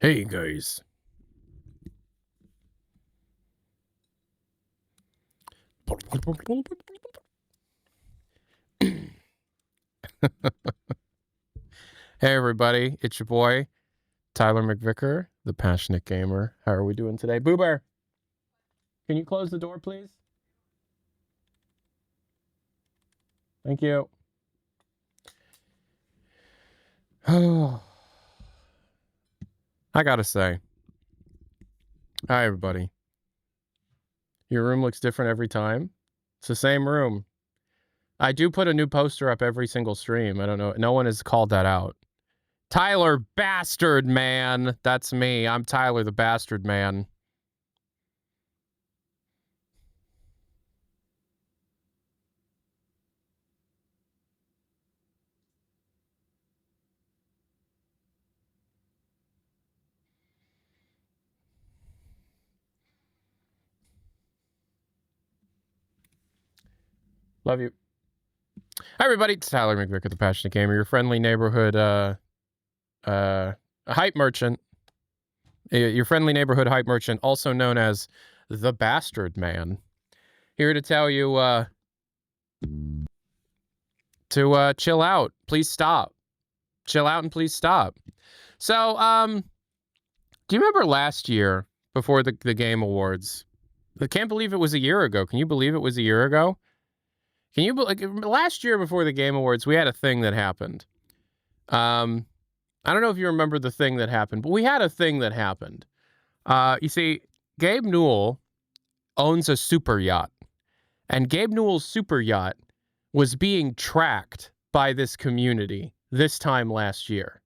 Hey guys. Hey everybody, it's your boy, Tyler McVicker, the Passionate Gamer. How are we doing today? Boo Bear, can you close the door, please? Thank you. Oh, I gotta say, hi everybody. Your room looks different every time. It's the same room. I do put a new poster up every single stream. I don't know. No one has called that out. Tyler Bastard Man. That's me. I'm Tyler the Bastard Man. Love you. Hi everybody, it's Tyler McVicker, the Passionate Gamer, your friendly neighborhood hype merchant. Your friendly neighborhood hype merchant, also known as the Bastard Man. Here to tell you to chill out. Please stop. Chill out and please stop. So, do you remember last year before the Game Awards? I can't believe it was a year ago. Can you believe it was a year ago? Can you last year before the Game Awards, we had a thing that happened. I don't know if you remember the thing that happened, but we had a thing that happened. You see, Gabe Newell owns a super yacht, and Gabe Newell's super yacht was being tracked by this community this time last year.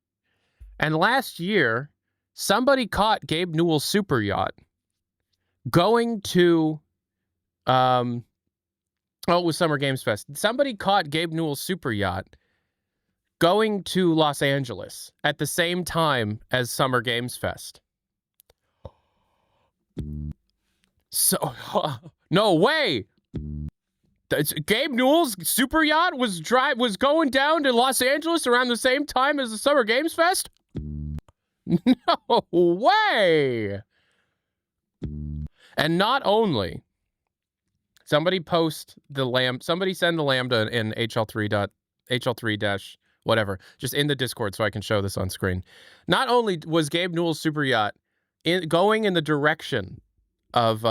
And last year, somebody caught Gabe Newell's super yacht going to, it was Summer Games Fest. Somebody caught Gabe Newell's super yacht going to Los Angeles at the same time as Summer Games Fest. So, no way! Gabe Newell's super yacht was going down to Los Angeles around the same time as the Summer Games Fest? No way! And not only, somebody send the Lambda in HL3 whatever, just in the Discord so I can show this on screen. Not only was Gabe Newell's super yacht going in the direction of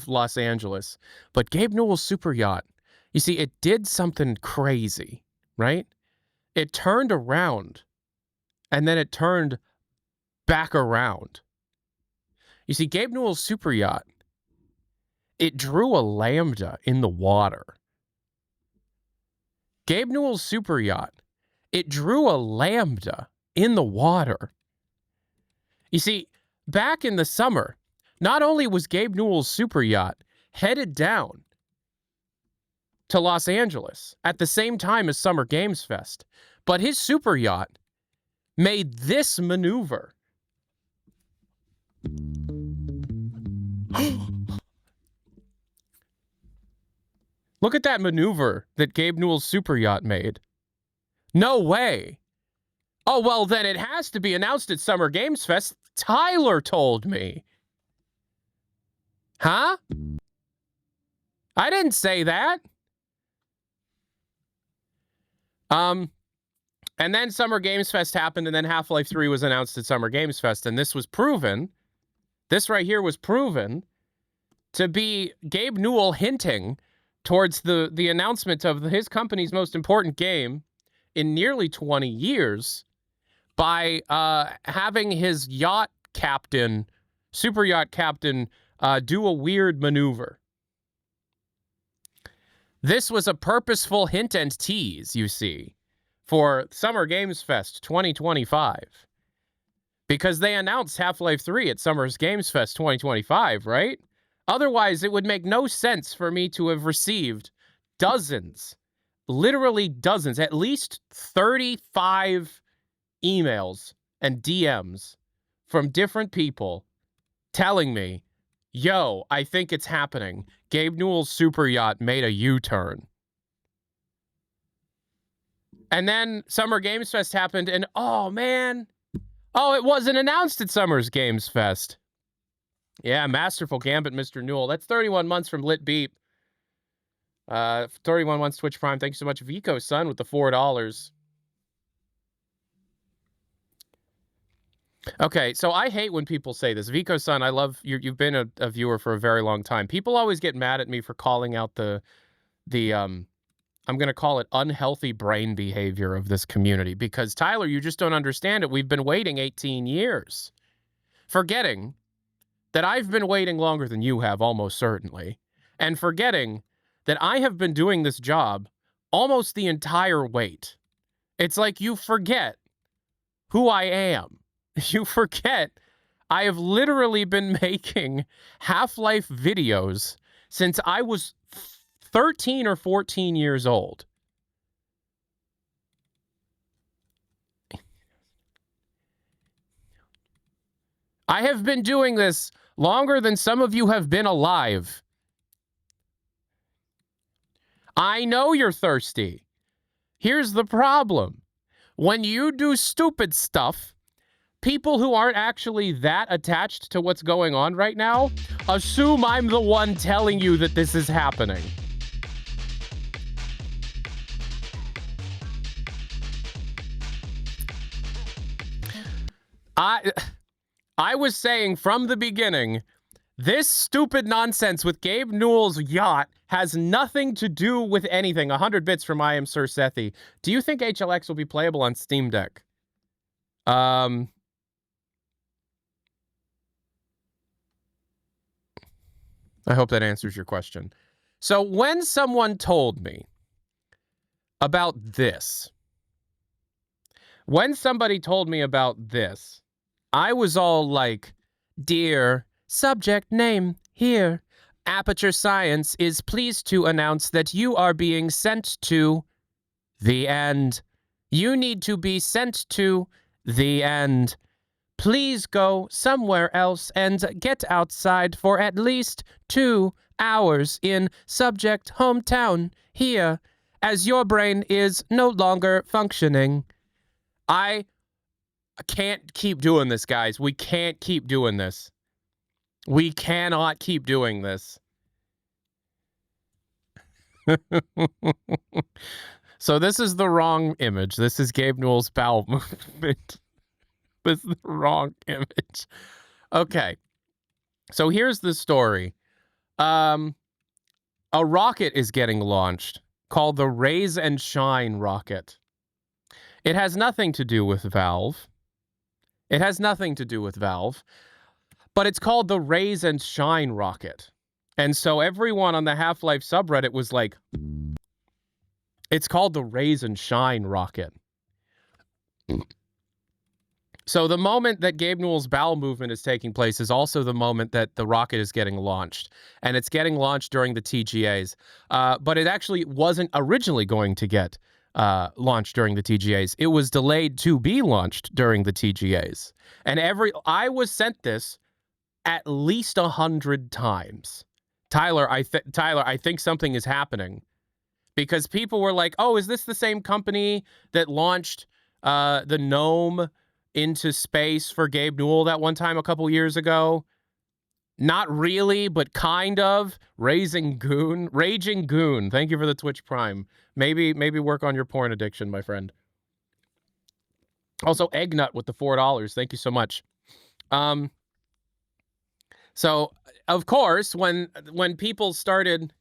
Los Angeles, but Gabe Newell's super yacht, you see, it did something crazy, right? It turned around, and then it turned back around. You see, Gabe Newell's super yacht, it drew a lambda in the water. Gabe Newell's super yacht, it drew a lambda in the water. You see, back in the summer, not only was Gabe Newell's super yacht headed down to Los Angeles at the same time as Summer Games Fest, but his super yacht made this maneuver. Look at that maneuver that Gabe Newell's super yacht made. No way. Oh, well, then it has to be announced at Summer Games Fest. Tyler told me. Huh? I didn't say that. And then Summer Games Fest happened, and then Half-Life 3 was announced at Summer Games Fest, and this right here was proven to be Gabe Newell hinting towards the announcement of his company's most important game in nearly 20 years by having his super yacht captain, do a weird maneuver. This was a purposeful hint and tease, you see, for Summer Games Fest 2025. Because they announced Half-Life 3 at Summer Games Fest 2025, right? Otherwise, it would make no sense for me to have received dozens, literally dozens, at least 35 emails and DMs from different people telling me, yo, I think it's happening. Gabe Newell's super yacht made a U-turn. And then Summer Games Fest happened, and oh, man. Oh, it wasn't announced at Summer's Games Fest. Yeah, masterful gambit, Mr. Newell. That's 31 months from Lit Beep. 31 months Twitch Prime. Thank you so much, Vico Sun, with the $4. Okay, so I hate when people say this. Vico Sun, I love you. You've been a viewer for a very long time. People always get mad at me for calling out the I'm going to call it unhealthy brain behavior of this community, because Tyler, you just don't understand it. We've been waiting 18 years. Forgetting that I've been waiting longer than you have, almost certainly, and forgetting that I have been doing this job almost the entire wait. It's like you forget who I am. You forget I have literally been making Half-Life videos since I was 13 or 14 years old. I have been doing this longer than some of you have been alive. I know you're thirsty. Here's the problem. When you do stupid stuff, people who aren't actually that attached to what's going on right now assume I'm the one telling you that this is happening. I was saying from the beginning, this stupid nonsense with Gabe Newell's yacht has nothing to do with anything. 100 bits from I Am Sir Sethi. Do you think HLX will be playable on Steam Deck? I hope that answers your question. So when someone told me about this, I was all like, dear subject name here, Aperture Science is pleased to announce that you are being sent to the end. You need to be sent to the end. Please go somewhere else and get outside for at least 2 hours in subject hometown here, as your brain is no longer functioning. I can't keep doing this, guys. We can't keep doing this. We cannot keep doing this. So this is the wrong image. This is Gabe Newell's bowel movement. This is the wrong image. Okay. So here's the story. A rocket is getting launched called the Raise and Shine rocket. It has nothing to do with Valve. But it's called the Raise and Shine rocket. And so everyone on the Half-Life subreddit was like, it's called the Raise and Shine rocket. So the moment that Gabe Newell's bowel movement is taking place is also the moment that the rocket is getting launched. And it's getting launched during the TGAs. But it actually wasn't originally going to get launched during the TGAs. It was delayed to be launched during the TGAs. And I was sent this at least 100 times. Tyler, I think something is happening. Because people were like, oh, is this the same company that launched the Gnome into space for Gabe Newell that one time a couple years ago? Not really, but kind of. Raging Goon. Thank you for the Twitch Prime. Maybe work on your porn addiction, my friend. Also, Eggnut with the $4. Thank you so much. So of course, when people started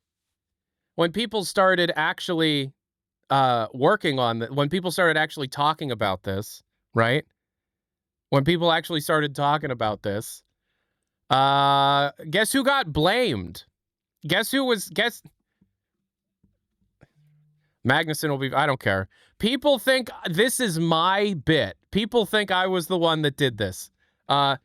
actually working on when people started actually talking about this, right? When people actually started talking about this, guess who got blamed? Magnuson will be, I don't care. People think this is my bit. People think I was the one that did this. I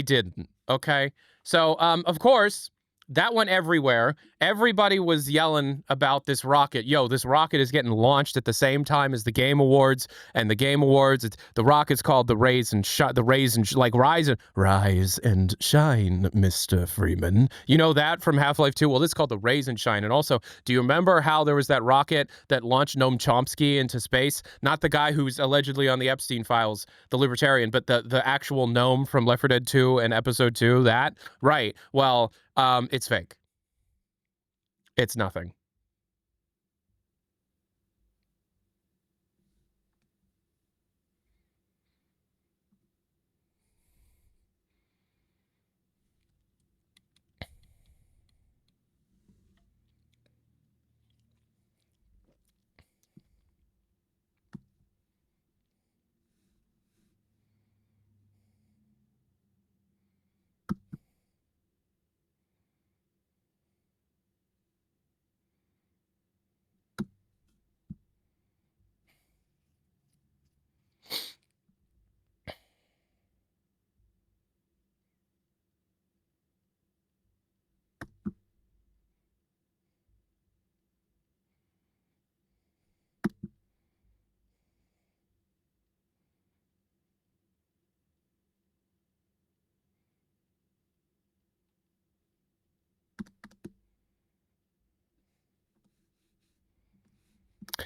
didn't, okay? So, of course, that went everywhere. Everybody was yelling about this rocket. Yo, this rocket is getting launched at the same time as the Game Awards, and the Game Awards, the rocket's called the Rise and Shine, Mr. Freeman. You know that from Half-Life 2? Well, this is called the Rise and Shine. And also, do you remember how there was that rocket that launched Noam Chomsky into space? Not the guy who's allegedly on the Epstein files, the libertarian, but the actual Noam from Left 4 Dead 2 and Episode 2, that? Right. Well, it's fake. It's nothing.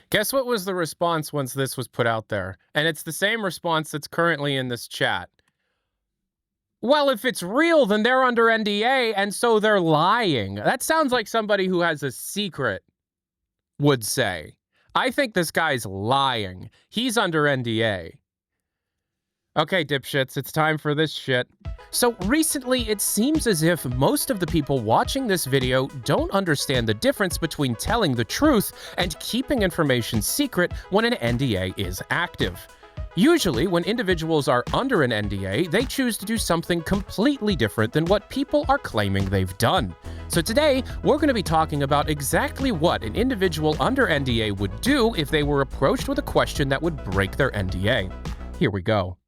Guess what was the response once this was put out there? And it's the same response that's currently in this chat. Well, if it's real, then they're under NDA, and so they're lying. That sounds like somebody who has a secret would say. I think this guy's lying. He's under NDA. Okay, dipshits, it's time for this shit. So recently, it seems as if most of the people watching this video don't understand the difference between telling the truth and keeping information secret when an NDA is active. Usually, when individuals are under an NDA, they choose to do something completely different than what people are claiming they've done. So today, we're going to be talking about exactly what an individual under NDA would do if they were approached with a question that would break their NDA. Here we go.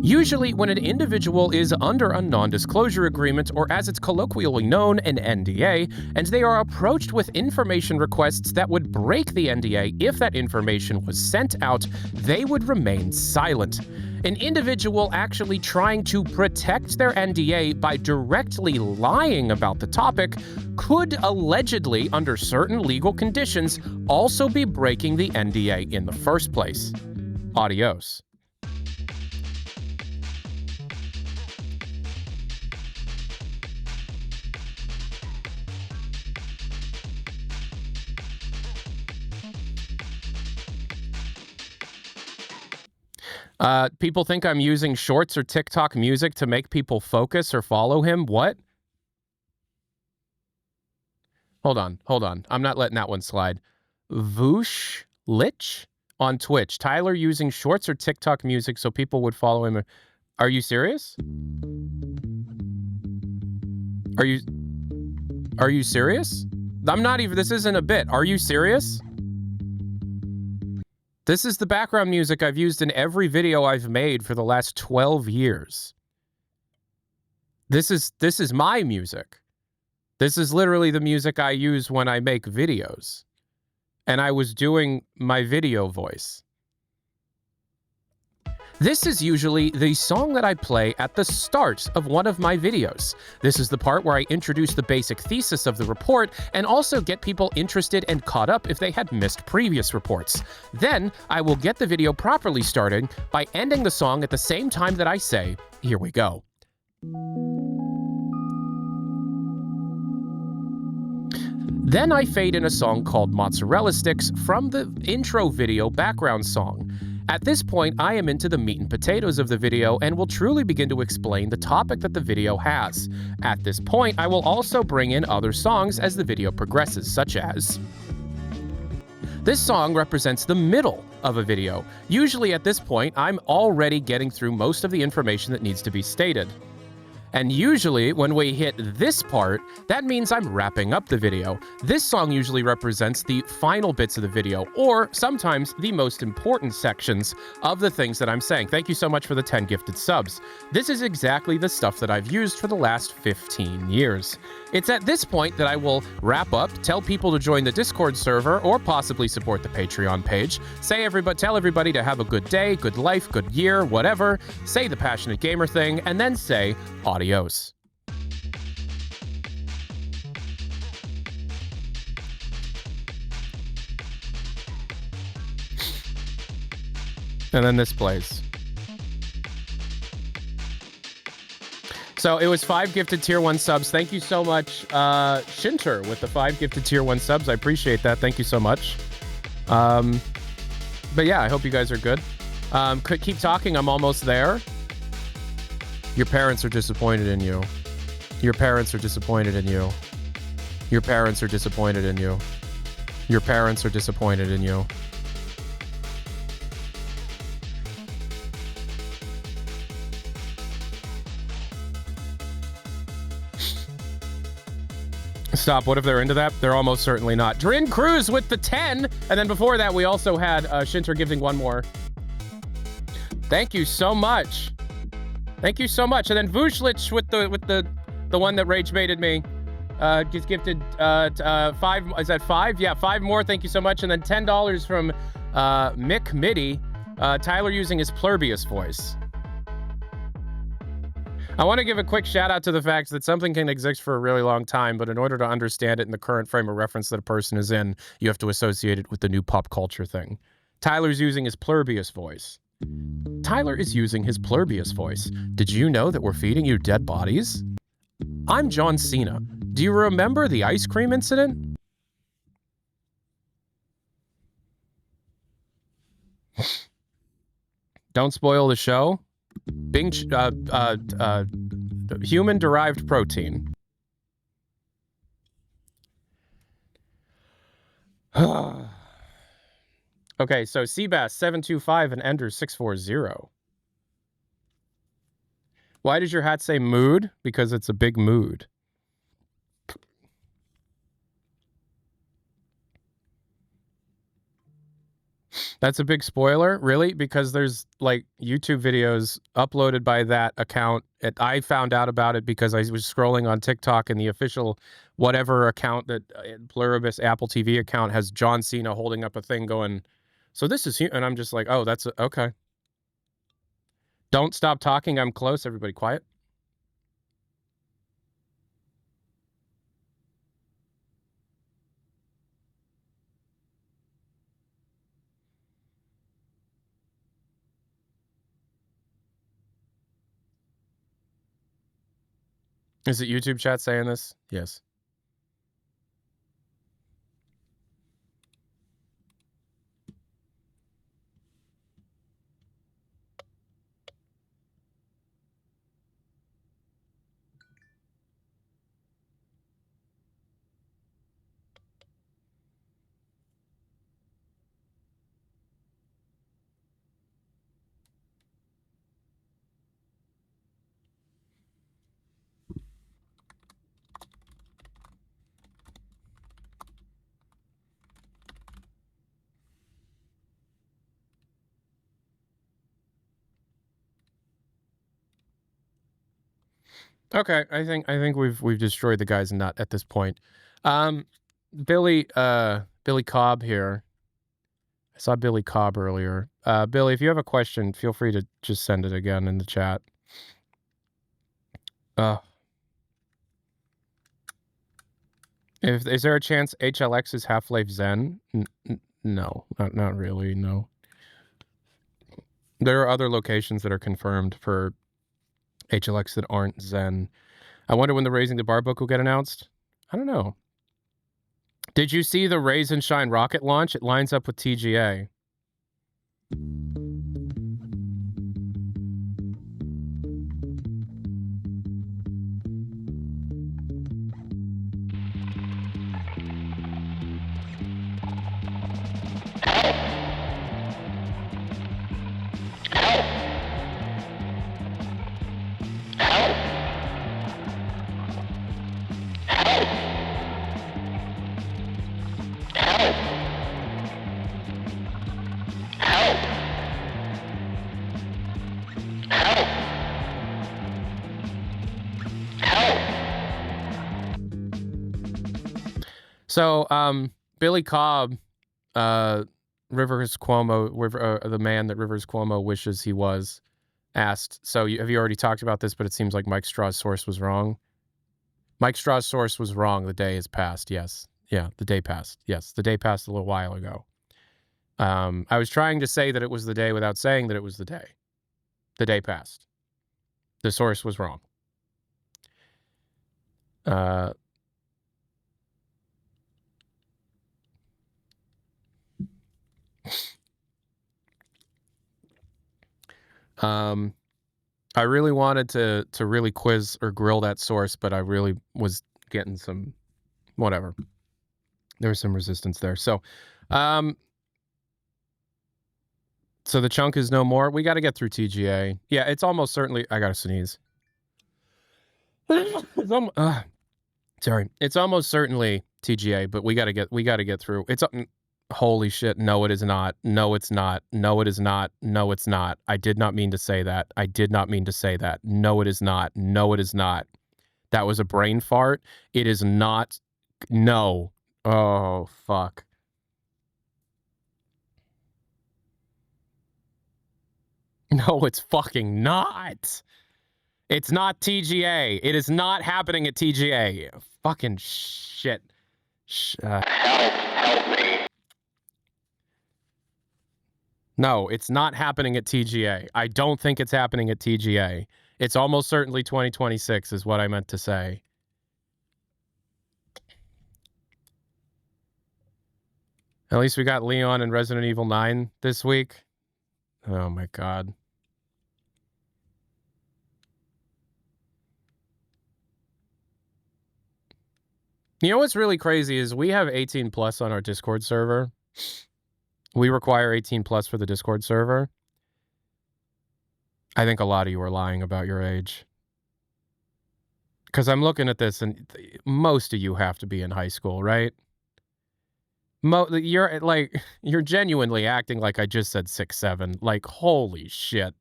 Usually, when an individual is under a non-disclosure agreement, or as it's colloquially known, an NDA, and they are approached with information requests that would break the NDA if that information was sent out, they would remain silent. An individual actually trying to protect their NDA by directly lying about the topic could allegedly, under certain legal conditions, also be breaking the NDA in the first place. Adios. People think I'm using Shorts or TikTok music to make people focus or follow him. What? Hold on. I'm not letting that one slide. Voosh Lich on Twitch. Tyler using Shorts or TikTok music so people would follow him. Are you serious? Are you serious? I'm not even, this isn't a bit. Are you serious? This is the background music I've used in every video I've made for the last 12 years. This is my music. This is literally the music I use when I make videos. And I was doing my video voice. This is usually the song that I play at the start of one of my videos. This is the part where I introduce the basic thesis of the report and also get people interested and caught up if they had missed previous reports. Then, I will get the video properly started by ending the song at the same time that I say, "Here we go." Then I fade in a song called Mozzarella Sticks from the intro video background song. At this point, I am into the meat and potatoes of the video and will truly begin to explain the topic that the video has. At this point, I will also bring in other songs as the video progresses, such as... This song represents the middle of a video. Usually at this point, I'm already getting through most of the information that needs to be stated. And usually when we hit this part, that means I'm wrapping up the video. This song usually represents the final bits of the video, or sometimes the most important sections of the things that I'm saying. Thank you so much for the 10 gifted subs. This is exactly the stuff that I've used for the last 15 years. It's at this point that I will wrap up, tell people to join the Discord server, or possibly support the Patreon page. Tell everybody to have a good day, good life, good year, whatever. Say the Passionate Gamer thing, and then say adios. And then this plays. So it was 5 gifted tier 1 subs. Thank you so much, Shinter, with the 5 gifted tier 1 subs. I appreciate that. Thank you so much. But yeah, I hope you guys are good. Keep talking. I'm almost there. Your parents are disappointed in you. Your parents are disappointed in you. Your parents are disappointed in you. Your parents are disappointed in you. Stop. What if they're into that? They're almost certainly not. Drin Cruz with the 10. And then before that, we also had Shinter giving one more. Thank you so much. Thank you so much. And then Vushlich with the one that rage baited me. Just gifted 5. Is that 5? Yeah, 5 more. Thank you so much. And then $10 from Mick Mitty. Tyler using his plurbius voice. I want to give a quick shout out to the fact that something can exist for a really long time, but in order to understand it in the current frame of reference that a person is in, you have to associate it with the new pop culture thing. Tyler's using his plurbius voice. Tyler is using his plurbius voice. Did you know that we're feeding you dead bodies? I'm John Cena. Do you remember the ice cream incident? Don't spoil the show. Human-derived protein. Okay, so Seabass725 and Ender640. Why does your hat say mood? Because it's a big mood. That's a big spoiler, really? Because there's like YouTube videos uploaded by that account. I found out about it because I was scrolling on TikTok and the official whatever account that Pluribus Apple TV account has John Cena holding up a thing going, so this is, and I'm just like, oh, that's okay. Don't stop talking. I'm close. Everybody quiet. Is it YouTube chat saying this? Yes. Okay, I think we've destroyed the guy's nut at this point. Billy Cobb here. I saw Billy Cobb earlier. Billy, if you have a question, feel free to just send it again in the chat. Is there a chance HLX is Half-Life Zen? No, not really, no. There are other locations that are confirmed for HLX that aren't Zen. I wonder when the Raising the Bar book will get announced. I don't know. Did you see the Raise and Shine rocket launch? It lines up with TGA. So, Billy Cobb, Rivers Cuomo, the man that Rivers Cuomo wishes he was, asked, so have you already talked about this, but it seems like Mike Straw's source was wrong? Mike Straw's source was wrong. The day has passed. Yes. Yeah, the day passed. Yes, the day passed a little while ago. I was trying to say that it was the day without saying that it was the day. The day passed. The source was wrong. I really wanted to really quiz or grill that source, but I really was getting some whatever. There was some resistance there. So so the chunk is no more. We got to get through TGA. Yeah, it's almost certainly. I gotta sneeze. Sorry, it's almost certainly TGA, but we gotta get through. It's holy shit! No, it is not. No, it's not. No, it is not. No, it's not. I did not mean to say that. I did not mean to say that. No, it is not. No, it is not. That was a brain fart. It is not. No. Oh fuck. No, it's fucking not. It's not TGA. It is not happening at TGA. Fucking shit. Help me. No, it's not happening at TGA. I don't think it's happening at TGA. It's almost certainly 2026 is what I meant to say. At least we got Leon and Resident Evil 9 this week. Oh my god. You know what's really crazy is we have 18 plus on our Discord server. We require 18 plus for the Discord server. I think a lot of you are lying about your age. Because I'm looking at this and most of you have to be in high school, right? You're genuinely acting like I just said 6, 7. Like, holy shit.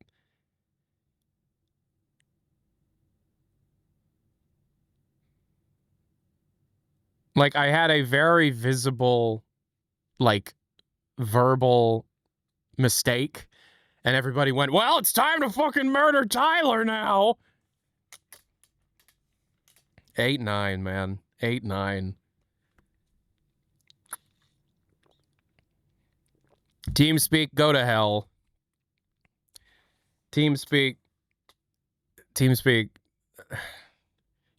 Like, I had a very visible, like, verbal mistake, and everybody went, well, it's time to fucking murder Tyler now. 8-9, man. 8-9. TeamSpeak, go to hell. TeamSpeak.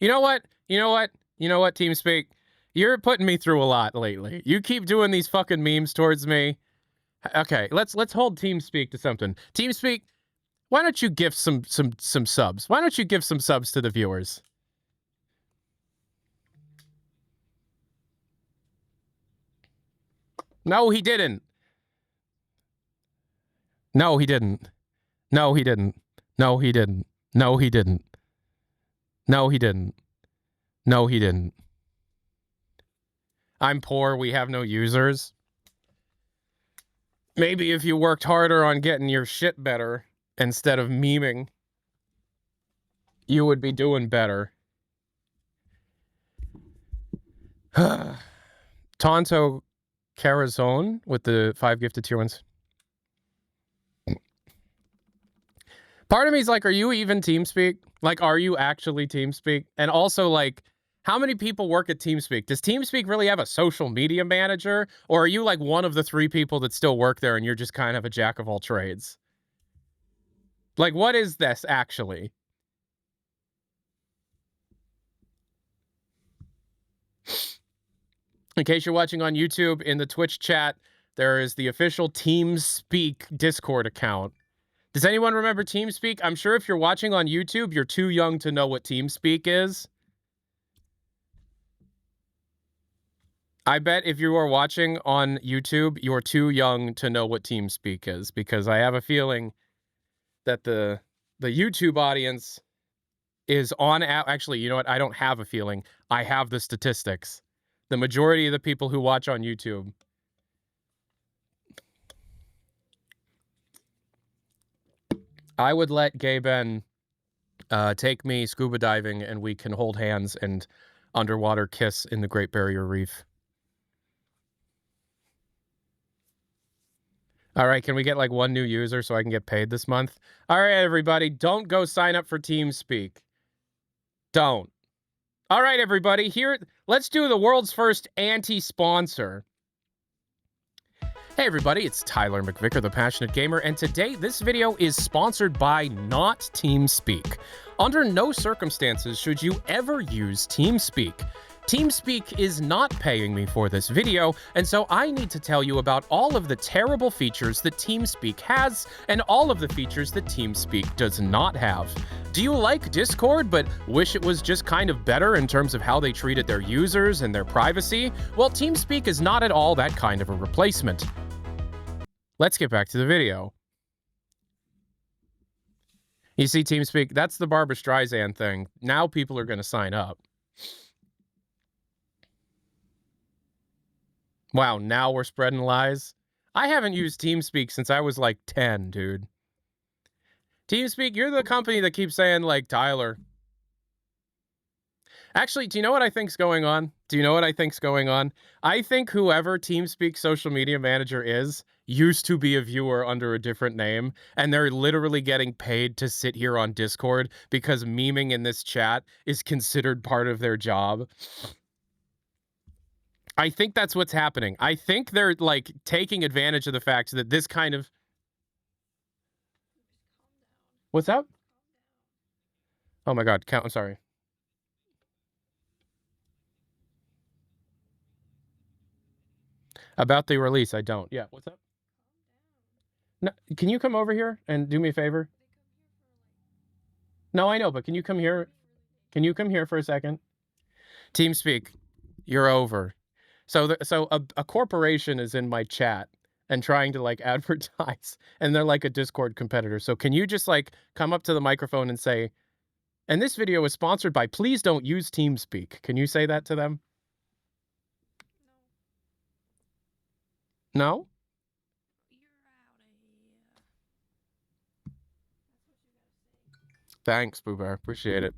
You know what, TeamSpeak? You're putting me through a lot lately. You keep doing these fucking memes towards me. Okay, let's hold TeamSpeak to something. TeamSpeak, why don't you give some subs? Why don't you give some subs to the viewers? No, he didn't. No, he didn't. No, he didn't. No, he didn't. No, he didn't. No, he didn't. No, he didn't. I'm poor. We have no users. Maybe if you worked harder on getting your shit better instead of memeing, you would be doing better. Tonto Carazone with the 5 gifted tier 1s. Part of me is like, are you even TeamSpeak? Like, are you actually TeamSpeak? And also, like, how many people work at TeamSpeak? Does TeamSpeak really have a social media manager? Or are you like one of the 3 people that still work there and you're just kind of a jack of all trades? Like, what is this actually? In case you're watching on YouTube, in the Twitch chat, there is the official TeamSpeak Discord account. Does anyone remember TeamSpeak? I'm sure if you're watching on YouTube, you're too young to know what TeamSpeak is. I bet if you are watching on YouTube, you're too young to know what TeamSpeak is, because I have a feeling that the YouTube audience is on... Actually, you know what? I don't have a feeling. I have the statistics. The majority of the people who watch on YouTube... I would let Gay Ben take me scuba diving and we can hold hands and underwater kiss in the Great Barrier Reef. All right, can we get like one new user so I can get paid this month? All right, everybody, don't go sign up for TeamSpeak. Don't. All right, everybody, here, let's do the world's first anti-sponsor. Hey everybody, it's Tyler McVicker, the Passionate Gamer, and today this video is sponsored by not TeamSpeak. Under no circumstances should you ever use TeamSpeak. TeamSpeak is not paying me for this video, and so I need to tell you about all of the terrible features that TeamSpeak has and all of the features that TeamSpeak does not have. Do you like Discord but wish it was just kind of better in terms of how they treated their users and their privacy? Well, TeamSpeak is not at all that kind of a replacement. Let's get back to the video. You see, TeamSpeak, that's the Barbra Streisand thing. Now people are going to sign up. Wow, now we're spreading lies? I haven't used TeamSpeak since I was like 10, dude. TeamSpeak, you're the company that keeps saying, like, Tyler. Actually, do you know what I think's going on? I think whoever TeamSpeak social media manager is used to be a viewer under a different name, and they're literally getting paid to sit here on Discord because memeing in this chat is considered part of their job. I think that's what's happening. I think they're, like, taking advantage of the fact that this kind of... What's up? Oh my god, I'm sorry. About the release, I don't. Yeah, what's up? No, can you come over here and do me a favor? No, I know, but can you come here? Can you come here for a second? TeamSpeak, you're over. So a corporation is in my chat and trying to, like, advertise, and they're like a Discord competitor. So can you just, like, come up to the microphone and say, and this video is sponsored by please don't use TeamSpeak. Can you say that to them? No? You're out of here. Thanks, Boober. Appreciate it.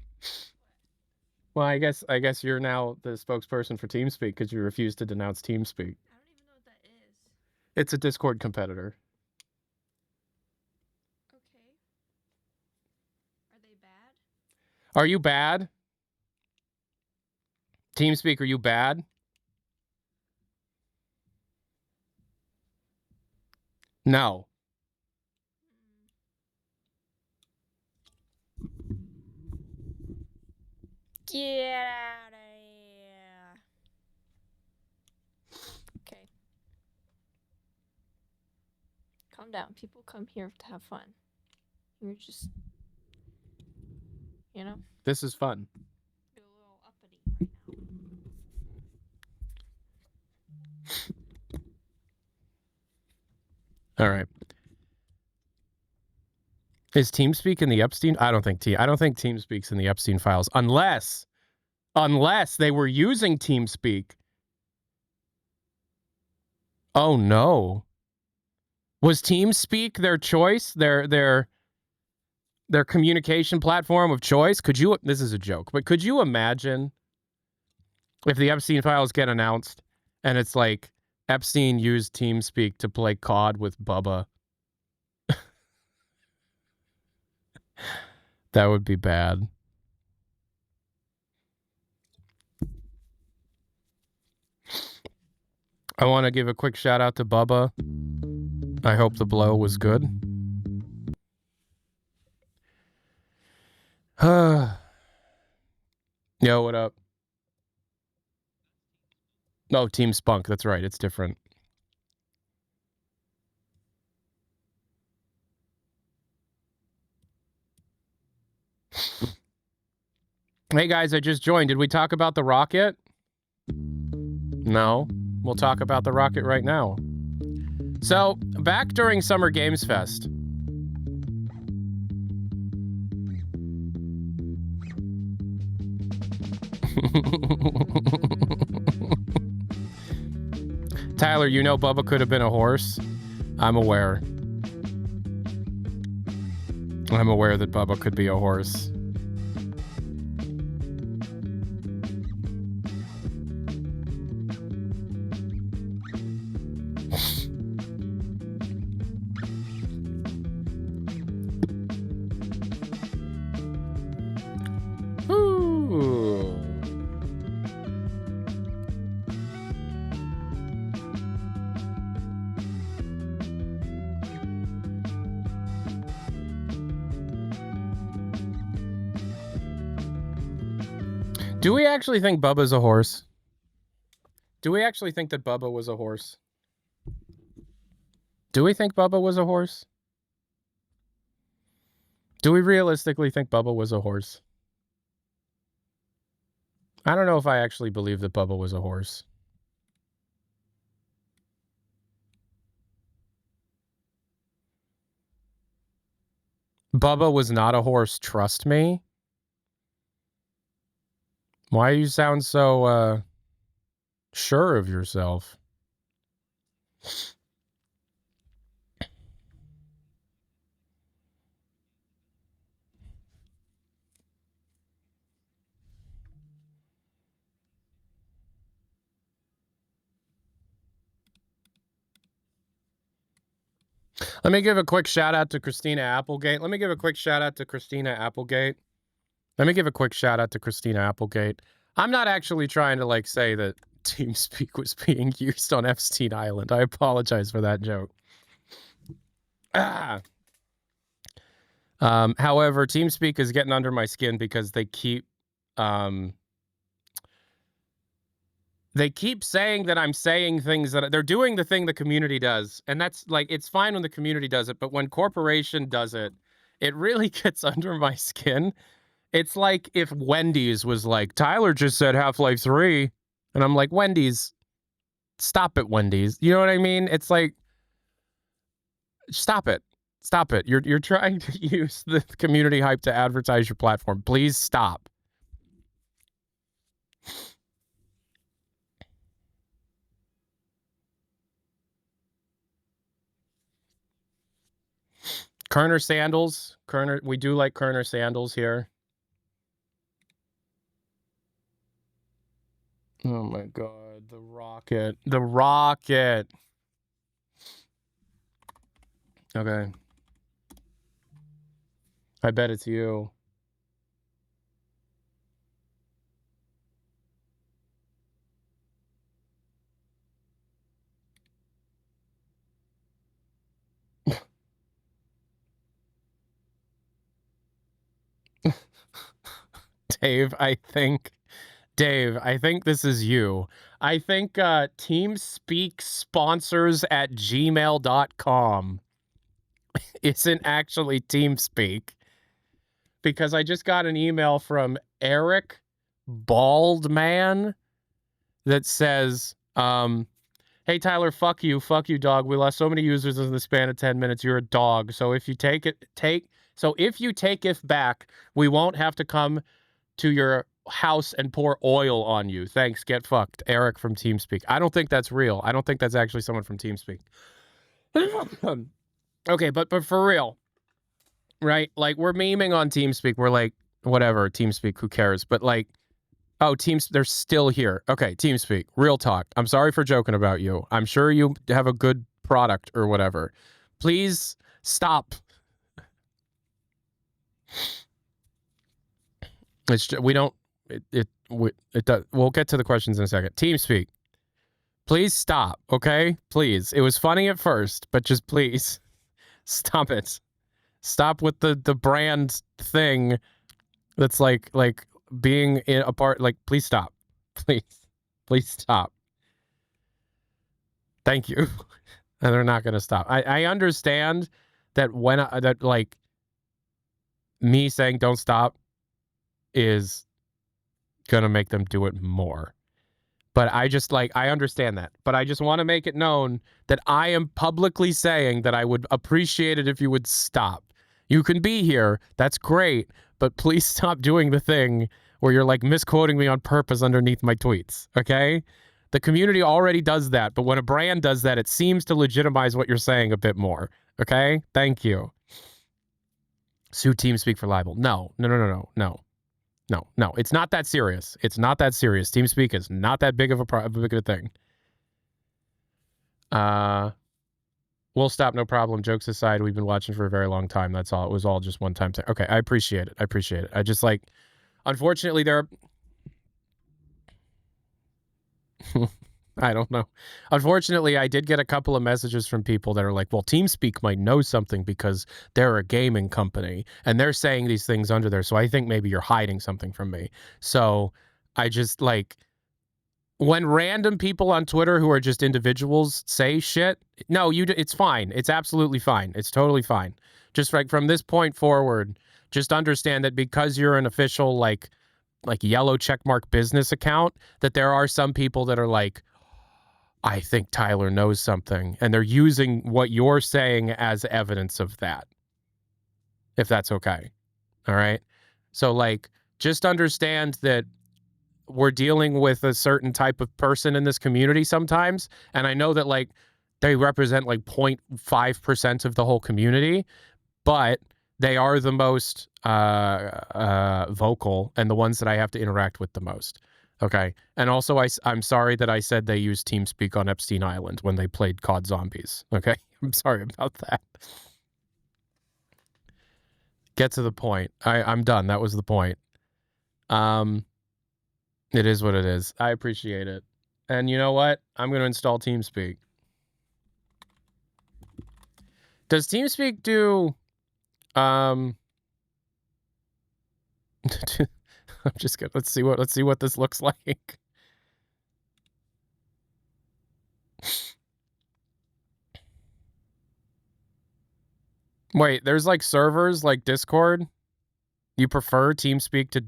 Well, I guess you're now the spokesperson for TeamSpeak because you refuse to denounce TeamSpeak. I don't even know what that is. It's a Discord competitor. Okay. Are they bad? Are you bad? TeamSpeak, are you bad? No. Get out of here. Okay. Calm down. People come here to have fun. You're just, you know, This is fun. you're a little uppity right now. All right. Is TeamSpeak in the Epstein? I don't think TeamSpeak's in the Epstein files unless they were using TeamSpeak. Oh no. Was TeamSpeak their choice? Their communication platform of choice? This is a joke, but could you imagine if the Epstein files get announced and it's like Epstein used TeamSpeak to play COD with Bubba? That would be bad. I want to give a quick shout out to Bubba. I hope the blow was good. Yo, what up? No, Team Spunk. That's right. It's different. Hey guys, I just joined. Did we talk about the rocket? No. We'll talk about the rocket right now. So, back during Summer Games Fest. Tyler, you know Bubba could have been a horse? I'm aware. I'm aware that Bubba could be a horse. Do we actually think Bubba's a horse? Do we actually think that Bubba was a horse? Do we think Bubba was a horse? Do we realistically think Bubba was a horse? I don't know if I actually believe that Bubba was a horse. Bubba was not a horse, trust me. Why do you sound so sure of yourself? Let me give a quick shout out to Christina Applegate. I'm not actually trying to like say that TeamSpeak was being used on Epstein Island. I apologize for that joke. However, TeamSpeak is getting under my skin because they keep saying that I'm saying things that they're doing the thing the community does. And that's like, it's fine when the community does it, but when corporation does it, it really gets under my skin. It's like if Wendy's was like, Tyler just said Half-Life 3. And I'm like, Wendy's, stop it, Wendy's. You know what I mean? It's like, stop it. Stop it. You're trying to use the community hype to advertise your platform. Please stop. Kerner sandals. Kerner, we do like Kerner sandals here. Oh my god, the rocket. The rocket. Okay. I bet it's you. Dave, I think this is you. I think TeamSpeak sponsors at gmail.com isn't actually TeamSpeak. Because I just got an email from Eric Baldman that says, hey, Tyler, fuck you, dog. We lost so many users in the span of 10 minutes. You're a dog. So if you take it back, we won't have to come to your house and pour oil on you. Thanks. Get fucked. Eric from TeamSpeak. I don't think that's real. I don't think that's actually someone from TeamSpeak. Okay, but for real, right? Like, we're memeing on TeamSpeak. We're like, whatever, TeamSpeak, who cares? But like, oh, they're still here. Okay, TeamSpeak, real talk. I'm sorry for joking about you. I'm sure you have a good product or whatever. Please stop. It's just, we don't. It does. We'll get to the questions in a second. TeamSpeak, please stop. Okay, please. It was funny at first, but just please stop it. Stop with the brand thing. That's like being in a part. Like, please stop. Please stop. Thank you. And they're not gonna stop. I understand that when that like me saying don't stop is gonna make them do it more. But I just I understand that. But I just want to make it known that I am publicly saying that I would appreciate it if you would stop. You can be here. That's great. But please stop doing the thing where you're like misquoting me on purpose underneath my tweets. Okay? The community already does that. But when a brand does that, it seems to legitimize what you're saying a bit more. Okay? Thank you. Sue TeamSpeak for libel. No. It's not that serious. It's not that serious. TeamSpeak is not that big of a thing. We'll stop, no problem. Jokes aside, we've been watching for a very long time. That's all. It was all just one time thing. Okay, I appreciate it. I just like, unfortunately, there are... I don't know. Unfortunately, I did get a couple of messages from people that are like, well, TeamSpeak might know something because they're a gaming company and they're saying these things under there. So I think maybe you're hiding something from me. So I just like when random people on Twitter who are just individuals say shit. No, it's fine. It's absolutely fine. It's totally fine. Just like from this point forward, just understand that because you're an official like yellow checkmark business account, that there are some people that are like, I think Tyler knows something, and they're using what you're saying as evidence of that. If that's okay. All right. So like, just understand that we're dealing with a certain type of person in this community sometimes. And I know that like they represent like 0.5% of the whole community, but they are the most vocal and the ones that I have to interact with the most. Okay. And also I'm sorry that I said they used TeamSpeak on Epstein Island when they played COD Zombies. Okay. I'm sorry about that. Get to the point. I'm done. That was the point. It is what it is. I appreciate it. And you know what? I'm going to install TeamSpeak. Does TeamSpeak do I'm just gonna let's see what this looks like. Wait, there's like servers like Discord. You prefer TeamSpeak to?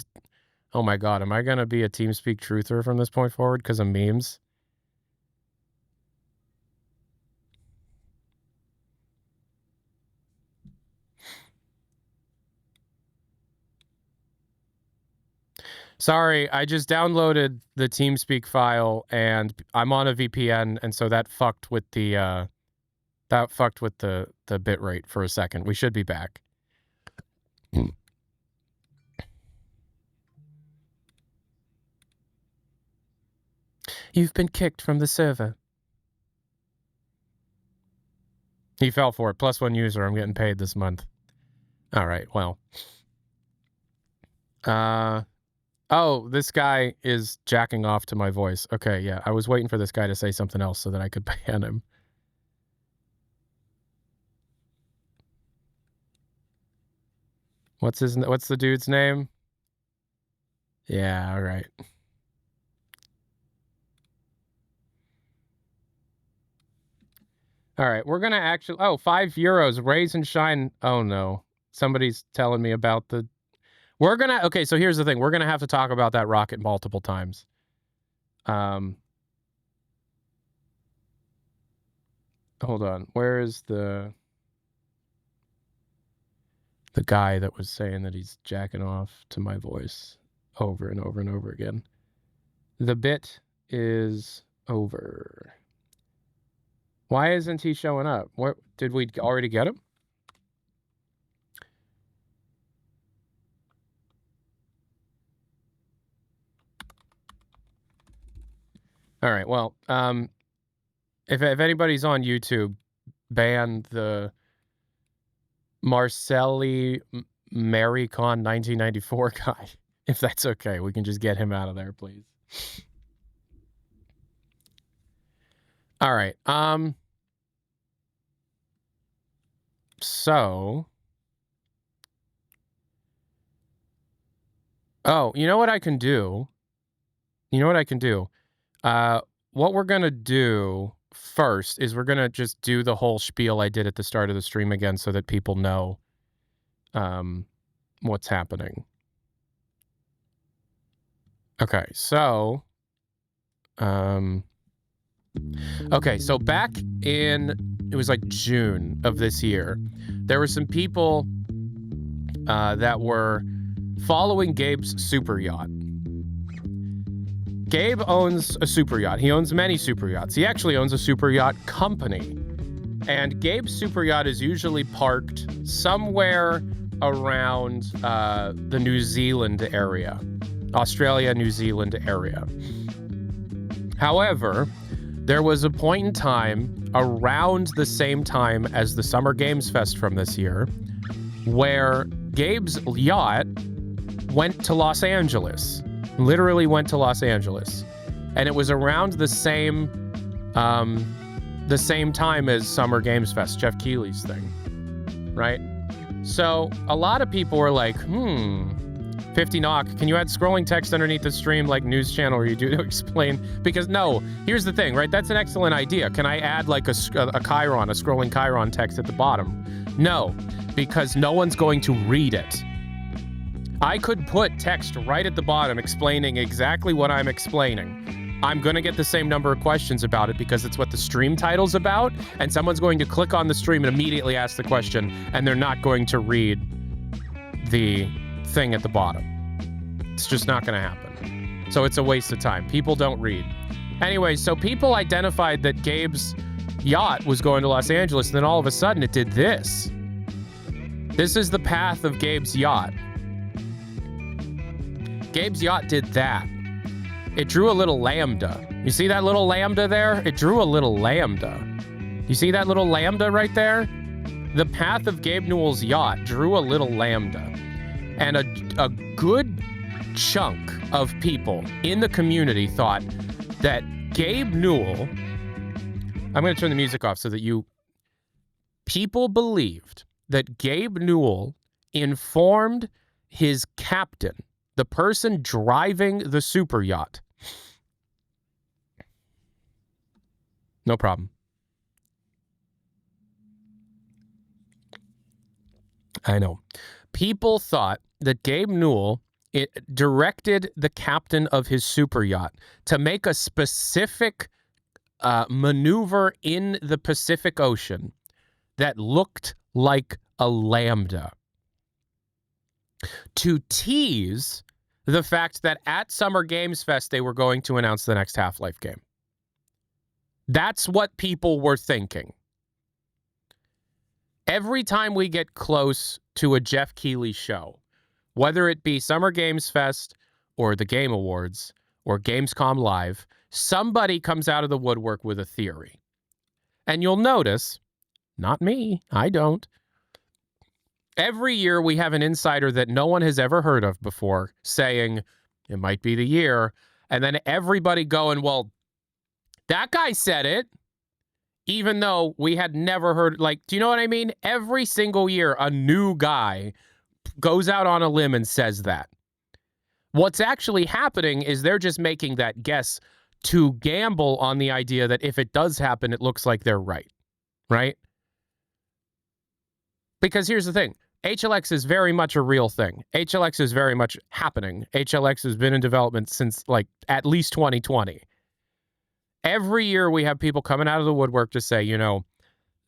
Oh my god, am I gonna be a TeamSpeak truther from this point forward because of memes? Sorry, I just downloaded the TeamSpeak file and I'm on a VPN, and so that fucked with the bit rate for a second. We should be back. You've been kicked from the server. He fell for it. +1 user. I'm getting paid this month. All right, well. Oh, this guy is jacking off to my voice. Okay, yeah. I was waiting for this guy to say something else so that I could ban him. What's the dude's name? Yeah, all right. All right, we're going to actually... Oh, €5. Raise and shine. Oh, no. Somebody's telling me about the... We're going to... Okay, so here's the thing. We're going to have to talk about that rocket multiple times. Hold on. Where is the guy that was saying that he's jacking off to my voice over and over and over again? The bit is over. Why isn't he showing up? What did we already get him? All right. Well, if anybody's on YouTube, ban the Marcelli Maricon 1994 guy. If that's okay, we can just get him out of there, please. All right. So. Oh, you know what I can do? What we're going to do first is we're going to just do the whole spiel I did at the start of the stream again so that people know what's happening. Okay, so... Okay, so back in... It was like June of this year. There were some people that were following Gabe's super yacht. Gabe owns a super yacht. He owns many super yachts. He actually owns a super yacht company. And Gabe's super yacht is usually parked somewhere around the New Zealand area. Australia, New Zealand area. However, there was a point in time around the same time as the Summer Games Fest from this year where Gabe's yacht went to Los Angeles. Literally went to Los Angeles. And it was around the same time as Summer Games Fest, Jeff Keighley's thing, right? So a lot of people were like, 50 50 knock. Can you add scrolling text underneath the stream like news channel or you do to explain? Because no, here's the thing, right? That's an excellent idea. Can I add like a chyron, a scrolling chyron text at the bottom? No, because no one's going to read it. I could put text right at the bottom explaining exactly what I'm explaining. I'm going to get the same number of questions about it because it's what the stream title's about, and someone's going to click on the stream and immediately ask the question, and they're not going to read the thing at the bottom. It's just not going to happen. So it's a waste of time. People don't read. Anyway, so people identified that Gabe's yacht was going to Los Angeles, and then all of a sudden it did this. This is the path of Gabe's yacht. Gabe's yacht did that. It drew a little lambda. You see that little lambda there? It drew a little lambda. You see that little lambda right there? The path of Gabe Newell's yacht drew a little lambda. And a good chunk of people in the community thought that Gabe Newell... I'm going to turn the music off so that you... People believed that Gabe Newell informed his captain, the person driving the super yacht. No problem. I know. People thought that Gabe Newell directed the captain of his super yacht to make a specific maneuver in the Pacific Ocean that looked like a lambda, to tease the fact that at Summer Games Fest they were going to announce the next Half-Life game. That's what people were thinking. Every time we get close to a Jeff Keighley show, whether it be Summer Games Fest or the Game Awards or Gamescom Live, somebody comes out of the woodwork with a theory. And you'll notice, not me, I don't. Every year we have an insider that no one has ever heard of before saying, it might be the year. And then everybody going, well, that guy said it. Even though we had never heard, like, do you know what I mean? Every single year, a new guy goes out on a limb and says that. What's actually happening is they're just making that guess to gamble on the idea that if it does happen, it looks like they're right. Right? Because here's the thing. HLX is very much a real thing. HLX is very much happening. HLX has been in development since, like, at least 2020. Every year we have people coming out of the woodwork to say, you know,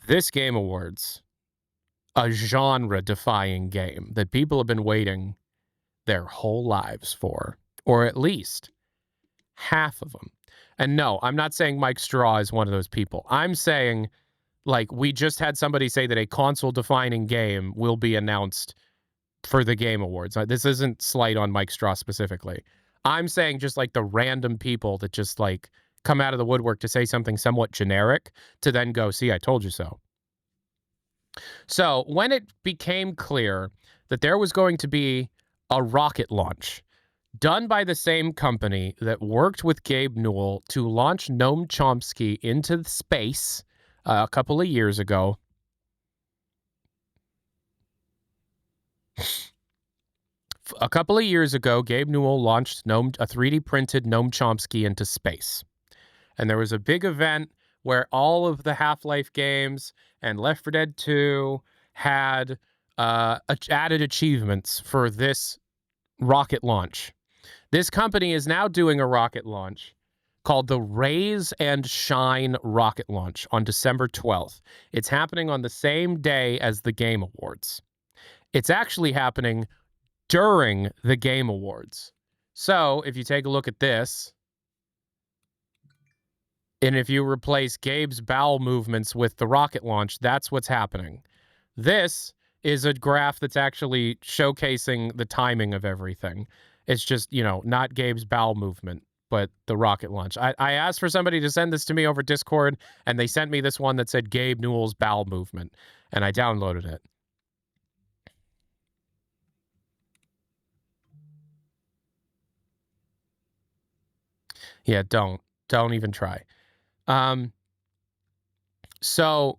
this Game Awards, a genre-defying game that people have been waiting their whole lives for, or at least half of them. And no, I'm not saying Mike Straw is one of those people. I'm saying, like, we just had somebody say that a console-defining game will be announced for the Game Awards. This isn't slight on Mike Straw specifically. I'm saying just, like, the random people that just, like, come out of the woodwork to say something somewhat generic to then go, see, I told you so. So when it became clear that there was going to be a rocket launch done by the same company that worked with Gabe Newell to launch Noam Chomsky into space a couple of years ago, Gabe Newell launched a 3D printed Noam Chomsky into space. And there was a big event where all of the Half-Life games and Left 4 Dead 2 had added achievements for this rocket launch. This company is now doing a rocket launch called the Raise and Shine rocket launch on December 12th. It's happening on the same day as the Game Awards. It's actually happening during the Game Awards. So if you take a look at this, and if you replace Gabe's bowel movements with the rocket launch, that's what's happening. This is a graph that's actually showcasing the timing of everything. It's just, you know, not Gabe's bowel movement, but the rocket launch. I asked for somebody to send this to me over Discord, and they sent me this one that said Gabe Newell's bowel movement, and I downloaded it. Yeah, don't even try. So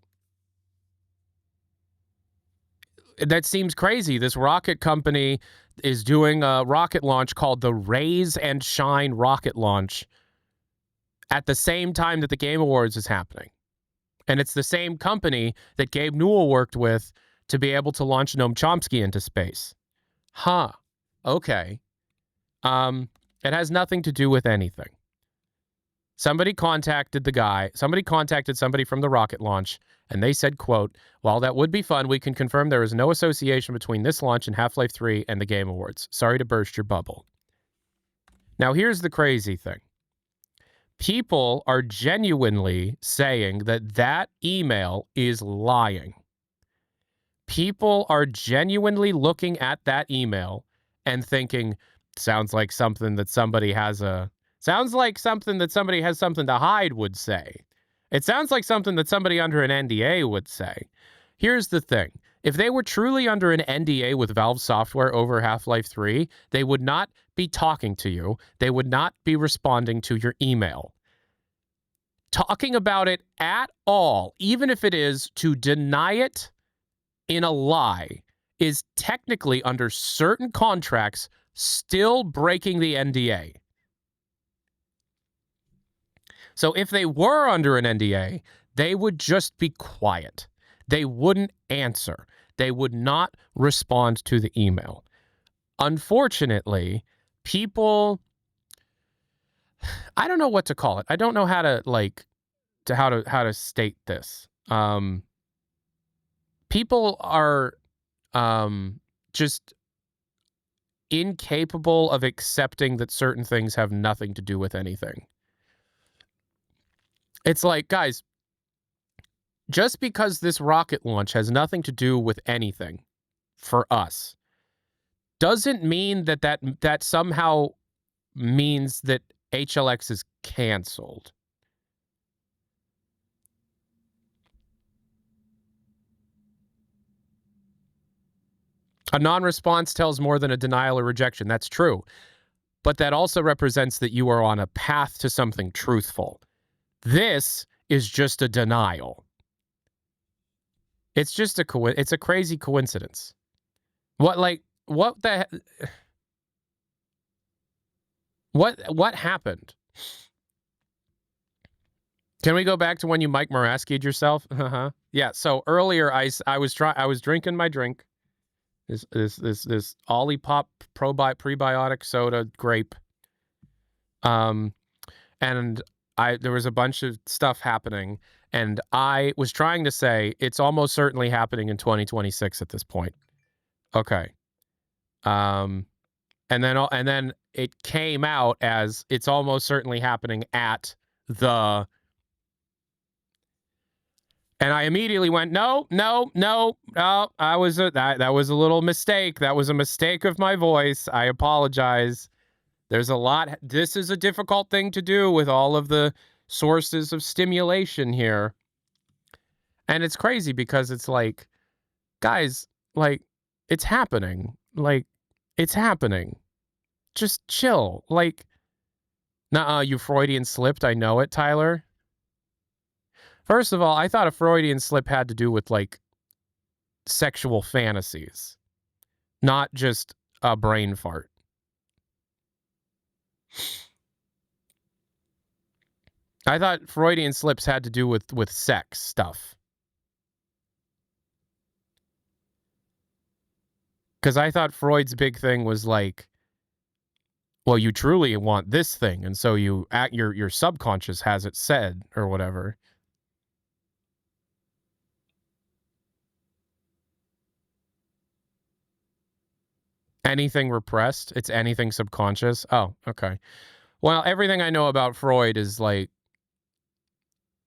that seems crazy. This rocket company is doing a rocket launch called the Raise and Shine rocket launch at the same time that the Game Awards is happening. And it's the same company that Gabe Newell worked with to be able to launch Noam Chomsky into space. Huh. Okay. It has nothing to do with anything. Somebody contacted somebody from the rocket launch, and they said, quote, "While that would be fun, we can confirm there is no association between this launch and Half-Life 3 and the Game Awards. Sorry to burst your bubble." Now, here's the crazy thing. People are genuinely saying that that email is lying. People are genuinely looking at that email and thinking, sounds like something that somebody has something to hide would say. It sounds like something that somebody under an NDA would say. Here's the thing. If they were truly under an NDA with Valve Software over Half-Life 3, they would not be talking to you. They would not be responding to your email. Talking about it at all, even if it is to deny it in a lie, is technically under certain contracts still breaking the NDA. So if they were under an NDA, they would just be quiet. They wouldn't answer. They would not respond to the email. Unfortunately, people, I don't know what to call it. I don't know how to how to state this. People are just incapable of accepting that certain things have nothing to do with anything. It's like, guys, just because this rocket launch has nothing to do with anything for us doesn't mean that somehow means that HLX is canceled. A non-response tells more than a denial or rejection. That's true. But that also represents that you are on a path to something truthful. This is just a denial. It's just it's a crazy coincidence. What happened? Can we go back to when you Mike Moraski'd yourself? Yeah. So earlier I was drinking my drink. This Olipop prebiotic soda grape. And there was a bunch of stuff happening, and I was trying to say it's almost certainly happening in 2026 at this point. Okay. And then it came out as it's almost certainly happening at the. And I immediately went, no. That was a little mistake. That was a mistake of my voice. I apologize. There's a lot. This is a difficult thing to do with all of the sources of stimulation here. And it's crazy because it's like, guys, like, it's happening. Like, it's happening. Just chill. Like, nuh-uh, you Freudian slipped. I know it, Tyler. First of all, I thought a Freudian slip had to do with, like, sexual fantasies, not just a brain fart. I thought Freudian slips had to do with sex stuff. Because I thought Freud's big thing was like, well, you truly want this thing, and so your subconscious has it said or whatever. Anything repressed, it's anything subconscious. Oh, okay. Well, everything I know about Freud is like,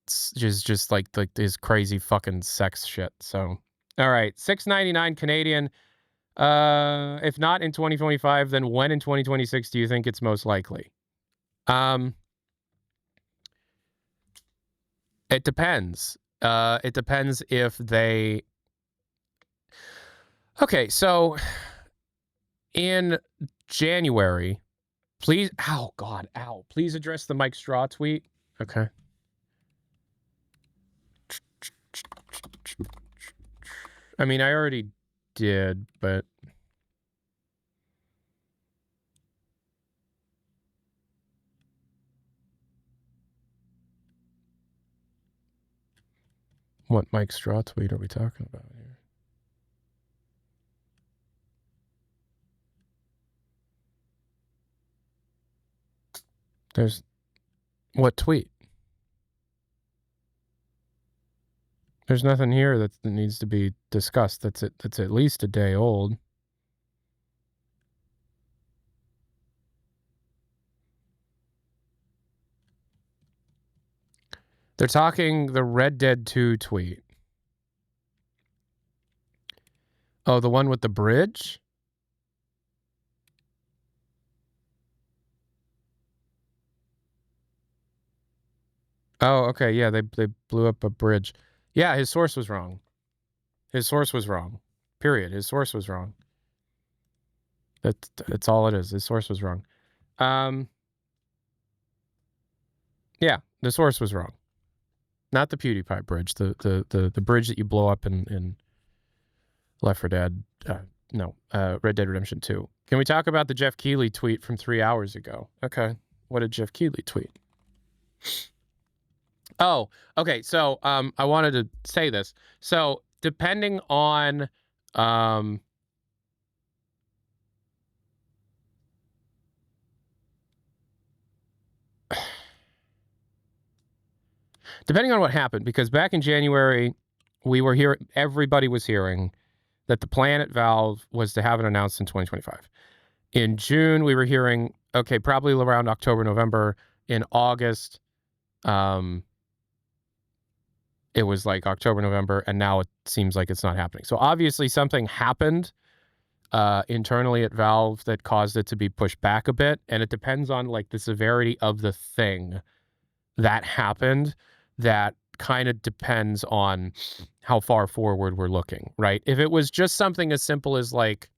just like his crazy fucking sex shit. So, all right, $6.99 Canadian. If not in 2025, then when in 2026 do you think it's most likely? It depends. It depends if they. Okay, so in January, please. Oh God, ow! Please address the Mike Straw tweet. Okay. I mean, I already did, but What Mike Straw tweet are we talking about here? There's what tweet? There's nothing here that needs to be discussed. That's at least a day old. They're talking the Red Dead 2 tweet. Oh, the one with the bridge? Oh, okay. Yeah, they blew up a bridge. Yeah, his source was wrong. His source was wrong. Period. His source was wrong. That's all it is. His source was wrong. Yeah, the source was wrong. Not the PewDiePie bridge. The bridge that you blow up in Left 4 Dead. Red Dead Redemption 2. Can we talk about the Jeff Keighley tweet from 3 hours ago? Okay. What did Jeff Keighley tweet? Oh, okay. So I wanted to say this. So depending on depending on what happened, because back in January, we were here, everybody was hearing that the plan at Valve was to have it announced in 2025. In June, we were hearing, okay, probably around October, November. In August, it was like October, November, and now it seems like it's not happening. So obviously something happened internally at Valve that caused it to be pushed back a bit, and it depends on like the severity of the thing that happened. That kind of depends on how far forward we're looking, right? If it was just something as simple as like,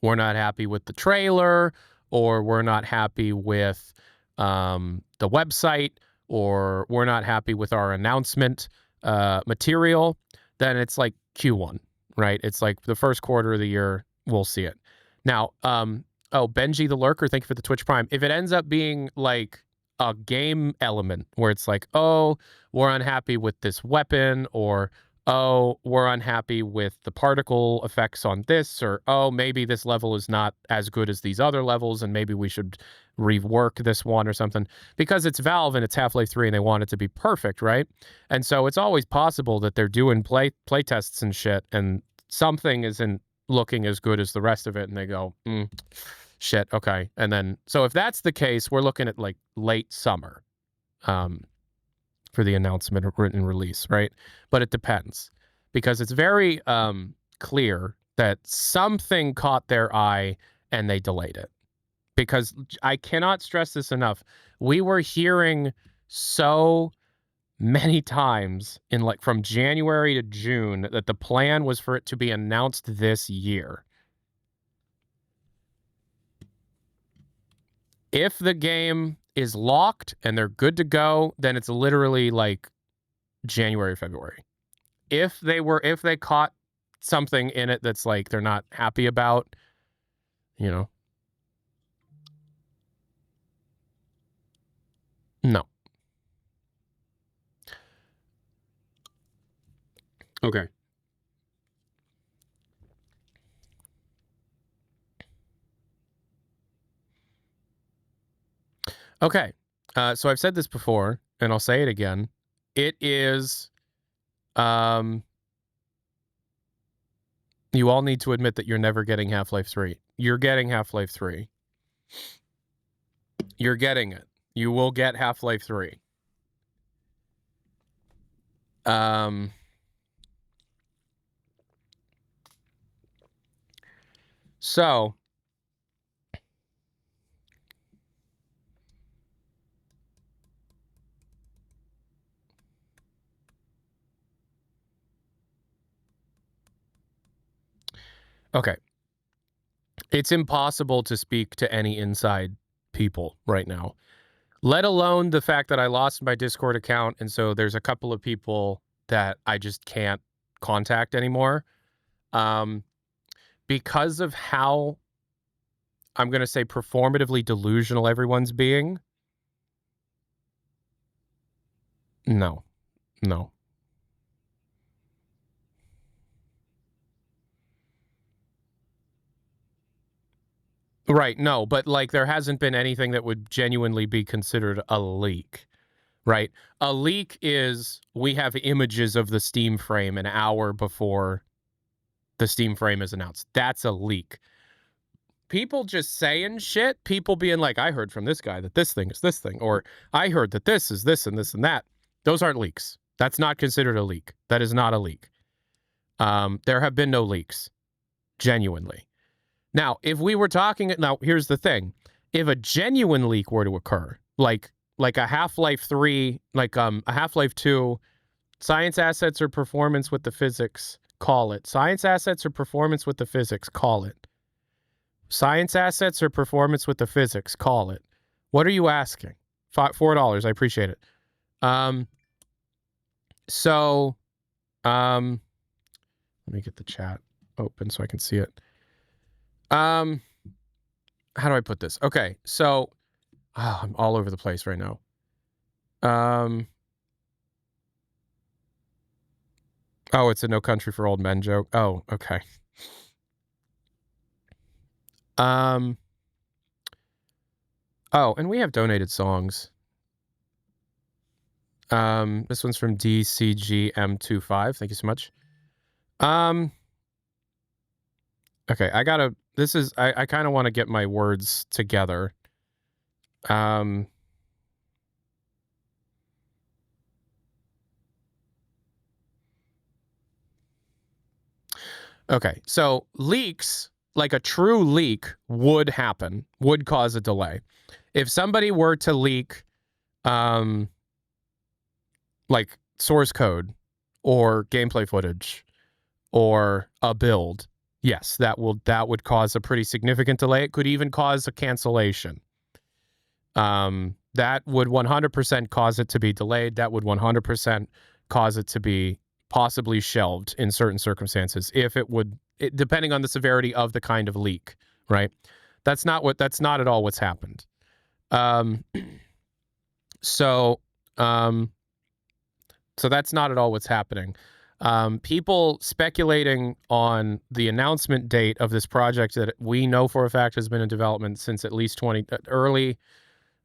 we're not happy with the trailer, or we're not happy with the website, or we're not happy with our announcement material, then it's like Q1, right? It's like the first quarter of the year, we'll see it. Now, Benji the Lurker, thank you for the Twitch Prime. If it ends up being like a game element where it's like, oh, we're unhappy with this weapon, or oh, we're unhappy with the particle effects on this, or oh, maybe this level is not as good as these other levels and maybe we should rework this one or something, because it's Valve and it's Half-Life 3 and they want it to be perfect, right? And so it's always possible that they're doing play tests and shit and something isn't looking as good as the rest of it and they go, shit, okay. And then, so if that's the case, we're looking at like late summer for the announcement of written release, right? But it depends, because it's very clear that something caught their eye and they delayed it. Because I cannot stress this enough. We were hearing so many times in like from January to June that the plan was for it to be announced this year. If the game is locked and they're good to go, then it's literally like January, February. If they caught something in it that's like they're not happy about, you know. No. Okay. Okay. So I've said this before, and I'll say it again. It is, you all need to admit that you're never getting Half-Life 3. You're getting Half-Life 3. You're getting it. You will get Half-Life 3. So okay. It's impossible to speak to any inside people right now, let alone the fact that I lost my Discord account, and so there's a couple of people that I just can't contact anymore. Because of how, I'm going to say, performatively delusional everyone's being. No. Right, no, but, like, there hasn't been anything that would genuinely be considered a leak, right? A leak is we have images of the Steam frame an hour before the Steam frame is announced. That's a leak. People just saying shit, people being like, I heard from this guy that this thing is this thing, or I heard that this is this and this and that. Those aren't leaks. That's not considered a leak. That is not a leak. There have been no leaks, genuinely. Now, if we were talking, now here's the thing: if a genuine leak were to occur, like a Half-Life 3, like a Half-Life 2, science assets or performance with the physics, call it. Science assets or performance with the physics, call it. Science assets or performance with the physics, call it. What are you asking? $4. I appreciate it. Let me get the chat open so I can see it. How do I put this? Okay, so I'm all over the place right now. Oh, it's a No Country for Old Men joke. Oh, okay. Oh, and we have donated songs. This one's from DCGM25. Thank you so much. Okay, I kind of want to get my words together. Okay, so leaks, like a true leak, would happen, would cause a delay. If somebody were to leak, like source code or gameplay footage or a build, yes, that would cause a pretty significant delay. It could even cause a cancellation. That would 100% cause it to be delayed. That would 100% cause it to be possibly shelved in certain circumstances, if depending on the severity of the kind of leak, right? That's not at all what's happened. So that's not at all what's happening. People speculating on the announcement date of this project that we know for a fact has been in development since at least early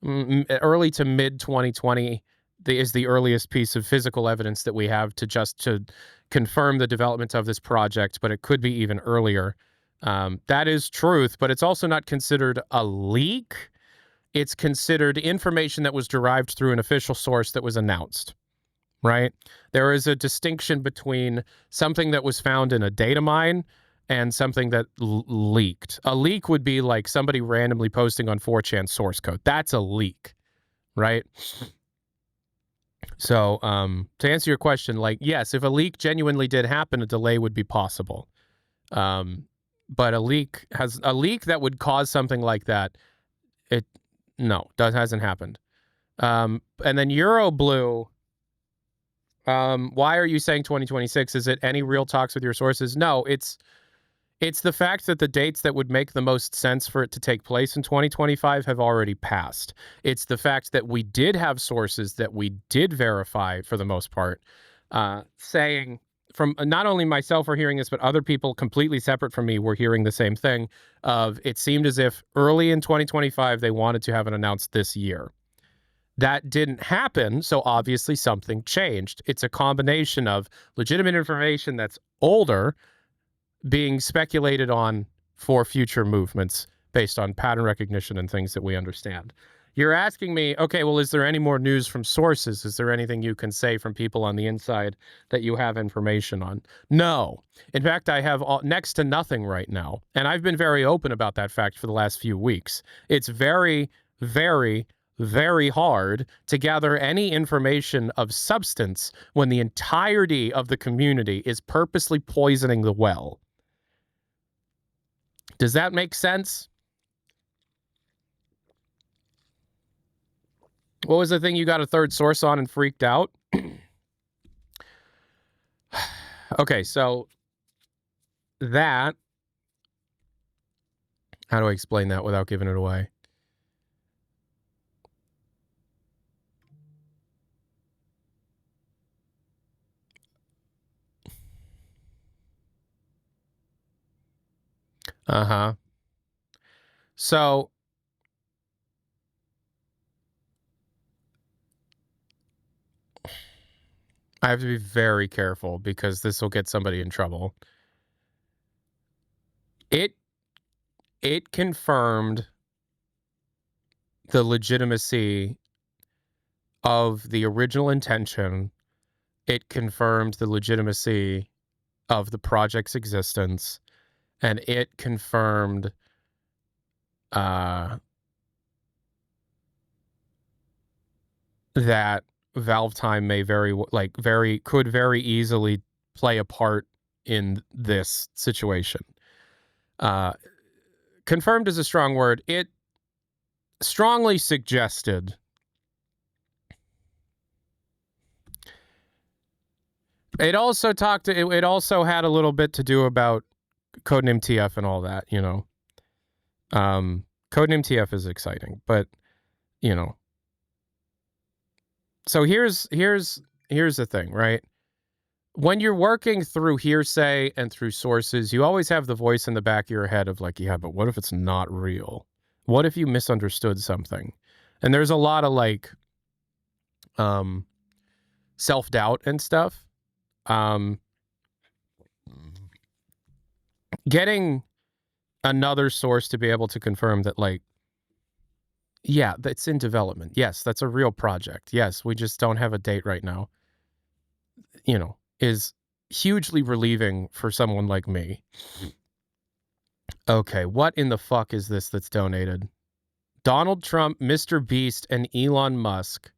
to mid 2020 is the earliest piece of physical evidence that we have to confirm the development of this project, but it could be even earlier. That is truth, but it's also not considered a leak. It's considered information that was derived through an official source that was announced, right? There is a distinction between something that was found in a data mine and something that leaked. A leak would be like somebody randomly posting on 4chan source code. That's a leak, right? So to answer your question, like, yes, if a leak genuinely did happen, a delay would be possible. But a leak that would cause something like that, hasn't happened. And then Euroblue, why are you saying 2026? Is it any real talks with your sources? No, it's the fact that the dates that would make the most sense for it to take place in 2025 have already passed. It's the fact that we did have sources that we did verify for the most part, saying, from not only myself are hearing this, but other people completely separate from me were hearing the same thing of, it seemed as if early in 2025 they wanted to have it announced this year. That didn't happen, so obviously something changed. It's a combination of legitimate information that's older being speculated on for future movements based on pattern recognition and things that we understand. You're asking me, okay, well, is there any more news from sources? Is there anything you can say from people on the inside that you have information on? No. In fact, I have next to nothing right now. And I've been very open about that fact for the last few weeks. It's very, very, very hard to gather any information of substance when the entirety of the community is purposely poisoning the well. Does that make sense? What was the thing you got a third source on and freaked out? Okay, so that, how do I explain that without giving it away? Uh-huh. So I have to be very careful because this will get somebody in trouble. It confirmed the legitimacy of the original intention. It confirmed the legitimacy of the project's existence, and it confirmed that Valve Time may could very easily play a part in this situation. Confirmed is a strong word. It strongly suggested it also had a little bit to do about Codename TF and all that, you know. Codename TF is exciting, but you know. So here's the thing, right? When you're working through hearsay and through sources, you always have the voice in the back of your head of like, yeah, but what if it's not real? What if you misunderstood something? And there's a lot of like self-doubt and stuff. Getting another source to be able to confirm that, like, yeah, that's in development. Yes, that's a real project. Yes, we just don't have a date right now. You know, is hugely relieving for someone like me. Okay, what in the fuck is this that's donated? Donald Trump, Mr. Beast, and Elon Musk.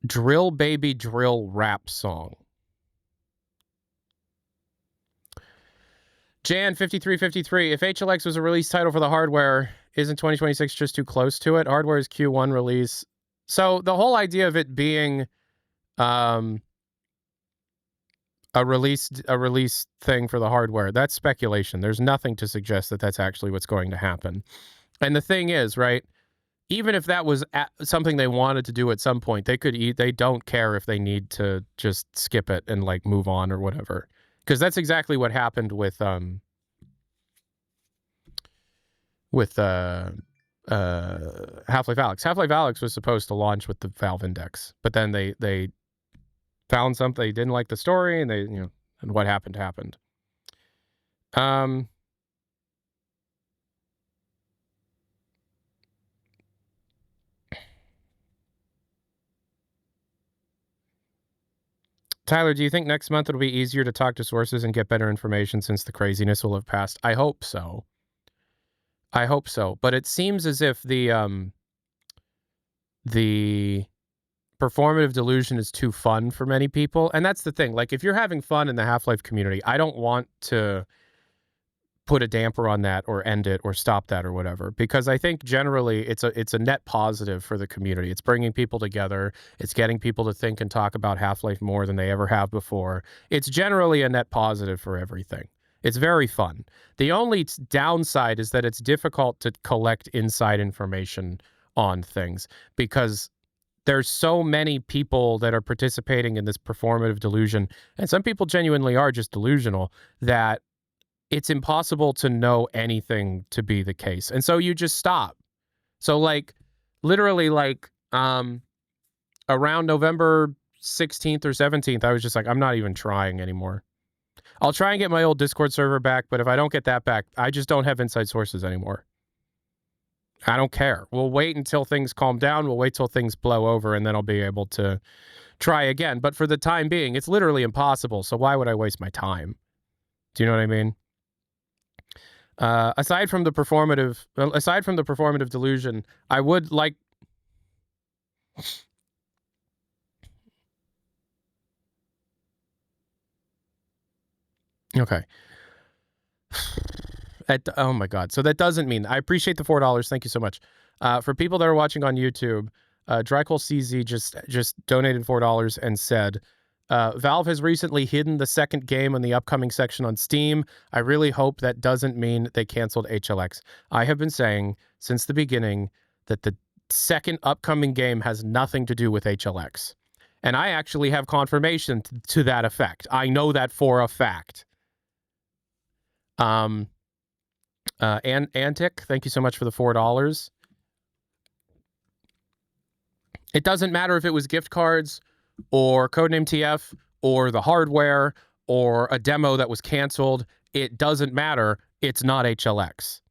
Drill Baby Drill rap song. Jan5353, if HLX was a release title for the hardware, isn't 2026 just too close to it? Hardware is Q1 release. So the whole idea of it being a release thing for the hardware, that's speculation. There's nothing to suggest that that's actually what's going to happen. And the thing is, right, even if that was something they wanted to do at some point, they don't care if they need to just skip it and like move on or whatever. Because that's exactly what happened with Half-Life Alyx. Half-Life Alyx was supposed to launch with the Valve Index, but then they found something, they didn't like the story, and and what happened. Tyler, do you think next month it'll be easier to talk to sources and get better information since the craziness will have passed? I hope so. But it seems as if the performative delusion is too fun for many people. And that's the thing. Like, if you're having fun in the Half-Life community, I don't want to put a damper on that or end it or stop that or whatever, because I think generally it's a net positive for the community. It's bringing people together. It's getting people to think and talk about Half-Life more than they ever have before. It's generally a net positive for everything. It's very fun. The only downside is that it's difficult to collect inside information on things because there's so many people that are participating in this performative delusion, and some people genuinely are just delusional, that it's impossible to know anything to be the case. And so you just stop. So like literally like around November 16th or 17th, I was just like, I'm not even trying anymore. I'll try and get my old Discord server back, but if I don't get that back, I just don't have inside sources anymore. I don't care. We'll wait until things calm down. We'll wait till things blow over, and then I'll be able to try again. But for the time being, it's literally impossible. So why would I waste my time? Do you know what I mean? Aside from the performative delusion, I would like. Okay. Oh my God. So that doesn't mean, I appreciate the $4. Thank you so much. For people that are watching on YouTube, Drycoal CZ just donated $4 and said, Valve has recently hidden the second game in the upcoming section on Steam. I really hope that doesn't mean they canceled HLX. I have been saying since the beginning that the second upcoming game has nothing to do with HLX. And I actually have confirmation to that effect. I know that for a fact. Antic, thank you so much for the $4. It doesn't matter if it was gift cards or Codename TF or the hardware or a demo that was canceled. It doesn't matter. It's not HLX.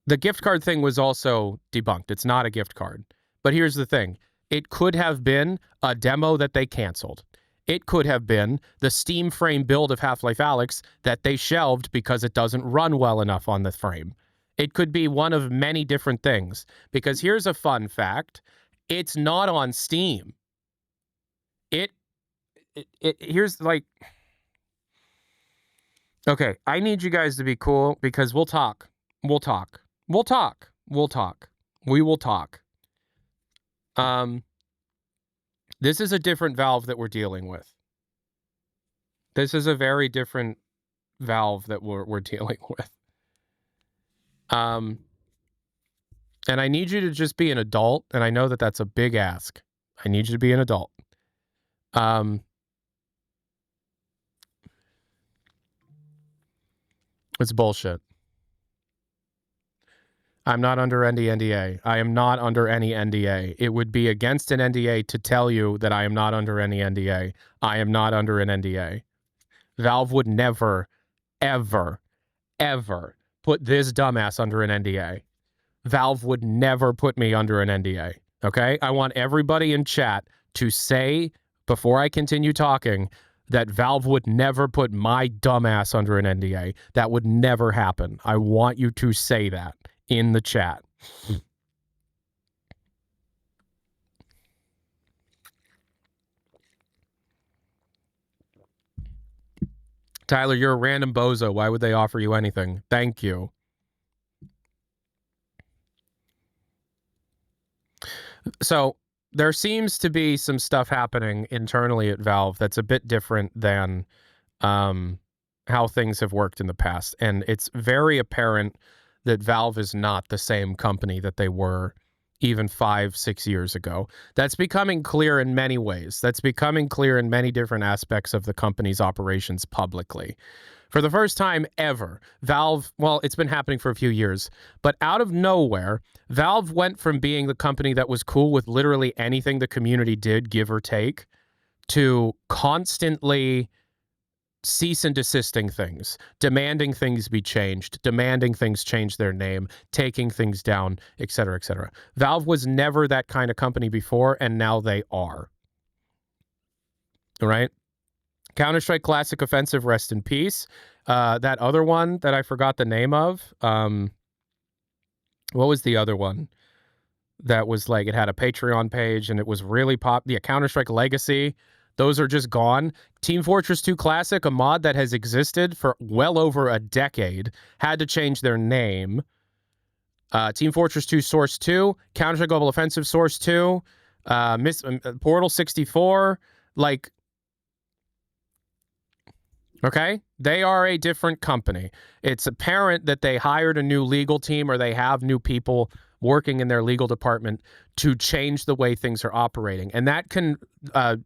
The gift card thing was also debunked. It's not a gift card. But here's the thing. It could have been a demo that they canceled. It could have been the Steam frame build of Half-Life Alyx that they shelved because it doesn't run well enough on the frame. It could be one of many different things. Because here's a fun fact. It's not on Steam. Here's like... Okay, I need you guys to be cool because we'll talk. We'll talk. We'll talk. We'll talk. We will talk. This is a different Valve that we're dealing with. This is a very different Valve that we're dealing with. And I need you to just be an adult, and I know that that's a big ask. I need you to be an adult. It's bullshit. I'm not under any NDA. I am not under any NDA. It would be against an NDA to tell you that I am not under any NDA. I am not under an NDA. Valve would never, ever, ever put this dumbass under an NDA. Valve would never put me under an NDA. Okay? I want everybody in chat to say, before I continue talking, that Valve would never put my dumbass under an NDA. That would never happen. I want you to say that in the chat. Tyler, you're a random bozo. Why would they offer you anything? Thank you. So there seems to be some stuff happening internally at Valve that's a bit different than how things have worked in the past. And it's very apparent that Valve is not the same company that they were even 5-6 years ago. That's becoming clear in many ways. That's becoming clear in many different aspects of the company's operations publicly. For the first time ever, Valve, well, it's been happening for a few years, but out of nowhere, Valve went from being the company that was cool with literally anything the community did, give or take, to constantly cease and desisting things, demanding things be changed, demanding things change their name, taking things down, etc., etc. Valve was never that kind of company before, and now they are. All right? Counter-Strike Classic Offensive, rest in peace. That other one that I forgot the name of, what was the other one? That was like, it had a Patreon page, and it was really yeah, Counter-Strike Legacy. Those are just gone. Team Fortress 2 Classic, a mod that has existed for well over a decade, had to change their name. Team Fortress 2 Source 2, Counter-Strike Global Offensive Source 2, Portal 64, like, okay? They are a different company. It's apparent that they hired a new legal team or they have new people working in their legal department to change the way things are operating. And that can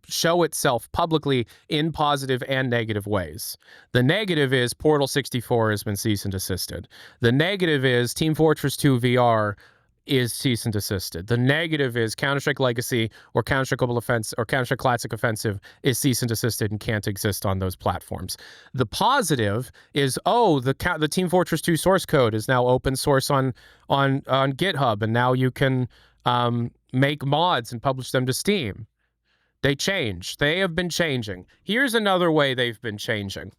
show itself publicly in positive and negative ways. The negative is Portal 64 has been cease and desisted. The negative is Team Fortress 2 VR is cease and desisted. The negative is Counter-Strike Legacy or Counter-Strike Global Offensive or Counter-Strike Classic Offensive is cease and desisted and can't exist on those platforms. The positive is, oh, the Team Fortress 2 source code is now open source on GitHub, and now you can make mods and publish them to Steam. They change. They have been changing. Here's another way they've been changing.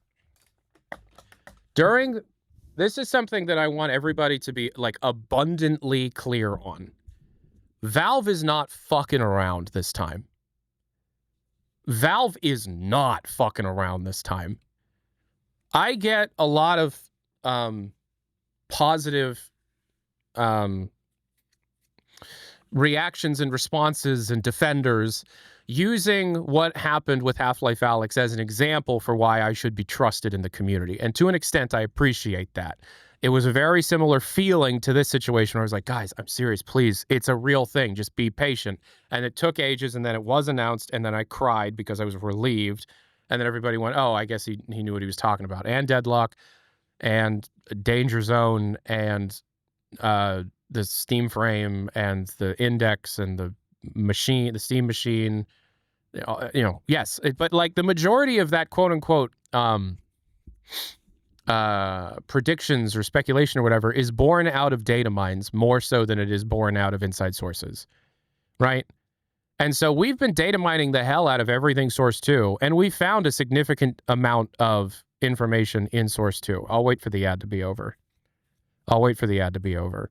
This is something that I want everybody to be, like, abundantly clear on. Valve is not fucking around this time. Valve is not fucking around this time. I get a lot of positive reactions and responses and defenders using what happened with Half-Life Alyx as an example for why I should be trusted in the community. And to an extent, I appreciate that. It was a very similar feeling to this situation where I was like, guys, I'm serious, please. It's a real thing. Just be patient. And it took ages, and then it was announced, and then I cried because I was relieved. And then everybody went, oh, I guess he knew what he was talking about. And Deadlock. and Danger Zone and the Steam frame and the index and the machine, the Steam machine. Yes, but like the majority of that quote unquote predictions or speculation or whatever is born out of data mines more so than it is born out of inside sources, right? And so we've been data mining the hell out of everything source 2, and we found a significant amount of information in source 2. I'll wait for the ad to be over. I'll wait for the ad to be over.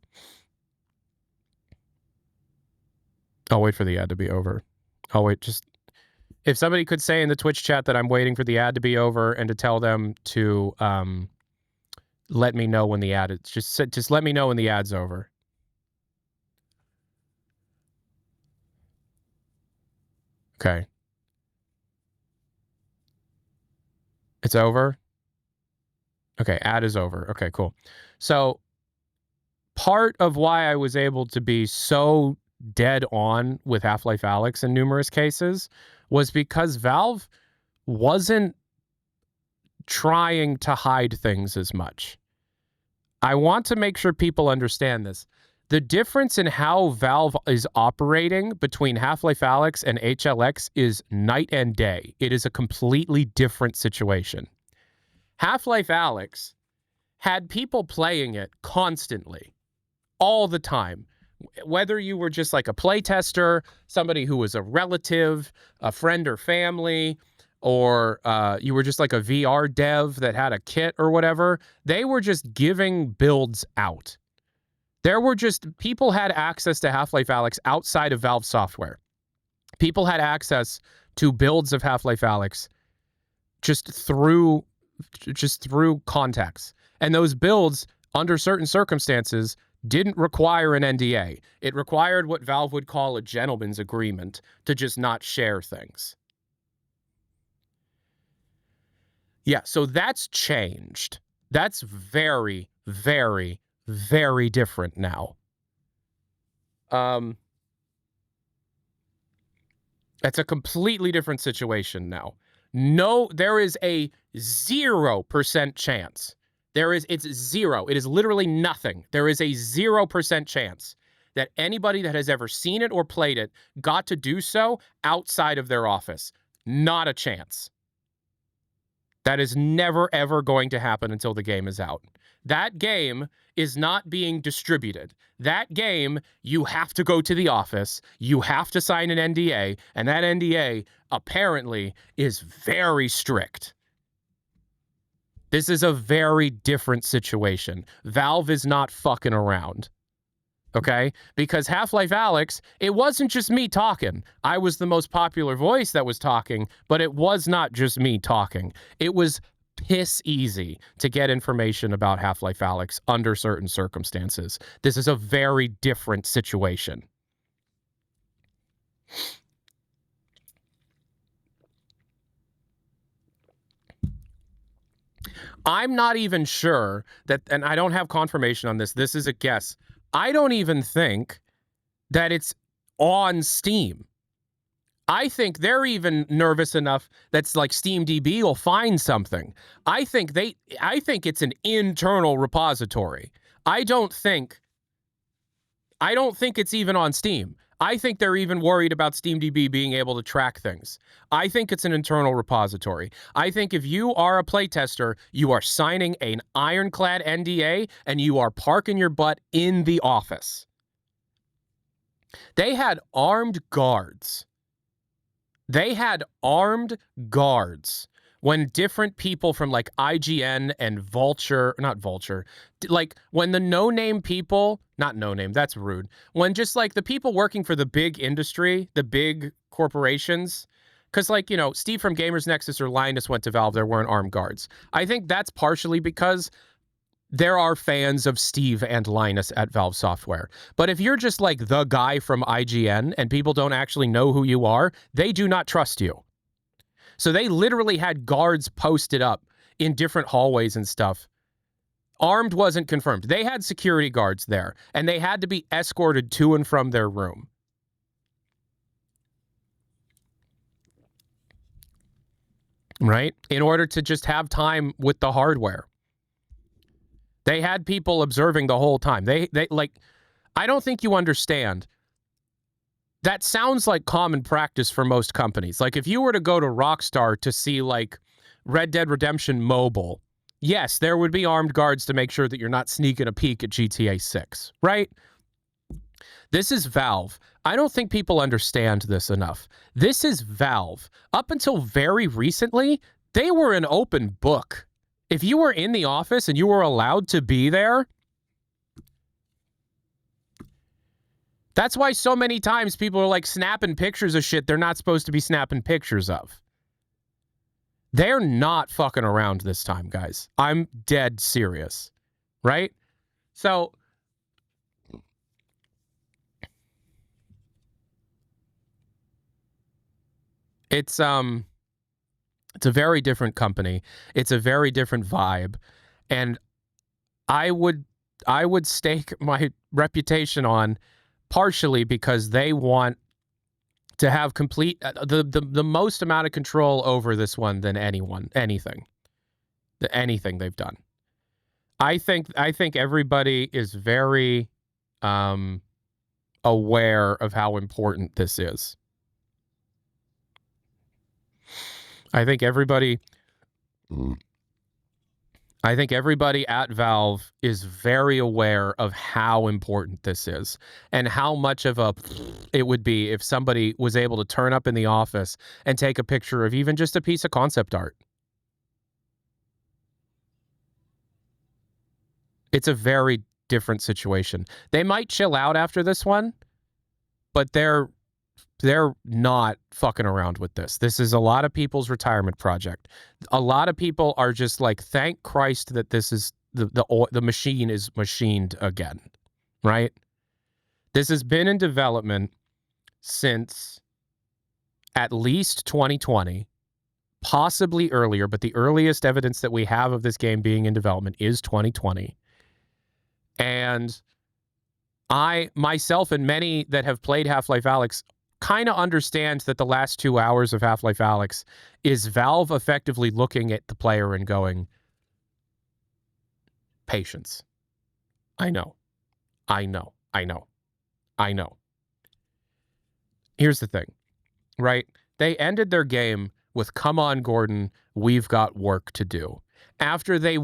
Just if somebody could say in the Twitch chat that I'm waiting for the ad to be over and to tell them to let me know when the ad is just let me know when the ad's over. Okay. It's over? Okay, ad is over. Okay, cool. So part of why I was able to be so dead on with Half-Life Alyx in numerous cases was because Valve wasn't trying to hide things as much. I want to make sure people understand this. The difference in how Valve is operating between Half-Life Alyx and HLX is night and day. It is a completely different situation. Half-Life Alyx had people playing it constantly, all the time. Whether you were just like a playtester, somebody who was a relative, a friend or family, or you were just like a VR dev that had a kit or whatever, they were just giving builds out. There were just, people had access to Half-Life Alyx outside of Valve software. People had access to builds of Half-Life Alyx just through contacts. And those builds, under certain circumstances, didn't require an NDA. It required what Valve would call a gentleman's agreement to just not share things. Yeah, so that's changed. That's very, very, very different now. That's a completely different situation now. No, there is a 0% chance. It's zero. It is literally nothing. There is a 0% chance that anybody that has ever seen it or played it got to do so outside of their office. Not a chance. That is never, ever going to happen until the game is out. That game is not being distributed. That game, you have to go to the office, you have to sign an NDA, and that NDA apparently is very strict. This is a very different situation. Valve is not fucking around. Okay? Because Half-Life Alyx, it wasn't just me talking. I was the most popular voice that was talking, but it was not just me talking. It was piss easy to get information about Half-Life Alyx under certain circumstances. This is a very different situation. I'm not even sure that, and I don't have confirmation on this, this is a guess. I don't even think that it's on Steam. I think they're even nervous enough that's like SteamDB will find something. I think it's an internal repository. I don't think it's even on Steam. I think they're even worried about SteamDB being able to track things. I think it's an internal repository. I think if you are a playtester, you are signing an ironclad NDA and you are parking your butt in the office. They had armed guards. When different people from like IGN and Vulture, not Vulture, like when the no-name people, not no-name, that's rude. When just like the people working for the big industry, the big corporations, because like, you know, Steve from Gamers Nexus or Linus went to Valve, there weren't armed guards. I think that's partially because there are fans of Steve and Linus at Valve Software. But if you're just like the guy from IGN and people don't actually know who you are, they do not trust you. So they literally had guards posted up in different hallways and stuff. Armed wasn't confirmed. They had security guards there, and they had to be escorted to and from their room. Right? In order to just have time with the hardware. They had people observing the whole time. They like, I don't think you understand. That sounds like common practice for most companies. Like if you were to go to Rockstar to see like Red Dead Redemption Mobile, yes, there would be armed guards to make sure that you're not sneaking a peek at GTA 6, right? This is Valve. I don't think people understand this enough. This is Valve. Up until very recently, they were an open book. If you were in the office and you were allowed to be there, that's why so many times people are like snapping pictures of shit they're not supposed to be snapping pictures of. They're not fucking around this time, guys. I'm dead serious, right? So it's a very different company. It's a very different vibe, and I would stake my reputation on partially because they want to have complete the most amount of control over this one than anything they've done. I think everybody is very aware of how important this is. I think everybody at Valve is very aware of how important this is and how much of a it would be if somebody was able to turn up in the office and take a picture of even just a piece of concept art. It's a very different situation. They might chill out after this one, but they're not fucking around with this. This is a lot of people's retirement project. A lot of people are just like, thank Christ that this is the machine is machined again, right? This has been in development since at least 2020, possibly earlier, but the earliest evidence that we have of this game being in development is 2020. And I, myself, and many that have played Half-Life Alyx kind of understands that the last 2 hours of Half-Life Alyx is Valve effectively looking at the player and going, patience. I know. Here's the thing, right? They ended their game with, come on, Gordon, we've got work to do. After they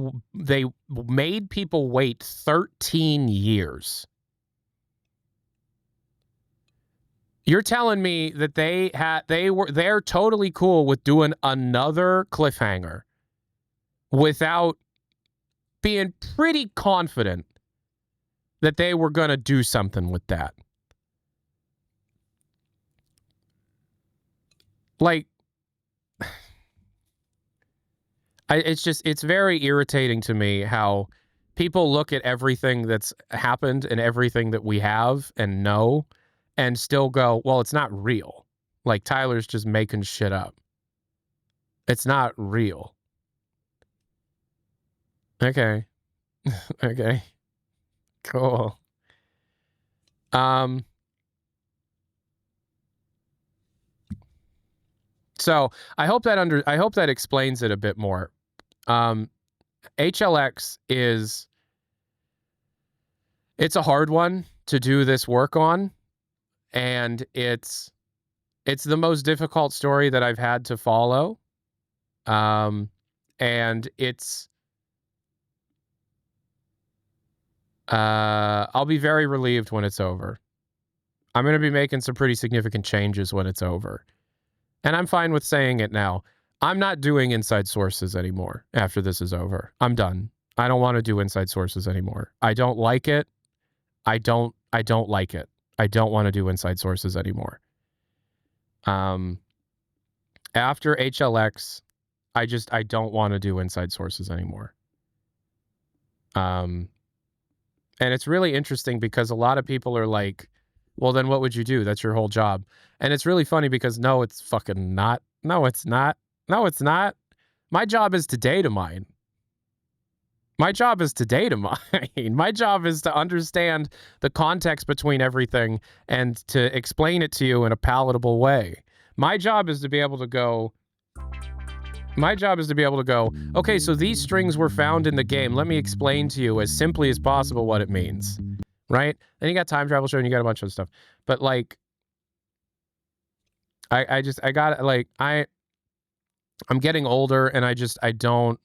made people wait 13 years. You're telling me that they're totally cool with doing another cliffhanger without being pretty confident that they were going to do something with that. Like, it's very irritating to me how people look at everything that's happened and everything that we have and know and still go, well, it's not real. Like, Tyler's just making shit up. It's not real. Okay. Okay. Cool. So I hope that explains it a bit more. HLX it's a hard one to do this work on. And it's the most difficult story that I've had to follow. And I'll be very relieved when it's over. I'm going to be making some pretty significant changes when it's over. And I'm fine with saying it now. I'm not doing inside sources anymore after this is over. I'm done. I don't want to do inside sources anymore. I don't like it. I don't like it. I don't want to do inside sources anymore. After HLX, I don't want to do inside sources anymore. And it's really interesting because a lot of people are like, well, then what would you do? That's your whole job. And it's really funny because no, it's fucking not. No, it's not. No, it's not. My job is to data mine. My job is to data mine. My job is to understand the context between everything and to explain it to you in a palatable way. My job is to be able to go, My job is to be able to go, okay, so these strings were found in the game. Let me explain to you as simply as possible what it means, right? Then you got time travel show and you got a bunch of stuff. But like, I'm getting older and I don't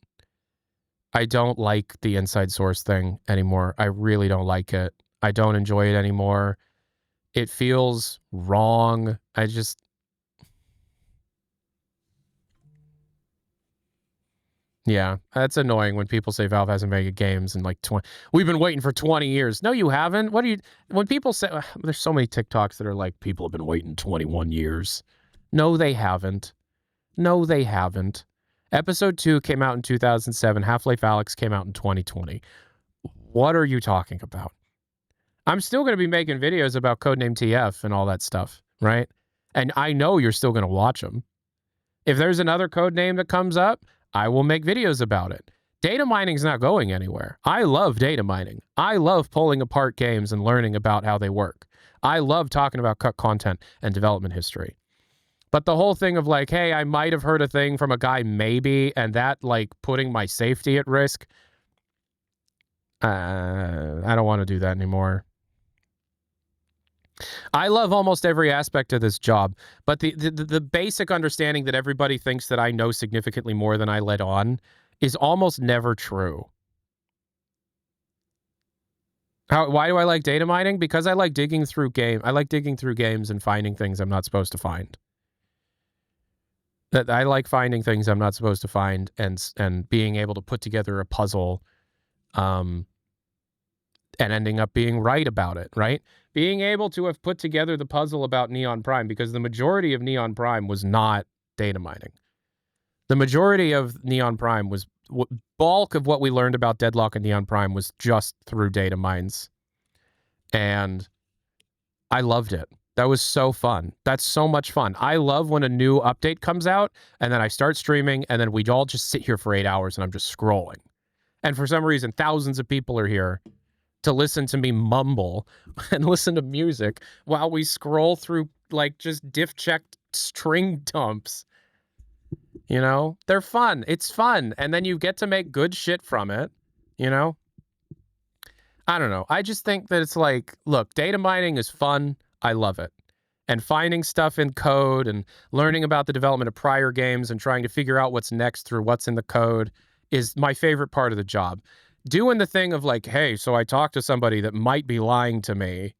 like the inside source thing anymore. I really don't like it. I don't enjoy it anymore. It feels wrong. Yeah, that's annoying when people say Valve hasn't made games in like 20. We've been waiting for 20 years. No, you haven't. When people say, there's so many TikToks that are like, people have been waiting 21 years. No, they haven't. No, they haven't. Episode 2 came out in 2007. Half-Life Alyx came out in 2020. What are you talking about? I'm still going to be making videos about Codename TF and all that stuff, right? And I know you're still going to watch them. If there's another codename that comes up, I will make videos about it. Data mining is not going anywhere. I love data mining. I love pulling apart games and learning about how they work. I love talking about cut content and development history. But the whole thing of like, hey, I might have heard a thing from a guy maybe, and that like putting my safety at risk, I don't want to do that anymore. I love almost every aspect of this job, but the basic understanding that everybody thinks that I know significantly more than I let on is almost never true. Why do I like data mining? Because I like digging through games and finding things I'm not supposed to find. That I like finding things I'm not supposed to find and being able to put together a puzzle, and ending up being right about it, right? Being able to have put together the puzzle about Neon Prime, because the majority of Neon Prime was not data mining. The majority of Neon Prime was, bulk of what we learned about Deadlock and Neon Prime was just through data mines. And I loved it. That was so fun. That's so much fun. I love when a new update comes out and then I start streaming and then we all just sit here for 8 hours and I'm just scrolling. And for some reason, thousands of people are here to listen to me mumble and listen to music while we scroll through like just diff-checked string dumps. You know, they're fun. It's fun. And then you get to make good shit from it, you know? I don't know. I just think that it's like, look, data mining is fun. I love it. And finding stuff in code and learning about the development of prior games and trying to figure out what's next through what's in the code is my favorite part of the job. Doing the thing of like, hey, so I talked to somebody that might be lying to me,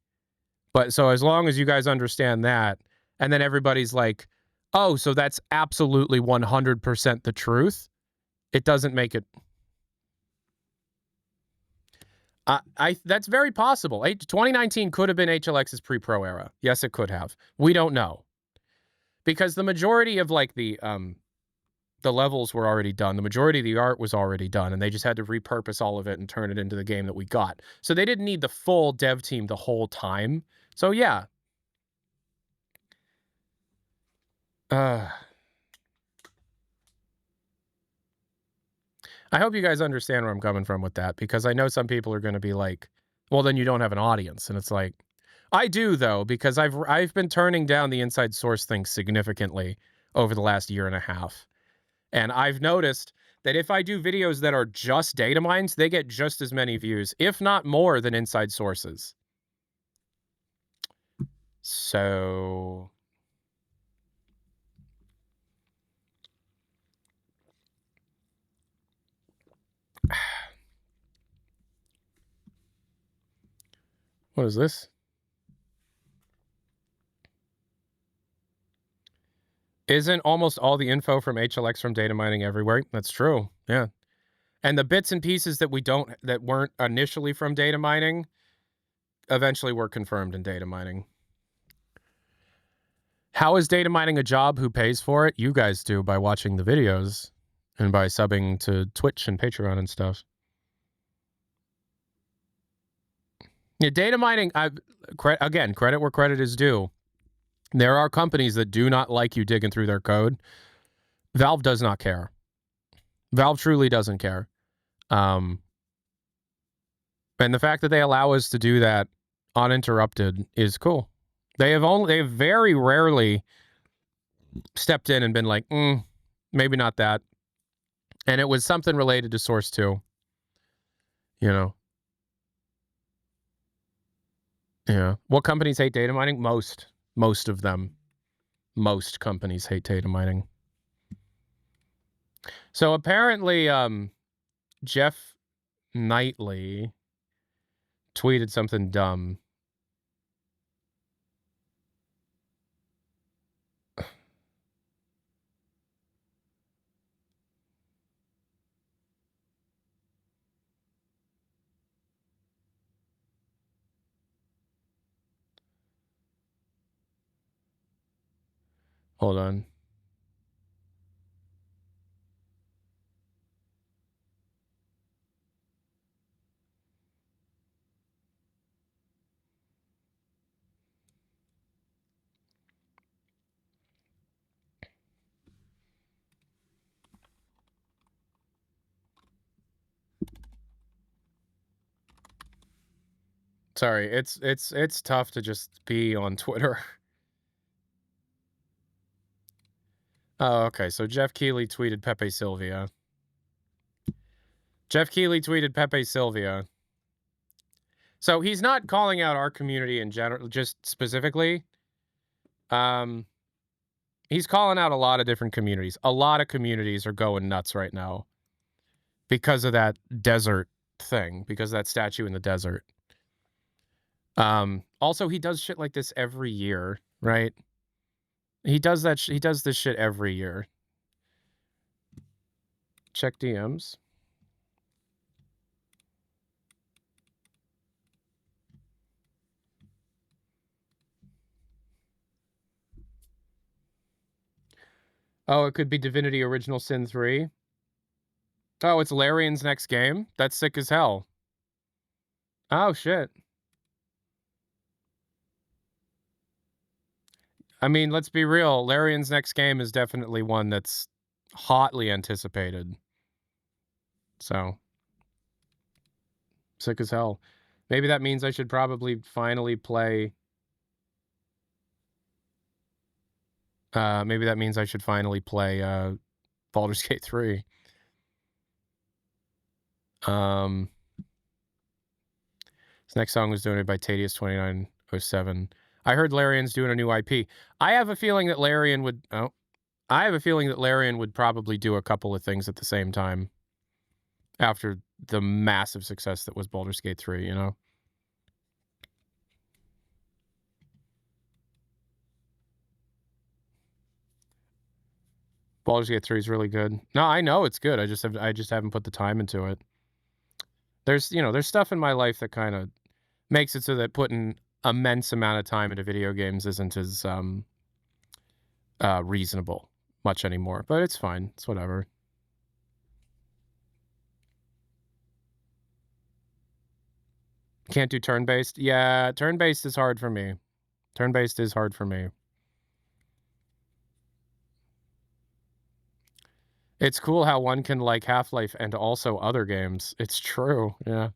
but so as long as you guys understand that, and then everybody's like, oh, so that's absolutely 100% the truth, it doesn't make it. That's very possible. 2019 could have been HLX's pre-pro era. Yes, it could have. We don't know. Because the majority of like the levels were already done. The majority of the art was already done, and they just had to repurpose all of it and turn it into the game that we got. So they didn't need the full dev team the whole time. So yeah. I hope you guys understand where I'm coming from with that, because I know some people are going to be like, well, then you don't have an audience. And it's like, I do, though, because I've been turning down the inside source thing significantly over the last year and a half. And I've noticed that if I do videos that are just data mines, they get just as many views, if not more, than inside sources. So what is this? Isn't almost all the info from HLX from data mining everywhere? That's true. Yeah. And the bits and pieces that weren't initially from data mining eventually were confirmed in data mining. How is data mining a job? Who pays for it? You guys do, by watching the videos and by subbing to Twitch and Patreon and stuff. Yeah, data mining, again, credit where credit is due. There are companies that do not like you digging through their code. Valve does not care. Valve truly doesn't care. And the fact that they allow us to do that uninterrupted is cool. They have very rarely stepped in and been like, maybe not that. And it was something related to Source 2. You know. Yeah. What companies hate data mining? Most of them. Most companies hate data mining. So apparently, Jeff Knightley tweeted something dumb. Hold on. Sorry, it's tough to just be on Twitter. Oh, okay. So Jeff Keighley tweeted Pepe Sylvia. Jeff Keighley tweeted Pepe Sylvia. So he's not calling out our community in general, just specifically. He's calling out a lot of different communities. A lot of communities are going nuts right now because of that desert thing, because of that statue in the desert. Also, he does shit like this every year, right? He does that. He does this shit every year. Check DMs. Oh, it could be Divinity Original Sin 3. Oh, it's Larian's next game? That's sick as hell. Oh, shit. I mean, let's be real. Larian's next game is definitely one that's hotly anticipated. So, sick as hell. Maybe that means I should probably finally play... maybe that means I should finally play Baldur's Gate 3. This next song was donated by Tadius2907. I heard Larian's doing a new IP. I have a feeling that Larian would... Oh. I have a feeling that Larian would probably do a couple of things at the same time after the massive success that was Baldur's Gate 3, you know? Baldur's Gate 3 is really good. No, I know it's good. I just haven't put the time into it. There's stuff in my life that kind of makes it so that putting immense amount of time into video games isn't as reasonable much anymore, but it's fine. It's whatever. Can't do turn-based? Yeah, turn-based is hard for me. Turn-based is hard for me. It's cool how one can like Half-Life and also other games. It's true, yeah.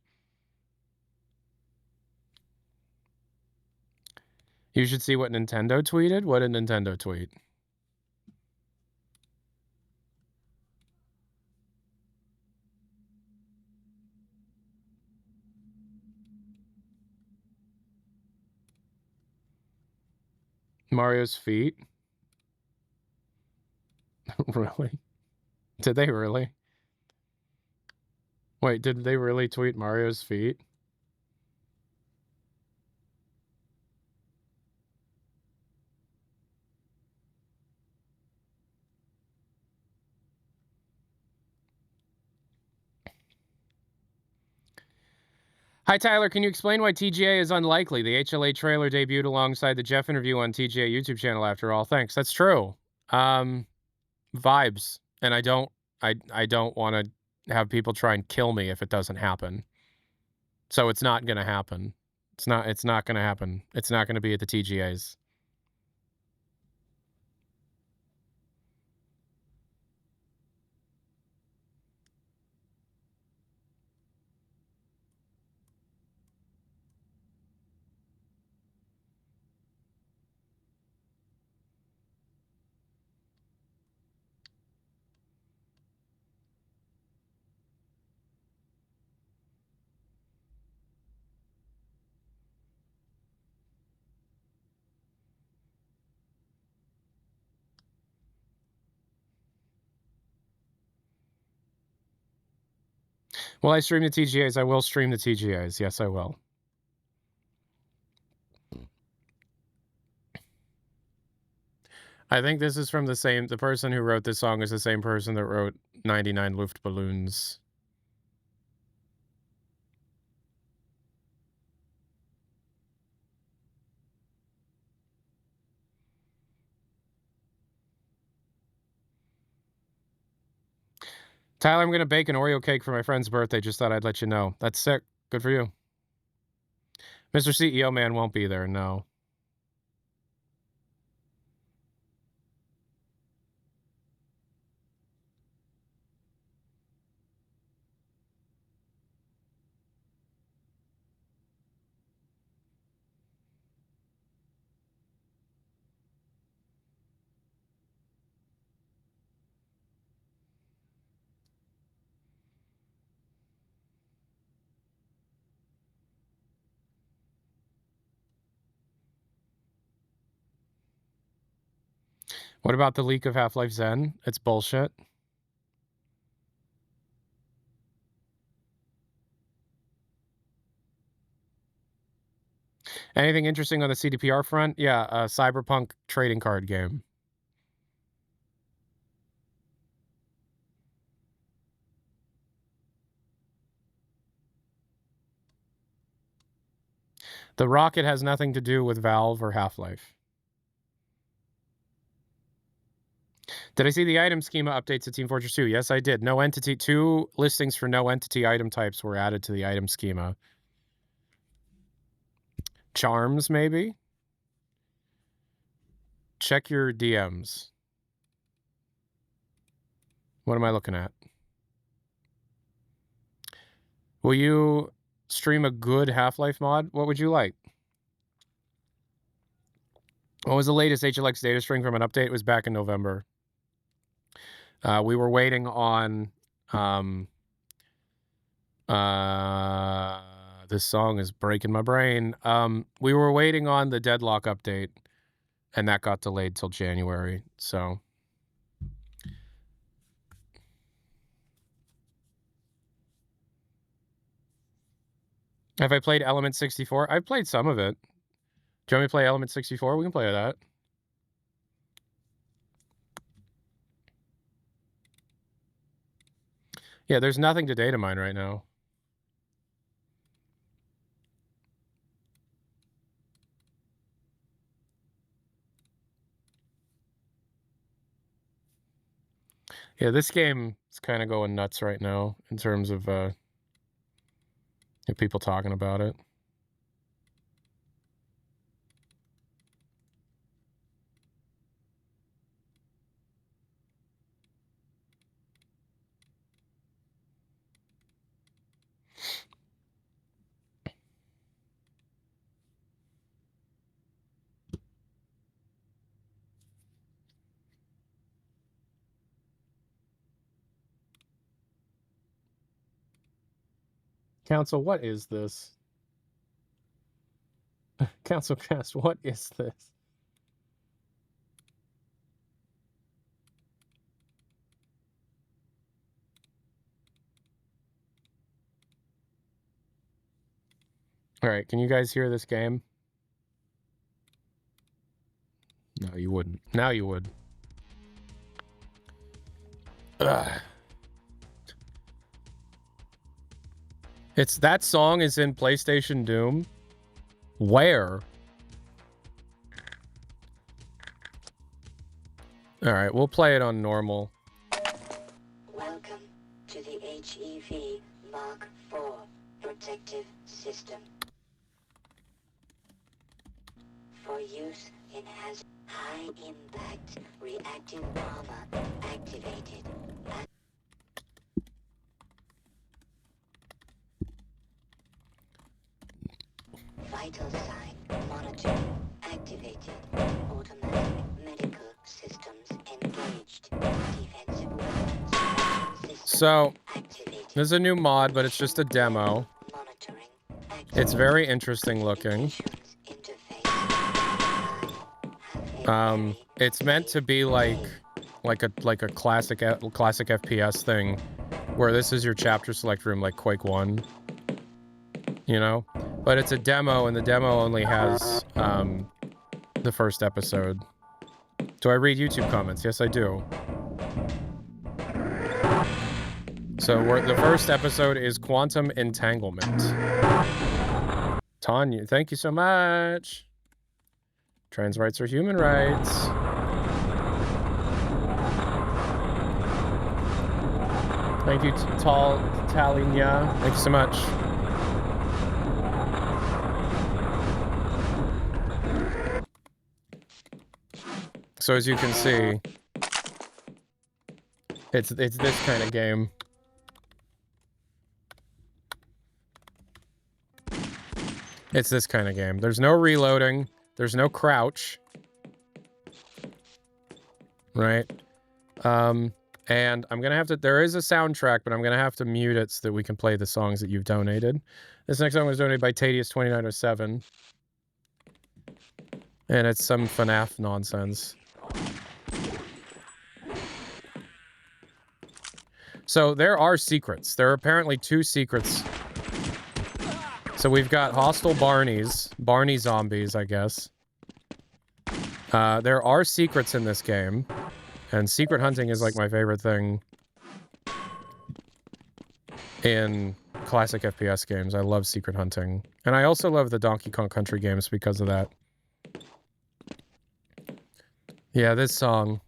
You should see what Nintendo tweeted. What did Nintendo tweet? Mario's feet? Really? Did they really? Wait, did they really tweet Mario's feet? Hi, Tyler. Can you explain why TGA is unlikely? The HLA trailer debuted alongside the Jeff interview on TGA YouTube channel after all. Thanks. That's true. Vibes. And I don't want to have people try and kill me if it doesn't happen. So it's not going to happen. It's not going to happen. It's not going to be at the TGAs. Will I stream the TGAs? I will stream the TGAs. Yes, I will. I think this is from the person who wrote this song is the same person that wrote 99 Luftballons. Tyler, I'm going to bake an Oreo cake for my friend's birthday. Just thought I'd let you know. That's sick. Good for you. Mr. CEO Man won't be there, no. What about the leak of Half-Life Zen? It's bullshit. Anything interesting on the CDPR front? Yeah, a Cyberpunk trading card game. The rocket has nothing to do with Valve or Half-Life. Did I see the item schema updates to Team Fortress 2? Yes, I did. No entity. 2 listings for no entity item types were added to the item schema. Charms, maybe? Check your DMs. What am I looking at? Will you stream a good Half-Life mod? What would you like? What was the latest HLX data string from an update? It was back in November. We were waiting on... this song is breaking my brain. We were waiting on the Deadlock update, and that got delayed till January, so... Have I played Element 64? I've played some of it. Do you want me to play Element 64? We can play that. Yeah, there's nothing to data mine right now. Yeah, this game is kind of going nuts right now in terms of people talking about it. Council, what is this? Council Cast, what is this? All right, can you guys hear this game? No, you wouldn't. Now you would. Ugh. It's that song is in PlayStation Doom. Where? All right, we'll play it on normal. Welcome to the HEV Mark IV protective system. For use in high impact reactive armor activated. Vital sign monitoring activated. Automatic medical systems engaged. Defensive weapons. So, there's a new mod, but it's just a demo. It's very interesting looking. It's meant to be like a classic FPS thing, where this is your chapter select room, like Quake 1. You know? But it's a demo, and the demo only has the first episode. Do I read YouTube comments? Yes, I do. So the first episode is Quantum Entanglement. Tanya, thank you so much. Trans rights are human rights. Thank you, Talinya. Thank you so much. So as you can see, it's this kind of game. It's this kind of game. There's no reloading. There's no crouch. Right? And I'm going to have to... There is a soundtrack, but I'm going to have to mute it so that we can play the songs that you've donated. This next song was donated by Tadius2907. And it's some FNAF nonsense. So there are secrets. There are apparently 2 secrets. So we've got hostile Barneys. Barney zombies, I guess. There are secrets in this game. And secret hunting is like my favorite thing in classic FPS games. I love secret hunting. And I also love the Donkey Kong Country games because of that. Yeah, this song.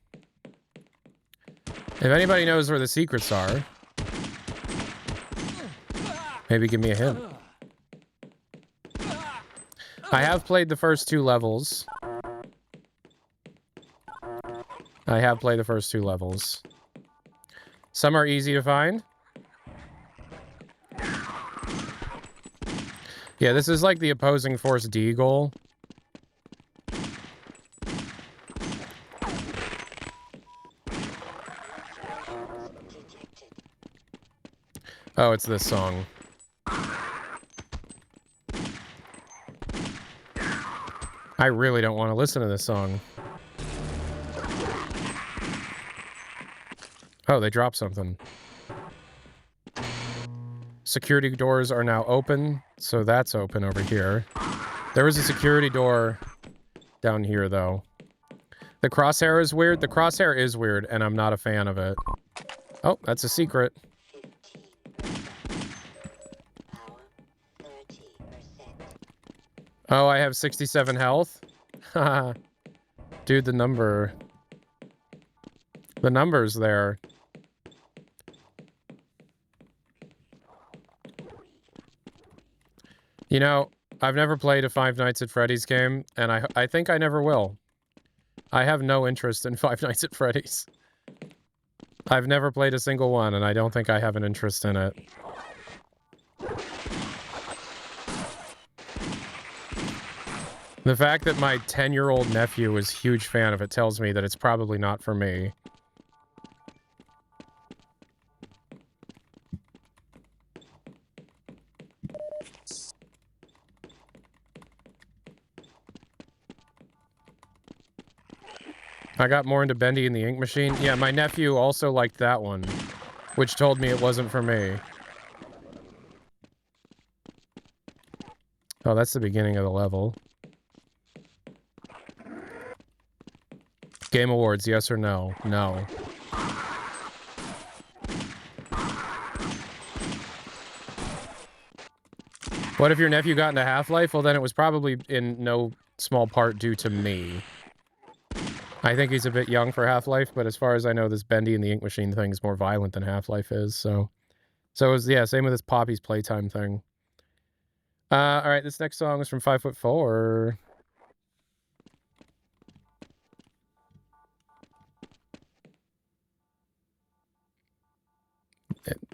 If anybody knows where the secrets are, maybe give me a hint. I have played the first 2 levels. I have played the first 2 levels. Some are easy to find. Yeah, this is like the opposing force Deagle. Oh, it's this song. I really don't want to listen to this song. Oh, they dropped something. Security doors are now open, so that's open over here. There was a security door down here, though. The crosshair is weird. The crosshair is weird, and I'm not a fan of it. Oh, that's a secret. 15%. Power 30%. Oh, I have 67 health? Haha. Dude, the number... The number's there. You know, I've never played a Five Nights at Freddy's game, and I think I never will. I have no interest in Five Nights at Freddy's. I've never played a single one, and I don't think I have an interest in it. The fact that my 10-year-old nephew is a huge fan of it tells me that it's probably not for me. I got more into Bendy and the Ink Machine. Yeah, my nephew also liked that one, which told me it wasn't for me. Oh, that's the beginning of the level. Game Awards, yes or no? No. What if your nephew got into Half-Life? Well, then it was probably in no small part due to me. I think he's a bit young for Half-Life, but as far as I know, this Bendy and the Ink Machine thing is more violent than Half-Life is, so... So, it was, yeah, same with this Poppy's Playtime thing. Alright, this next song is from 5'4".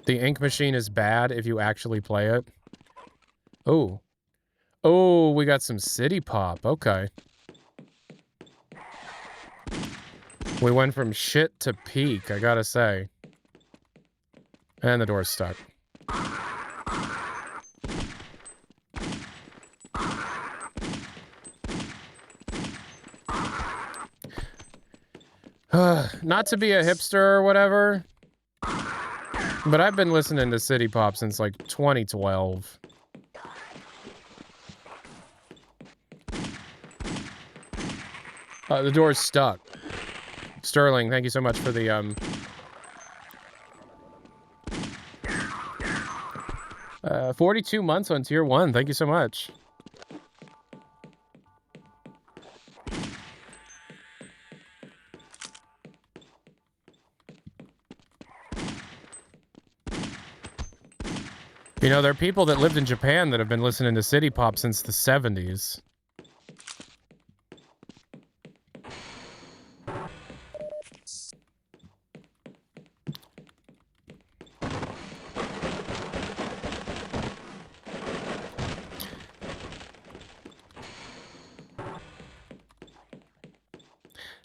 The Ink Machine is bad if you actually play it. Oh. Oh, we got some City Pop. Okay. We went from shit to peak, I gotta say. And the door's stuck. Not to be a hipster or whatever. But I've been listening to City Pop since like 2012. The door's stuck. Sterling, thank you so much for the 42 months on tier 1. Thank you so much. You know, there are people that lived in Japan that have been listening to City Pop since the 70s.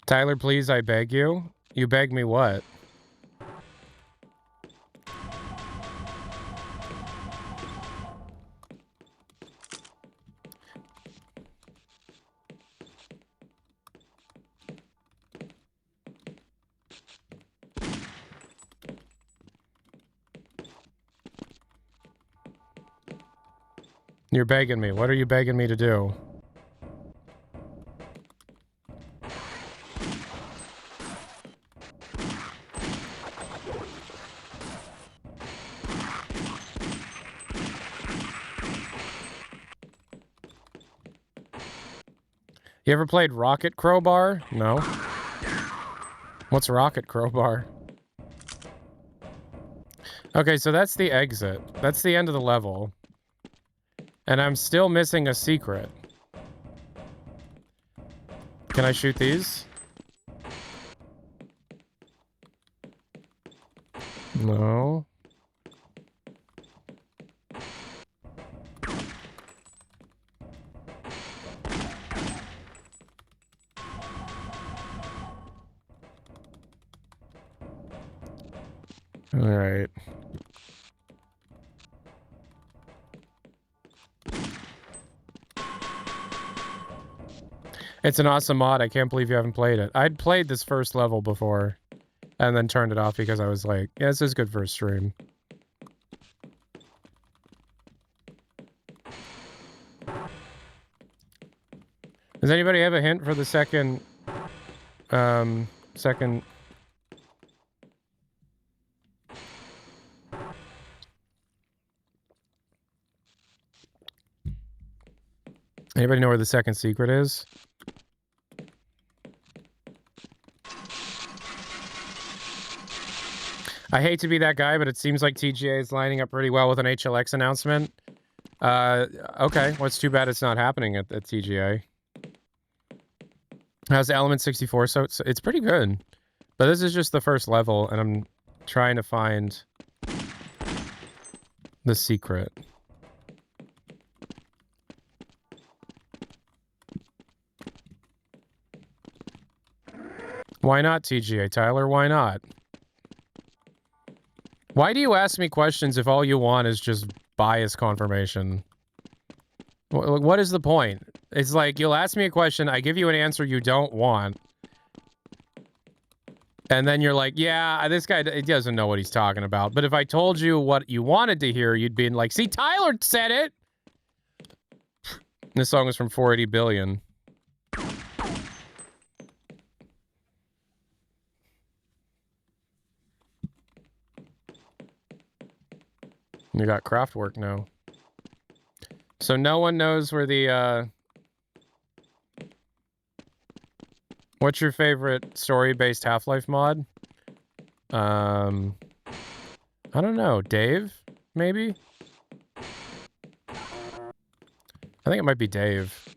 Tyler, please, I beg you. You beg me what? You're begging me. What are you begging me to do? You ever played Rocket Crowbar? No. What's Rocket Crowbar? Okay, so that's the exit. That's the end of the level. And I'm still missing a secret. Can I shoot these? No. All right. It's an awesome mod. I can't believe you haven't played it. I'd played this first level before and then turned it off because I was like, yeah, this is good for a stream. Does anybody have a hint for the second... Anybody know where the second secret is? I hate to be that guy, but it seems like TGA is lining up pretty well with an HLX announcement. Okay, well, it's too bad it's not happening at TGA. How's Element 64? So it's pretty good. But this is just the first level, and I'm trying to find the secret. Why not, TGA? Tyler, why not? Why do you ask me questions if all you want is just bias confirmation? What is the point? It's like, you'll ask me a question, I give you an answer you don't want. And then you're like, yeah, this guy doesn't know what he's talking about. But if I told you what you wanted to hear, you'd be like, see, Tyler said it! This song was from 480 Billion. You got Kraftwerk now. So no one knows where the, What's your favorite story-based Half-Life mod? I don't know. Dave? Maybe? I think it might be Dave.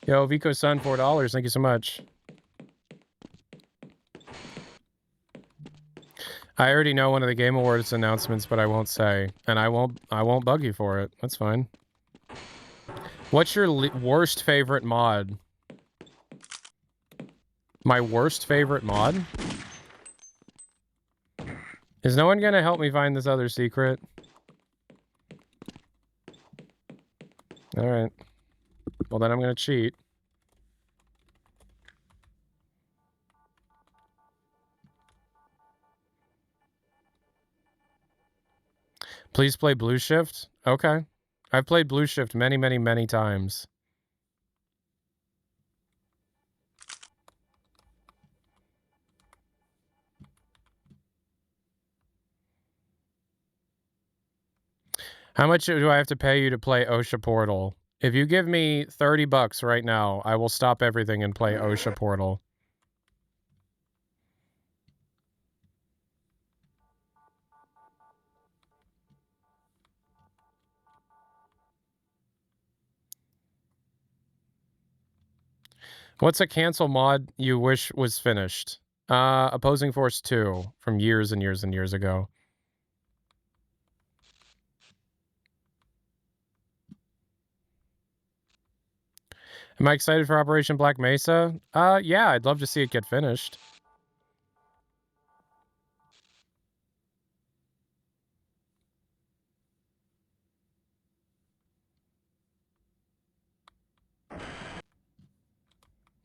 Yo, Vico Sun, $4. Thank you so much. I already know one of the Game Awards announcements, but I won't say, and I won't bug you for it. That's fine. What's your worst favorite mod? My worst favorite mod? Is no one gonna help me find this other secret? All right. Well, then I'm gonna cheat. Please play Blue Shift. Okay. I've played Blue Shift many, many, many times. How much do I have to pay you to play OSHA Portal? If you give me $30 right now, I will stop everything and play OSHA Portal. What's a cancel mod you wish was finished? Opposing Force 2 from years and years and years ago. Am I excited for Operation Black Mesa? Yeah, I'd love to see it get finished.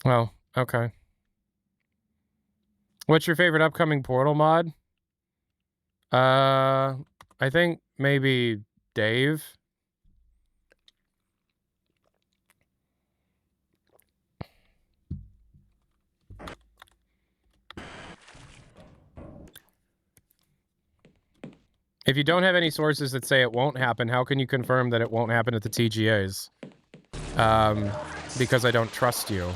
Well, okay. What's your favorite upcoming Portal mod? I think maybe Dave. If you don't have any sources that say it won't happen, how can you confirm that it won't happen at the TGAs? Because I don't trust you.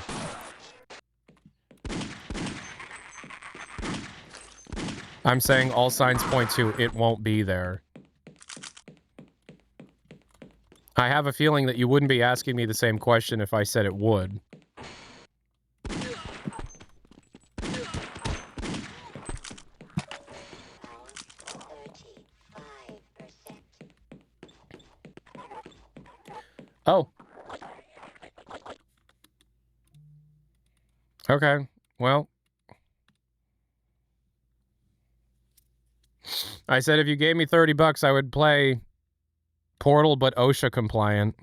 I'm saying all signs point to it won't be there. I have a feeling that you wouldn't be asking me the same question if I said it would. Oh. Okay. Well. I said if you gave me $30, I would play Portal, but OSHA compliant.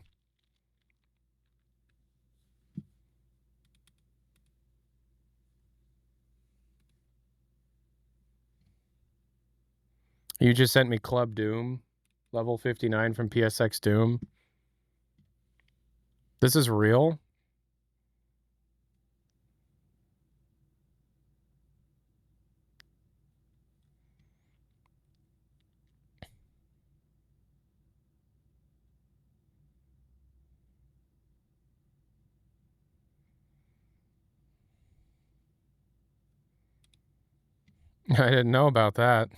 You just sent me Club Doom, level 59 from PSX Doom. This is real? I didn't know about that.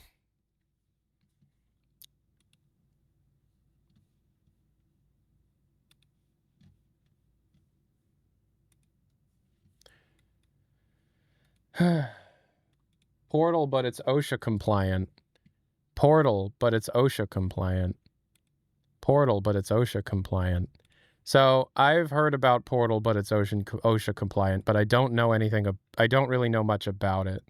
Portal, but it's OSHA compliant. Portal, but it's OSHA compliant. Portal, but it's OSHA compliant. So I've heard about Portal, but it's OSHA compliant, but I don't know anything. I don't really know much about it.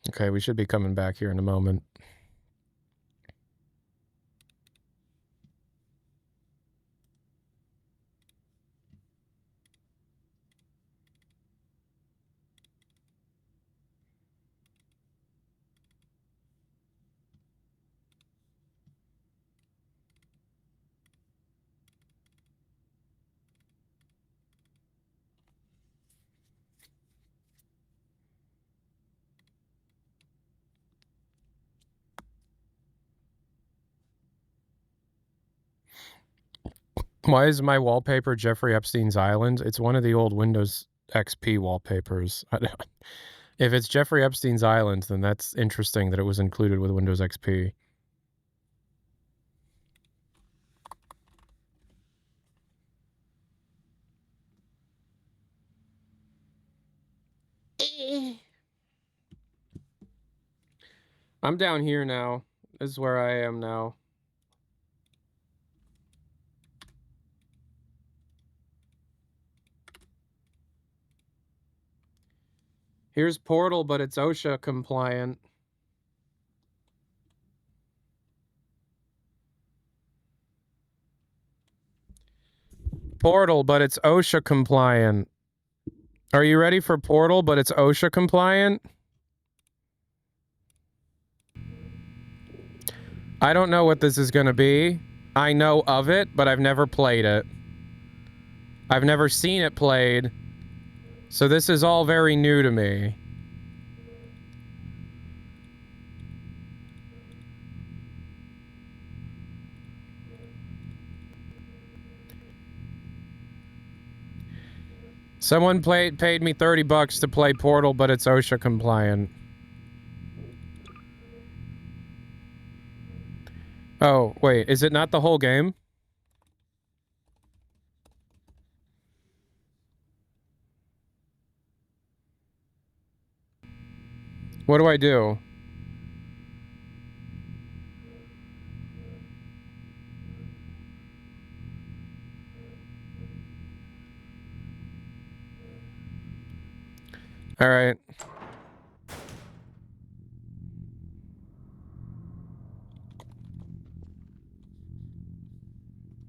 Okay, we should be coming back here in a moment. Why is my wallpaper Jeffrey Epstein's Island? It's one of the old Windows XP wallpapers. If it's Jeffrey Epstein's Island, then that's interesting that it was included with Windows XP. I'm down here now. This is where I am now. Here's Portal, but it's OSHA compliant. Portal, but it's OSHA compliant. Are you ready for Portal, but it's OSHA compliant? I don't know what this is going to be. I know of it, but I've never played it. I've never seen it played. So this is all very new to me. Someone paid me $30 to play Portal, but it's OSHA compliant. Oh, wait, is it not the whole game? What do I do? All right.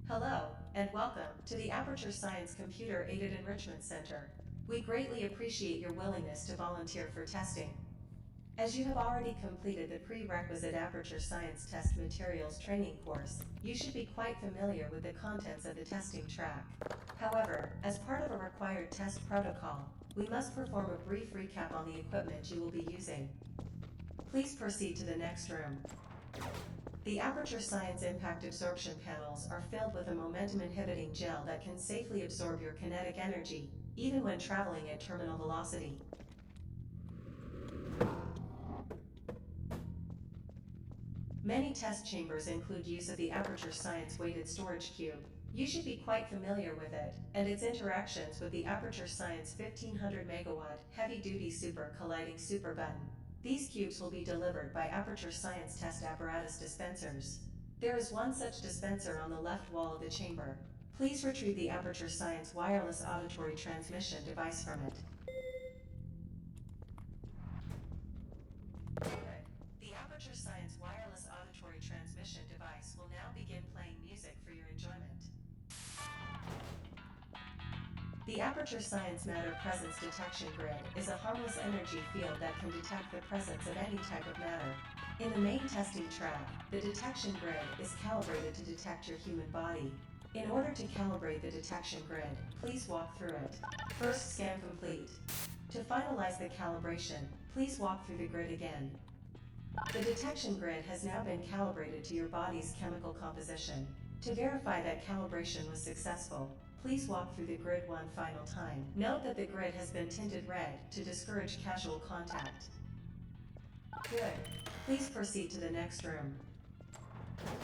Hello, and welcome to the Aperture Science Computer Aided Enrichment Center. We greatly appreciate your willingness to volunteer for testing. As you have already completed the prerequisite Aperture Science Test Materials training course, you should be quite familiar with the contents of the testing track. However, as part of a required test protocol, we must perform a brief recap on the equipment you will be using. Please proceed to the next room. The Aperture Science Impact Absorption panels are filled with a momentum-inhibiting gel that can safely absorb your kinetic energy, even when traveling at terminal velocity. Many test chambers include use of the Aperture Science Weighted Storage Cube. You should be quite familiar with it, and its interactions with the Aperture Science 1500 megawatt heavy-duty super colliding super button. These cubes will be delivered by Aperture Science test apparatus dispensers. There is one such dispenser on the left wall of the chamber. Please retrieve the Aperture Science wireless auditory transmission device from it. The Aperture Science wireless auditory transmission device will now begin playing music for your enjoyment. The Aperture Science Matter Presence Detection Grid is a harmless energy field that can detect the presence of any type of matter. In the main testing track, the detection grid is calibrated to detect your human body. In order to calibrate the detection grid, please walk through it. First scan complete. To finalize the calibration, please walk through the grid again. The detection grid has now been calibrated to your body's chemical composition. To verify that calibration was successful, please walk through the grid one final time. Note that the grid has been tinted red to discourage casual contact. Good. Please proceed to the next room.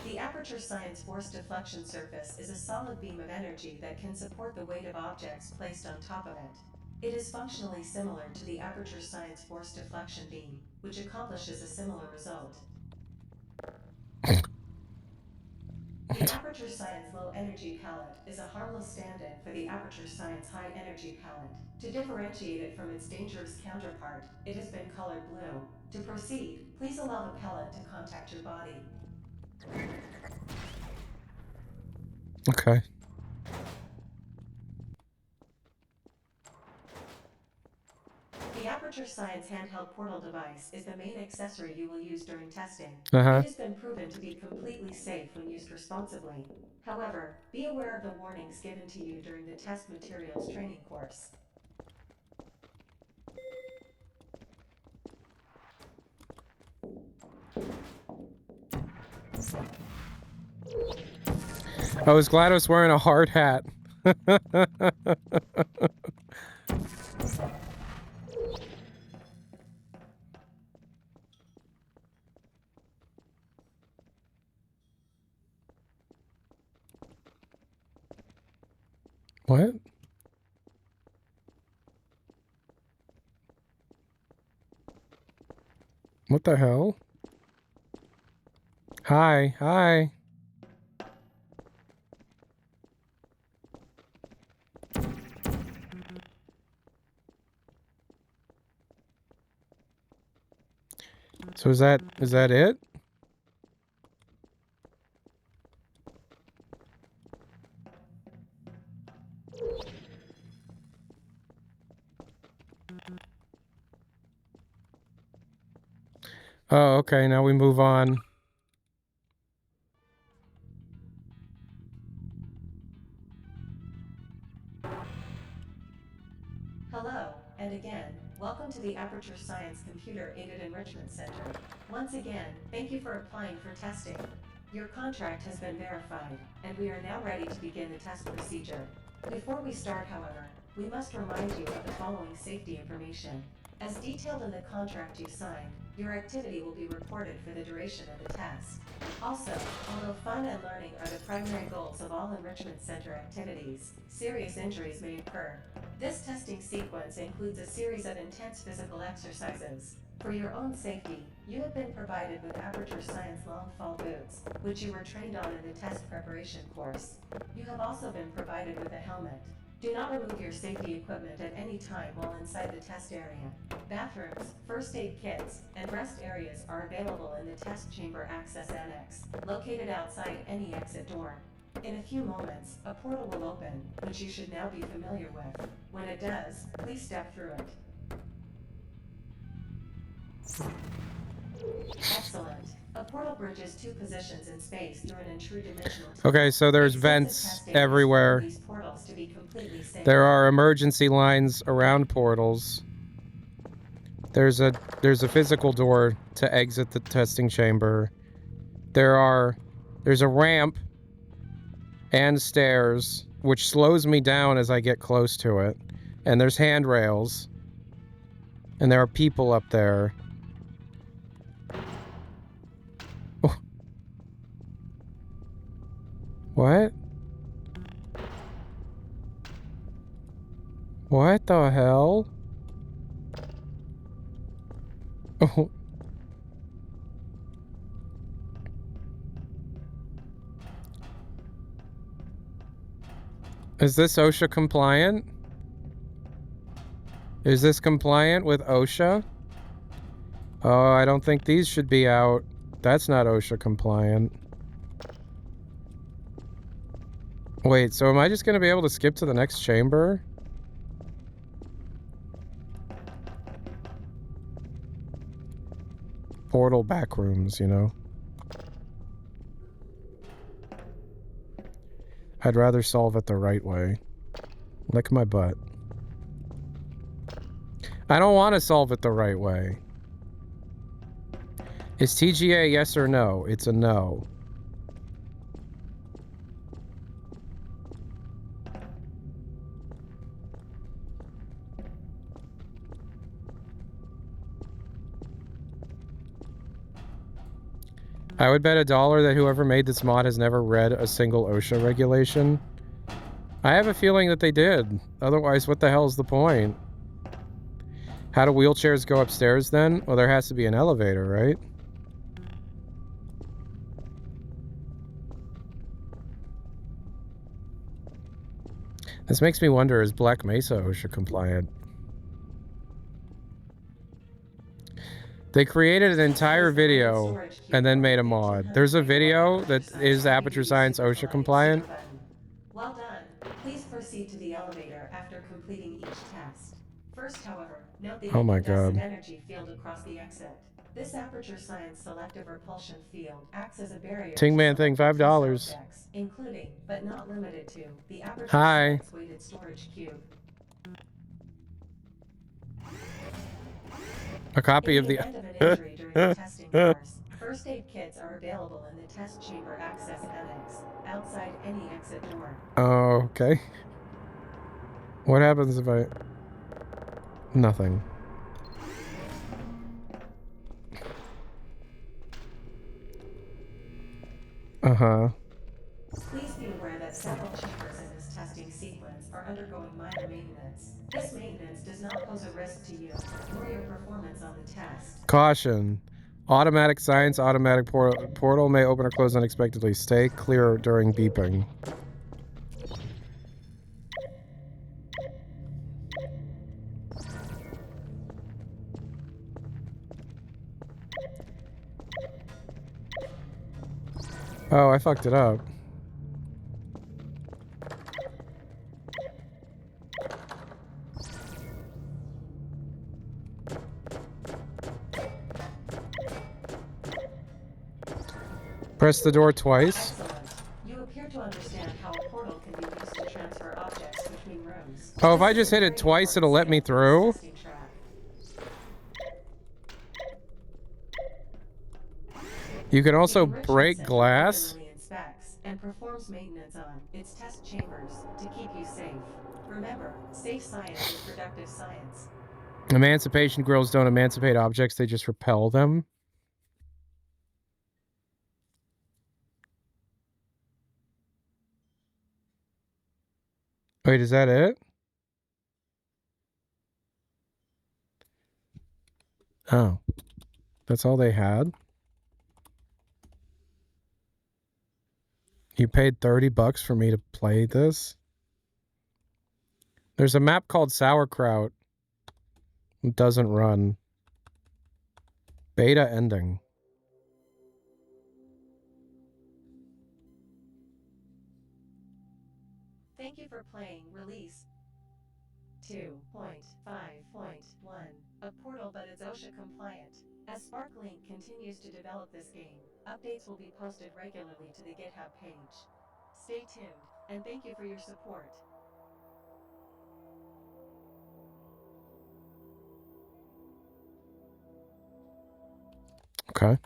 The Aperture Science Force Deflection Surface is a solid beam of energy that can support the weight of objects placed on top of it. It is functionally similar to the Aperture Science Force Deflection Beam, which accomplishes a similar result. The Aperture Science Low Energy Palette is a harmless stand-in for the Aperture Science High Energy Palette. To differentiate it from its dangerous counterpart, it has been colored blue. To proceed, please allow the pellet to contact your body. Okay. The Aperture Science handheld portal device is the main accessory you will use during testing. Uh-huh. It has been proven to be completely safe when used responsibly. However, be aware of the warnings given to you during the test materials training course. I was glad I was wearing a hard hat. What? What the hell? Hi, hi. So is that it? Oh, okay. Now we move on. Hello, and again, welcome to the Aperture Science Computer-Aided Enrichment Center. Once again, thank you for applying for testing. Your contract has been verified, and we are now ready to begin the test procedure. Before we start, however, we must remind you of the following safety information. As detailed in the contract you signed, your activity will be reported for the duration of the test. Also, although fun and learning are the primary goals of all Enrichment Center activities, serious injuries may occur. This testing sequence includes a series of intense physical exercises. For your own safety, you have been provided with Aperture Science long fall boots, which you were trained on in the test preparation course. You have also been provided with a helmet. Do not remove your safety equipment at any time while inside the test area. Bathrooms, first aid kits, and rest areas are available in the test chamber access annex, located outside any exit door. In a few moments, a portal will open, which you should now be familiar with. When it does, please step through it. Excellent. A portal bridges two positions in space through an intrudimensional tunnel. Okay, so there's vents everywhere. These portals to be completely safe. There are emergency lines around portals. There's a physical door to exit the testing chamber. There's a ramp and stairs, which slows me down as I get close to it. And there's handrails. And there are people up there. Oh. What? What the hell? Oh. Is this OSHA compliant? Is this compliant with OSHA? Oh, I don't think these should be out. That's not OSHA compliant. Wait, so am I just going to be able to skip to the next chamber? Portal back rooms, you know? I'd rather solve it the right way. Lick my butt. I don't want to solve it the right way. Is TGA yes or no? It's a no. I would bet $1 that whoever made this mod has never read a single OSHA regulation. I have a feeling that they did. Otherwise, what the hell is the point? How do wheelchairs go upstairs then? Well, there has to be an elevator, right? This makes me wonder, is Black Mesa OSHA compliant? They created an entire video and then made a mod. There's a video that is Aperture Science OSHA compliant. Well done. Please proceed to the elevator after completing each test. First, however, note the incandescent energy field across the exit. This Aperture Science selective repulsion field acts as a barrier Ting Man thing, $5. objects, including, but not limited to, the Aperture Science weighted storage cube. A copy of the event of an injury during the testing course, first aid kits are available in the test chamber access annex, outside any exit door. Oh, okay. What happens if I... Nothing. Uh-huh. Please be aware that several chambers in this testing sequence are undergoing minor maintenance. This maintenance does not pose a risk to you, nor your performance on the test. Caution. Automatic science, automatic portal may open or close unexpectedly. Stay clear during beeping. Oh, I fucked it up. Press the door twice. Excellent. You appear to understand how a portal can be used to transfer objects between rooms. Oh, if This I is just a hit it very twice, it'll important let me step in through. this testing track. You can also The Enrichment break Center glass. regularly inspects and performs maintenance on its test chambers to keep you safe. Remember, safe science is productive science. Emancipation grills don't emancipate objects, they just repel them. Wait, is that it? Oh. That's all they had? You paid $30 for me to play this? There's a map called Sauerkraut. It doesn't run. Beta ending. Thank you for playing Release 2.5.1, a portal but it's OSHA compliant. As SparkLink continues to develop this game, updates will be posted regularly to the GitHub page. Stay tuned, and thank you for your support. Okay.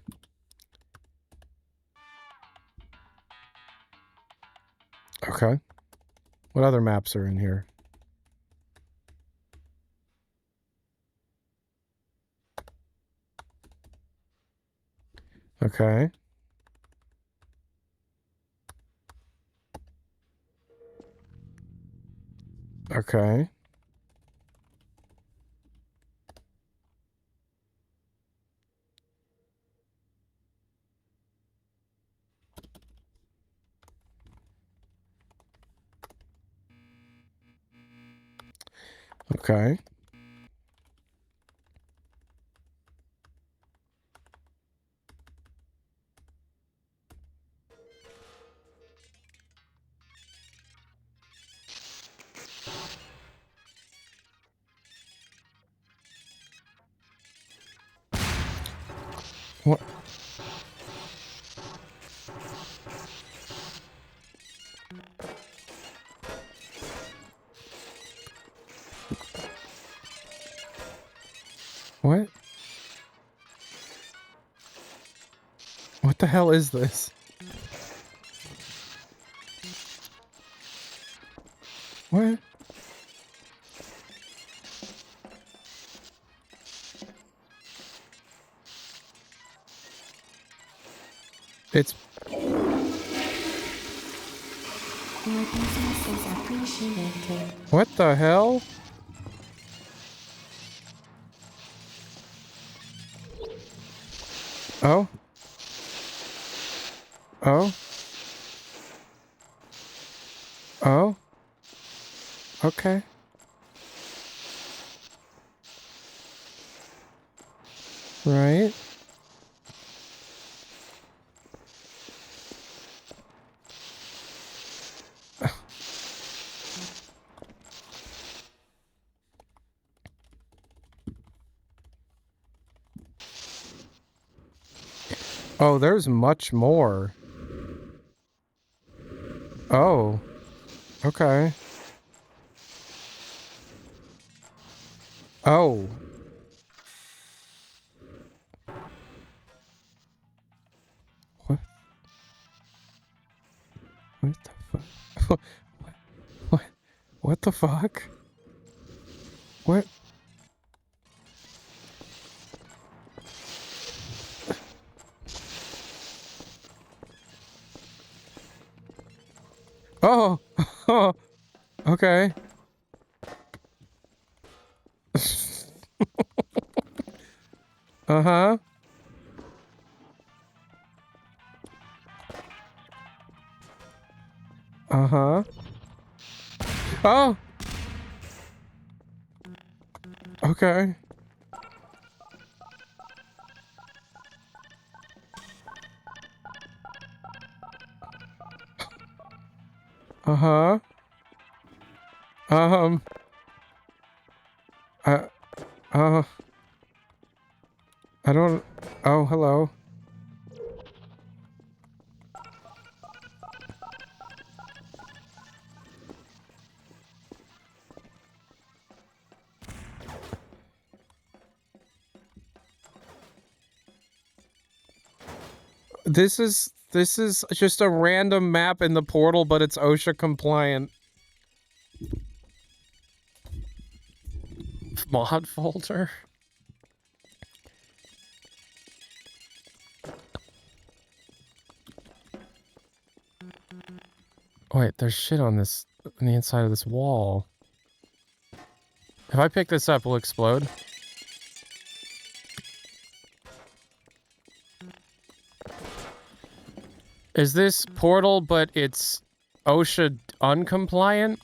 Okay. What other maps are in here? Okay. Okay. Okay. What? What? What the hell is this? What? It's... Your business is appreciated. What the hell? Oh? Oh? Oh? Okay. Right. Oh, there's much more. Oh. Okay. Oh. What? What the fuck? What? What the fuck? What? Oh. Oh. Okay. Uh-huh. Uh-huh. Oh! Okay. Uh-huh. Um. Uh. Uh. I don't... Oh, hello. This is just a random map in the portal, but it's OSHA compliant. Mod folder. Wait, there's shit on this, on the inside of this wall. If I pick this up, will it explode? Is this portal, but it's OSHA uncompliant?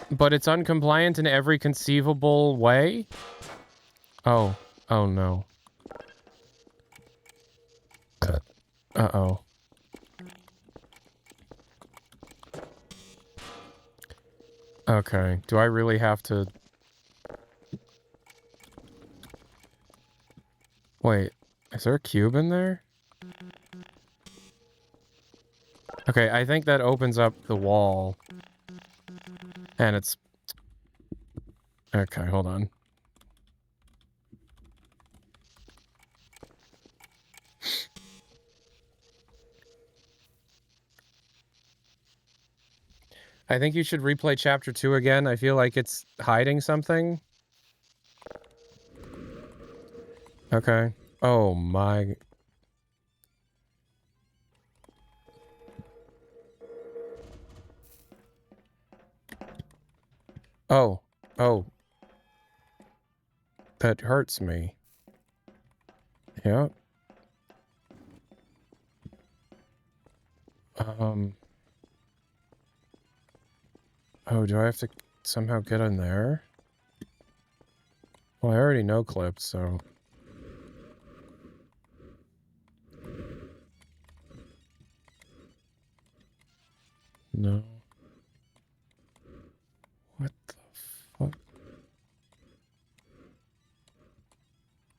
But it's uncompliant in every conceivable way? Oh. Oh no. Uh-oh. Okay. Do I really have to... Wait. Is there a cube in there? Okay, I think that opens up the wall. And it's... Okay, hold on. I think you should replay chapter 2 again. I feel like it's hiding something. Okay. Oh my... Oh. Oh. That hurts me. Yeah. Oh, do I have to somehow get in there? Well, I already know clips, so... No. What the fuck?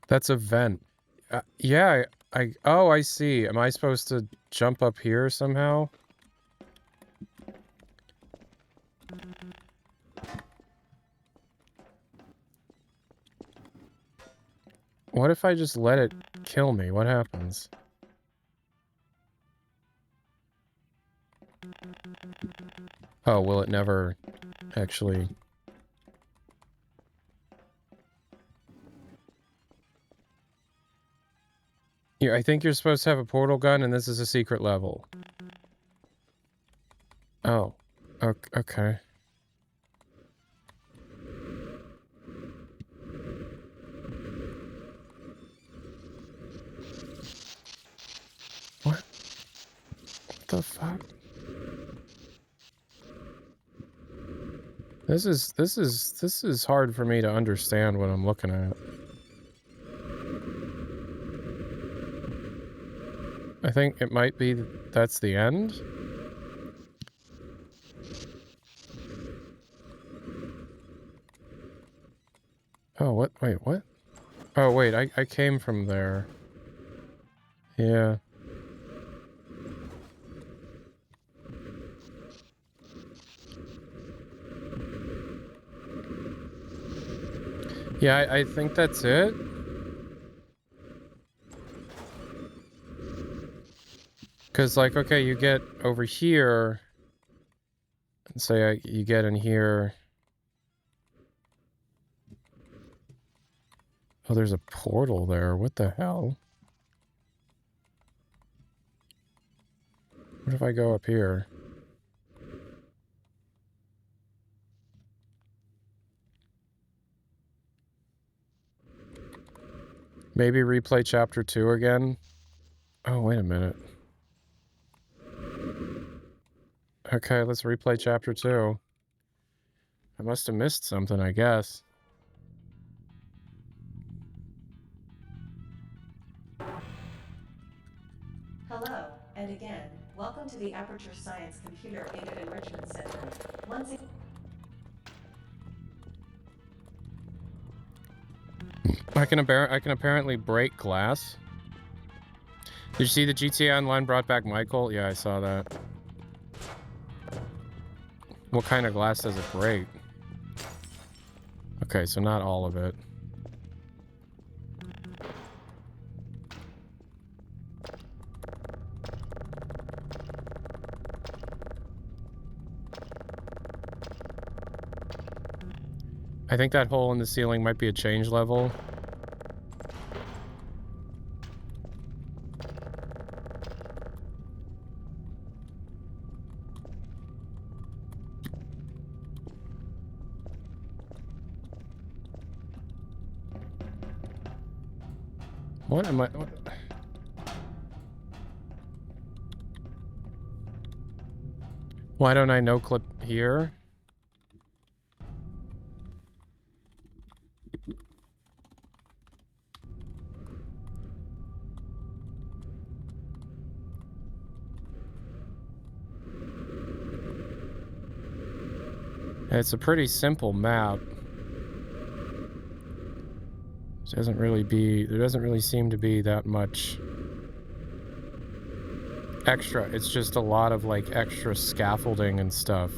That's a vent. Yeah, oh, I see. Am I supposed to jump up here somehow? What if I just let it kill me? What happens? Oh, will it never actually... Yeah, I think you're supposed to have a portal gun, and this is a secret level. Oh. Okay. What? What the fuck? This is hard for me to understand what I'm looking at. I think it might be that's the end. Oh, what? Wait, what? Oh, wait, I came from there. Yeah. Yeah, I think that's it. Because, like, okay, you get over here, and say you get in here. Oh, there's a portal there. What the hell? What if I go up here? Maybe replay chapter 2 again? Oh, wait a minute. Okay, let's replay chapter 2. I must have missed something, I guess. Hello, and again, welcome to the Aperture Science Computer Aided Enrichment Center. Once again, I can apparently break glass. Did you see the GTA Online brought back Michael? Yeah, I saw that. What kind of glass does it break? Okay, so not all of it. I think that hole in the ceiling might be a change level. What am I... What? Why don't I no-clip here? It's a pretty simple map. There doesn't really seem to be that much extra. It's just a lot of like extra scaffolding and stuff.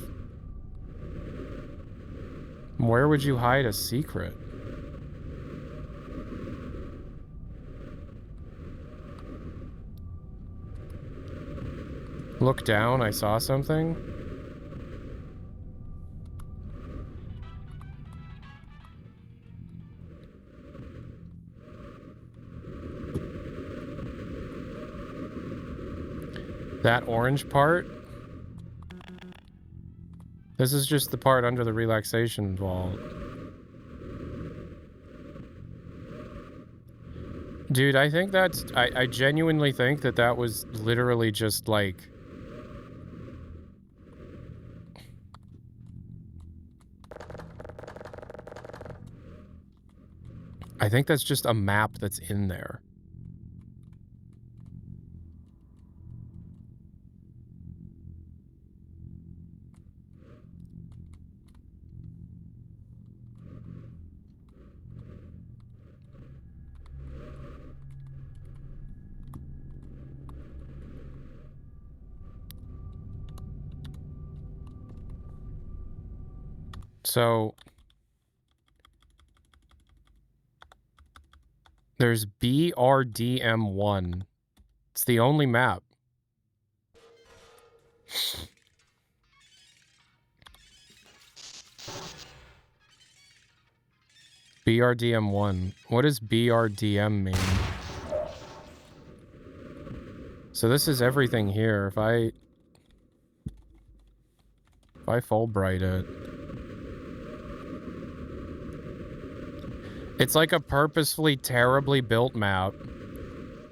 Where would you hide a secret? Look down, I saw something. That orange part? This is just the part under the relaxation vault. Dude, I think that's... I genuinely think that that was literally just like... I think that's just a map that's in there. So... There's BRDM1. It's the only map. BRDM1. What does BRDM mean? So this is everything here. If I Fulbright it. It's like a purposefully terribly built map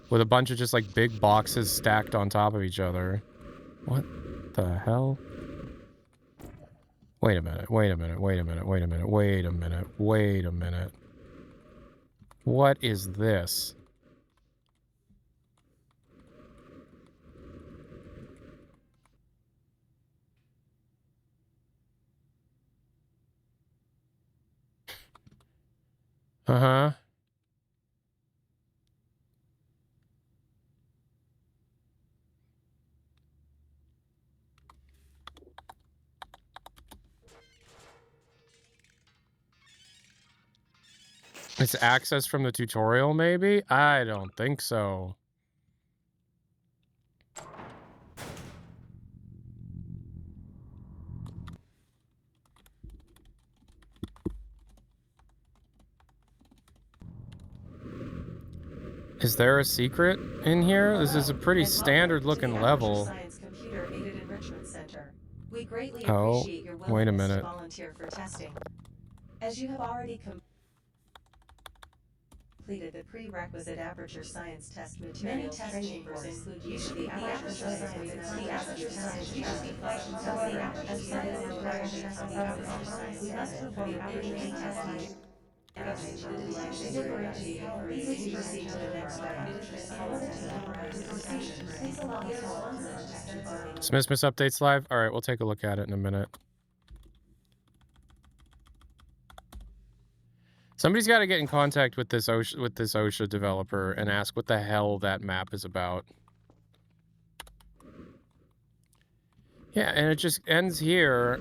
with a bunch of just like big boxes stacked on top of each other. What the hell? Wait a minute, wait a minute, wait a minute, wait a minute, wait a minute, wait a minute. What is this? Uh-huh. It's access from the tutorial, maybe? I don't think so. Is there a secret in here? This is a pretty standard looking level. Science Computer Aided Enrichment Center. We greatly Oh, appreciate your wait a willingness minute. to volunteer for testing. As you have already completed the prerequisite aperture science test materials training course. Include use of the aperture science questions of the aperture science required to test the aperture science. We must perform aperture testing. Please proceed to the next item. Please allow me to Smith updates live. All right, we'll take a look at it in a minute. Somebody's got to get in contact with this OSHA developer and ask what the hell that map is about. Yeah, and it just ends here.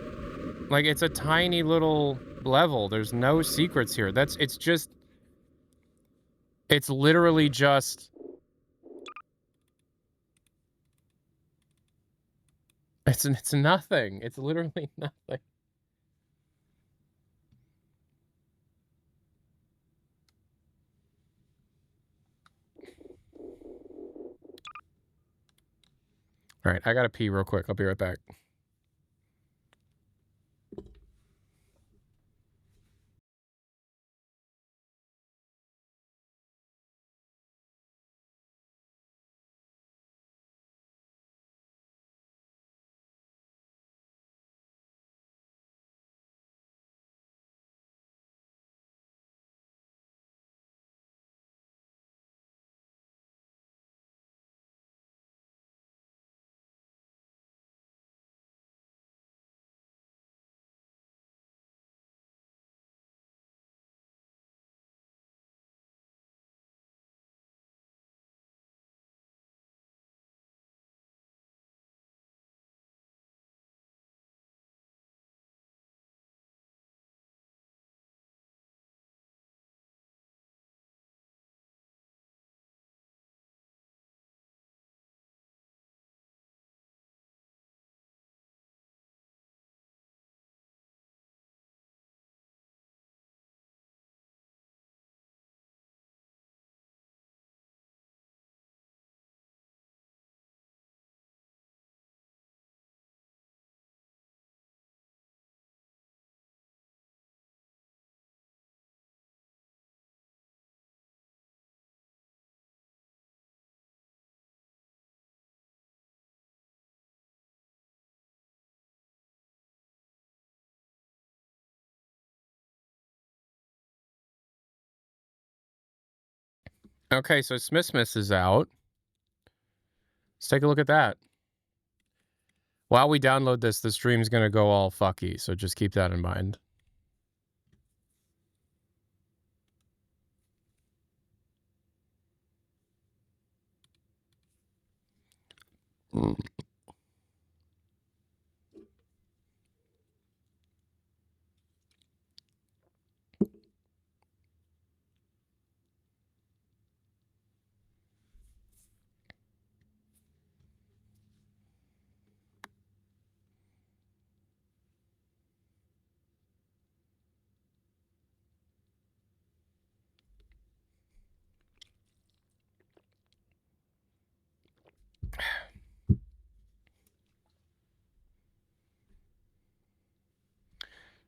Like, it's a tiny little level. There's no secrets here. It's literally just... It's nothing. It's literally nothing. All right, I gotta pee real quick. I'll be right back. Okay, so Smith is out. Let's take a look at that. While we download this, the stream's going to go all fucky, so just keep that in mind.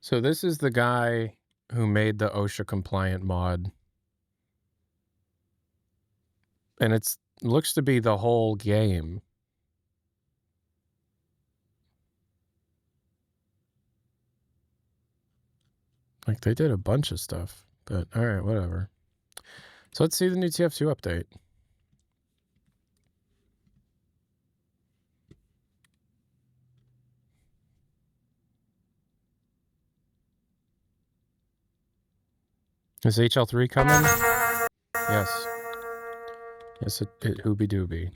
So this is the guy who made the OSHA compliant mod. And it looks to be the whole game. Like, they did a bunch of stuff. But, alright, whatever. So let's see the new TF2 update. Is HL3 coming? Yes. Yes, it hoobie doobie.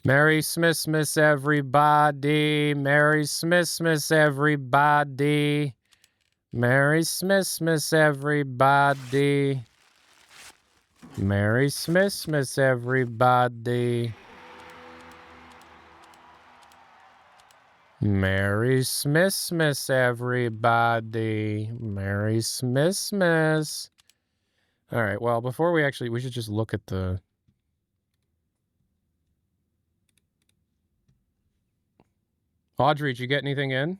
Merry Smithmas, everybody. Merry Smithmas, everybody. Merry Smithmas, everybody. Merry Smithmas, everybody. Merry Smithmas, everybody. Merry Smithmas. All right, well, before we should just look at the... Audrey, did you get anything in?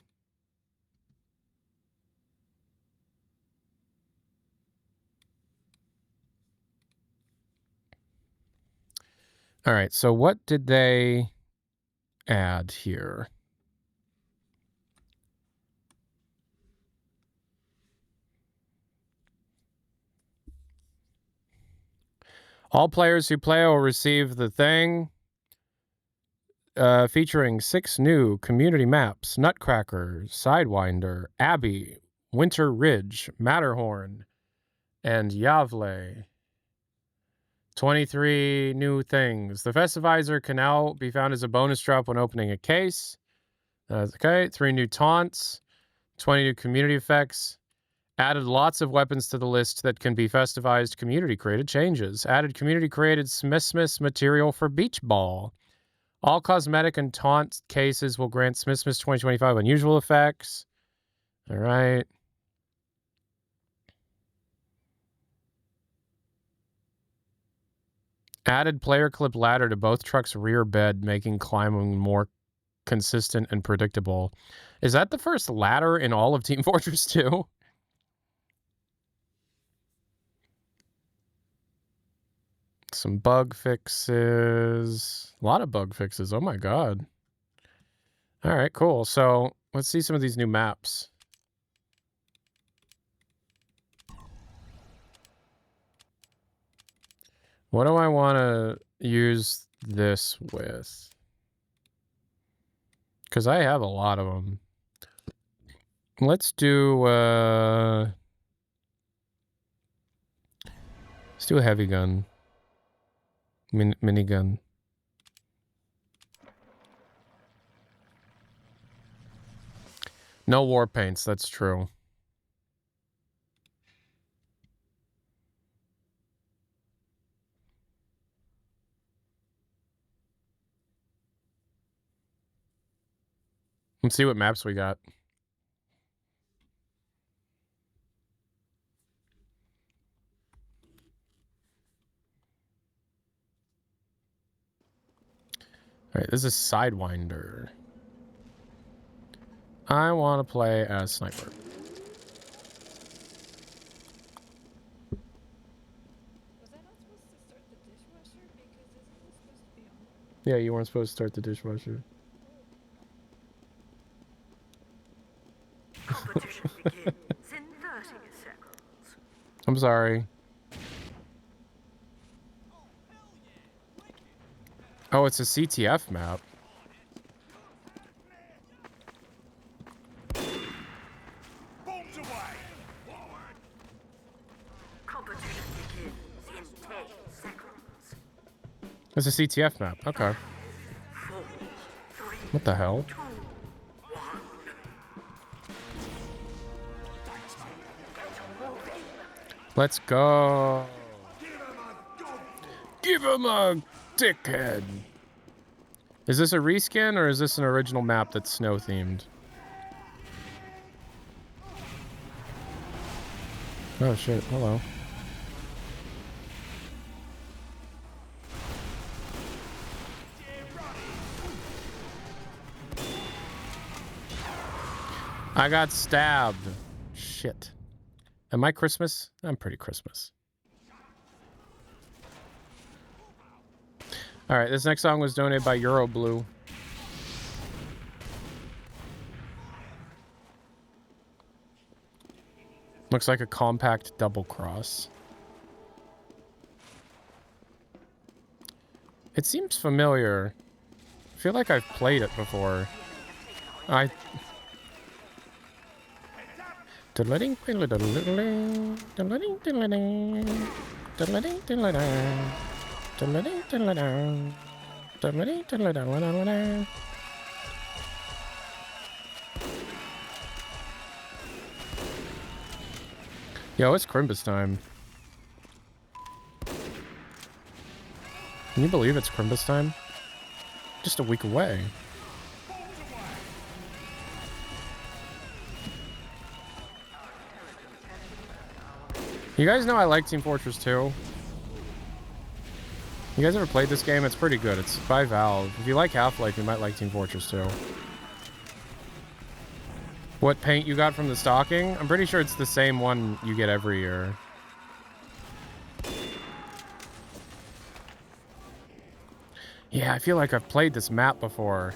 All right, so what did they add here? All players who play will receive the thing featuring 6 new community maps: Nutcracker, Sidewinder, Abbey, Winter Ridge, Matterhorn, and Yavle. 23 new things. The Festivizer can now be found as a bonus drop when opening a case. Okay, 3 new taunts, 20 new community effects. Added lots of weapons to the list that can be festivized community-created changes. Added community-created Smith material for Beach Ball. All cosmetic and taunt cases will grant Smith 2025 unusual effects. All right. Added player clip ladder to both trucks' rear bed, making climbing more consistent and predictable. Is that the first ladder in all of Team Fortress 2? Some bug fixes. A lot of bug fixes. Oh my god. All right, cool. So let's see some of these new maps. What do I want to use this with? Because I have a lot of them. Let's do a heavy gun. Minigun. No war paints, that's true. Let's see what maps we got. All right, this is Sidewinder. I want to play as Sniper. Was I not supposed to start the dishwasher? Because isn't this supposed to be on? Yeah, you weren't supposed to start the dishwasher. Competition begins in 30 seconds. I'm sorry. Oh, it's a CTF map. Competition begins in 10 seconds. It's a CTF map. Okay. 4, 3, What the hell? 2, 1. Let's go. Give him a dickhead. Is this a reskin or is this an original map that's snow themed? Oh shit, hello. I got stabbed. Shit. Am I Christmas? I'm pretty Christmas. All right, this next song was donated by Euroblue. Looks like a compact double cross. It seems familiar. I feel like I've played it before. Yo, it's Crimbus time. Can you believe it's Crimbus time? Just a week away. You guys know I like Team Fortress 2. You guys ever played this game? It's pretty good. It's by Valve. If you like Half-Life, you might like Team Fortress 2. What paint you got from the stocking? I'm pretty sure it's the same one you get every year. Yeah, I feel like I've played this map before.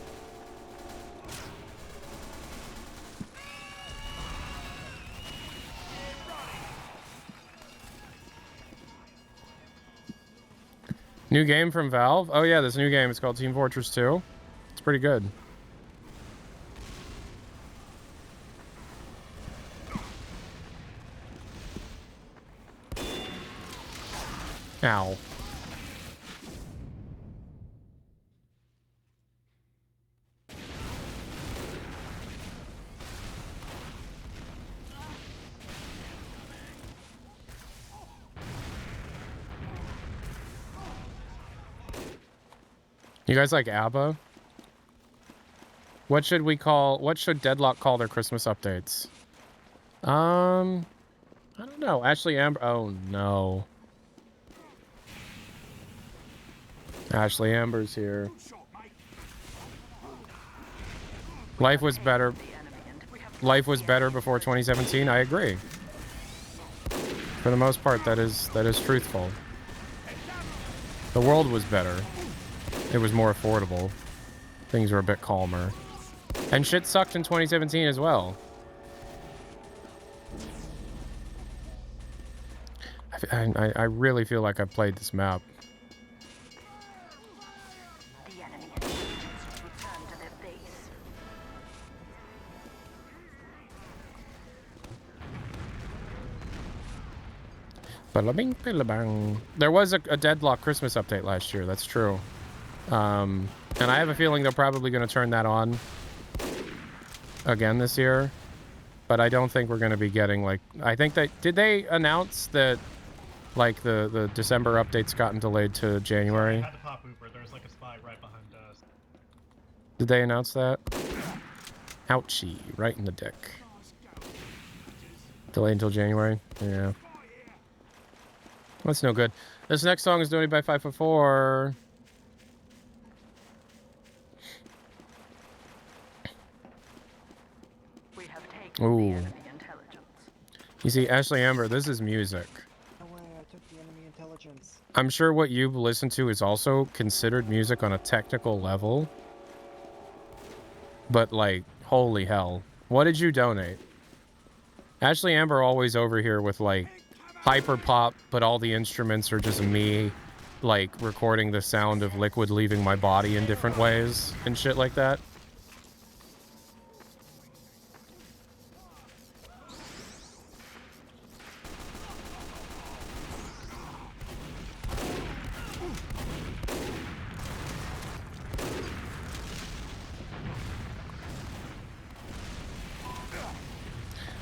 New game from Valve? Oh yeah, this new game is called Team Fortress 2. It's pretty good. Ow. You guys like ABBA? What should Deadlock call their Christmas updates? I don't know. Ashley Amber. Oh no. Ashley Amber's here. Life was better. Life was better before 2017. I agree. For the most part, that is truthful. The world was better. It was more affordable. Things were a bit calmer. And shit sucked in 2017 as well. I really feel like I've played this map. The enemy intelligence return to their base. Bada-bing, bada-bang. There was a Deadlock Christmas update last year. That's true. And I have a feeling they're probably going to turn that on again this year. But I don't think we're going to be getting, like... I think that... Did they announce that, like, the December update's gotten delayed to January? Sorry, I had to pop Uber. There's like a spy right behind us. Did they announce that? Ouchie. Right in the dick. Delayed until January? Yeah. That's no good. This next song is donated by 5foot4. We have taken Ooh. the enemy intelligence. You see, Ashley Amber, this is music. No way, I took the enemy intelligence. I'm sure what you've listened to is also considered music on a technical level. But, like, holy hell. What did you donate? Ashley Amber always over here with, like, hyper pop, but all the instruments are just me, like, recording the sound of liquid leaving my body in different ways and shit like that.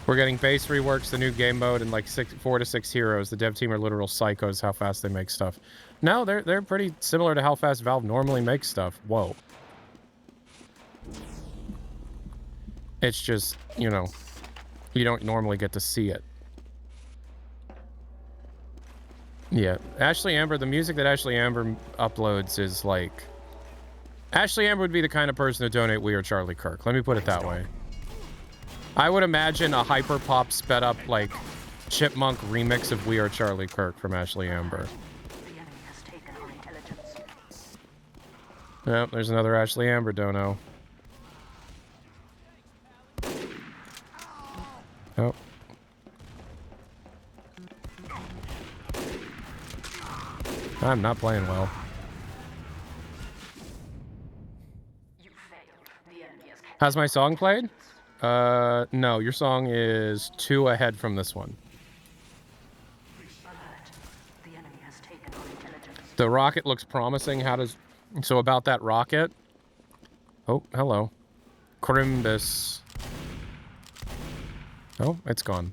We're getting base reworks, the new game mode, and like 4 to 6 heroes. The dev team are literal psychos how fast they make stuff. No, they're pretty similar to how fast Valve normally makes stuff. Whoa. It's just, you know, you don't normally get to see it. Yeah, Ashley Amber, the music that Ashley Amber uploads is like... Ashley Amber would be the kind of person to donate We Are Charlie Kirk. Let me put it that way. I would imagine a hyper-pop sped-up, like, chipmunk remix of We Are Charlie Kirk from Ashley Amber. The enemy has taken our intelligence. Yep, there's another Ashley Amber dono. Oh. I'm not playing well. You failed. The enemy has How's my song played? No, your song is 2 ahead from this one. alert. The enemy has taken our intelligence. The rocket looks promising. How does... So about that rocket... Oh, hello. Crimbus. Oh, it's gone.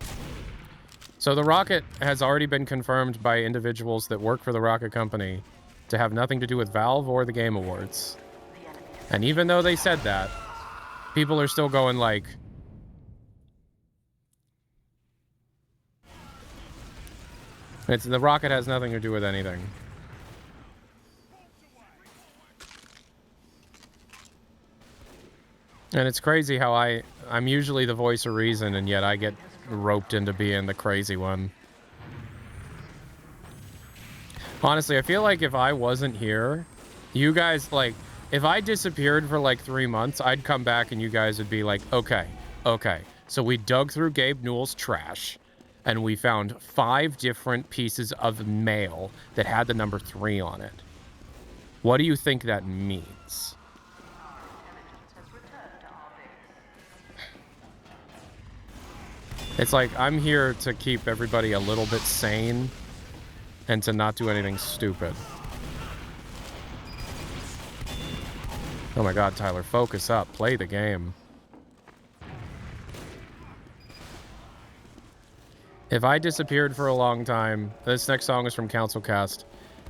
So the rocket has already been confirmed by individuals that work for the rocket company to have nothing to do with Valve or the Game Awards. The enemy has And even though they said that, people are still going like... The rocket has nothing to do with anything. And it's crazy how I'm usually the voice of reason, and yet I get roped into being the crazy one. Honestly, I feel like if I wasn't here, You guys, like, if I disappeared for like 3 months, I'd come back and you guys would be like, okay. So we dug through Gabe Newell's trash and we found 5 different pieces of mail that had the number 3 on it. What do you think that means? It's like, I'm here to keep everybody a little bit sane and to not do anything stupid. Oh my god, Tyler, focus up. Play the game. If I disappeared for a long time... This next song is from Council Cast.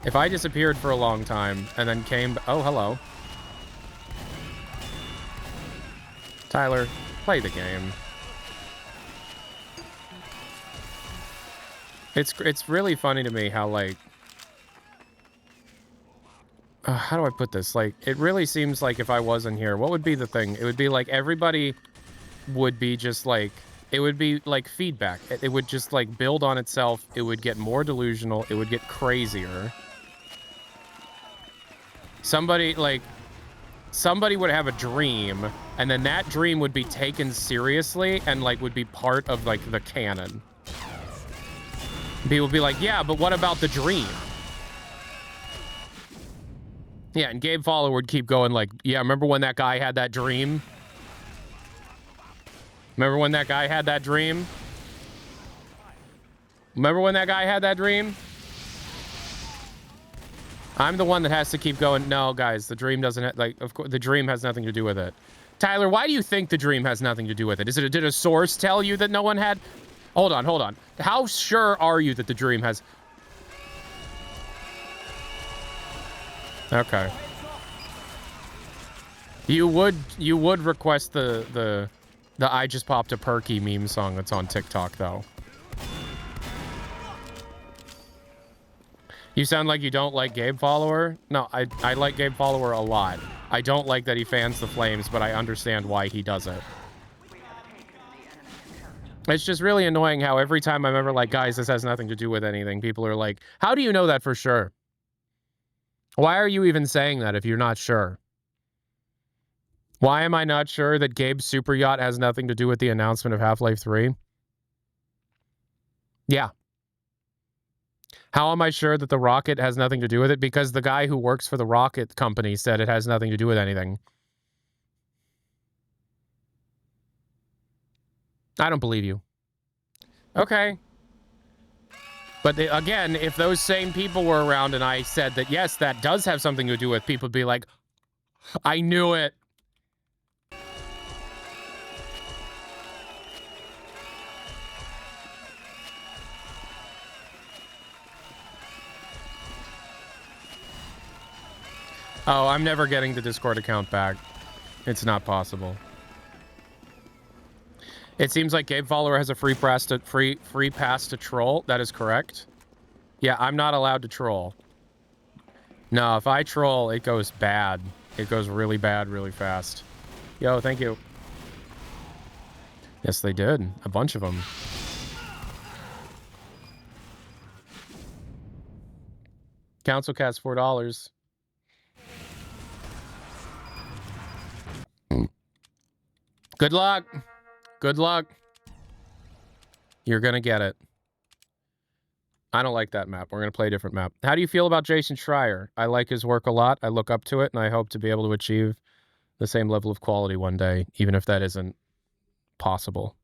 If I disappeared for a long time and then came... Oh, hello. Tyler, play the game. It's really funny to me how, like... how do I put this? Like, it really seems like if I wasn't here, what would be the thing? It would be like everybody would be just like... It would be like feedback. It would just like build on itself. It would get more delusional. It would get crazier. Somebody would have a dream, and then that dream would be taken seriously and like would be part of like the canon. People would be like, yeah, but what about the dream? Yeah, and Gabe Follower would keep going like, yeah, remember when that guy had that dream? Remember when that guy had that dream? Remember when that guy had that dream? I'm the one that has to keep going. No, guys, the dream doesn't have, like, of course, the dream has nothing to do with it. Tyler, why do you think the dream has nothing to do with it? Did a source tell you that no one had? Hold on. How sure are you that the dream has? Okay. You would request the I just popped a perky meme song that's on TikTok, though. You sound like you don't like Gabe Follower? No, I like Gabe Follower a lot. I don't like that he fans the flames, but I understand why he does it. It's just really annoying how every time I'm ever like, guys, this has nothing to do with anything, people are like, how do you know that for sure? Why are you even saying that if you're not sure? Why am I not sure that Gabe's super yacht has nothing to do with the announcement of Half-Life 3? Yeah. How am I sure that the rocket has nothing to do with it? Because the guy who works for the rocket company said it has nothing to do with anything. I don't believe you. Okay. But again, if those same people were around and I said that, yes, that does have something to do with, people would be like, I knew it. Oh, I'm never getting the Discord account back. It's not possible. It seems like Gabe Follower has a free pass to troll. That is correct. Yeah, I'm not allowed to troll. No, if I troll, it goes bad. It goes really bad, really fast. Yo, thank you. Yes, they did. A bunch of them. Council cast $4. Good luck. Good luck. You're going to get it. I don't like that map. We're going to play a different map. How do you feel about Jason Schreier? I like his work a lot. I look up to it, and I hope to be able to achieve the same level of quality one day, even if that isn't possible.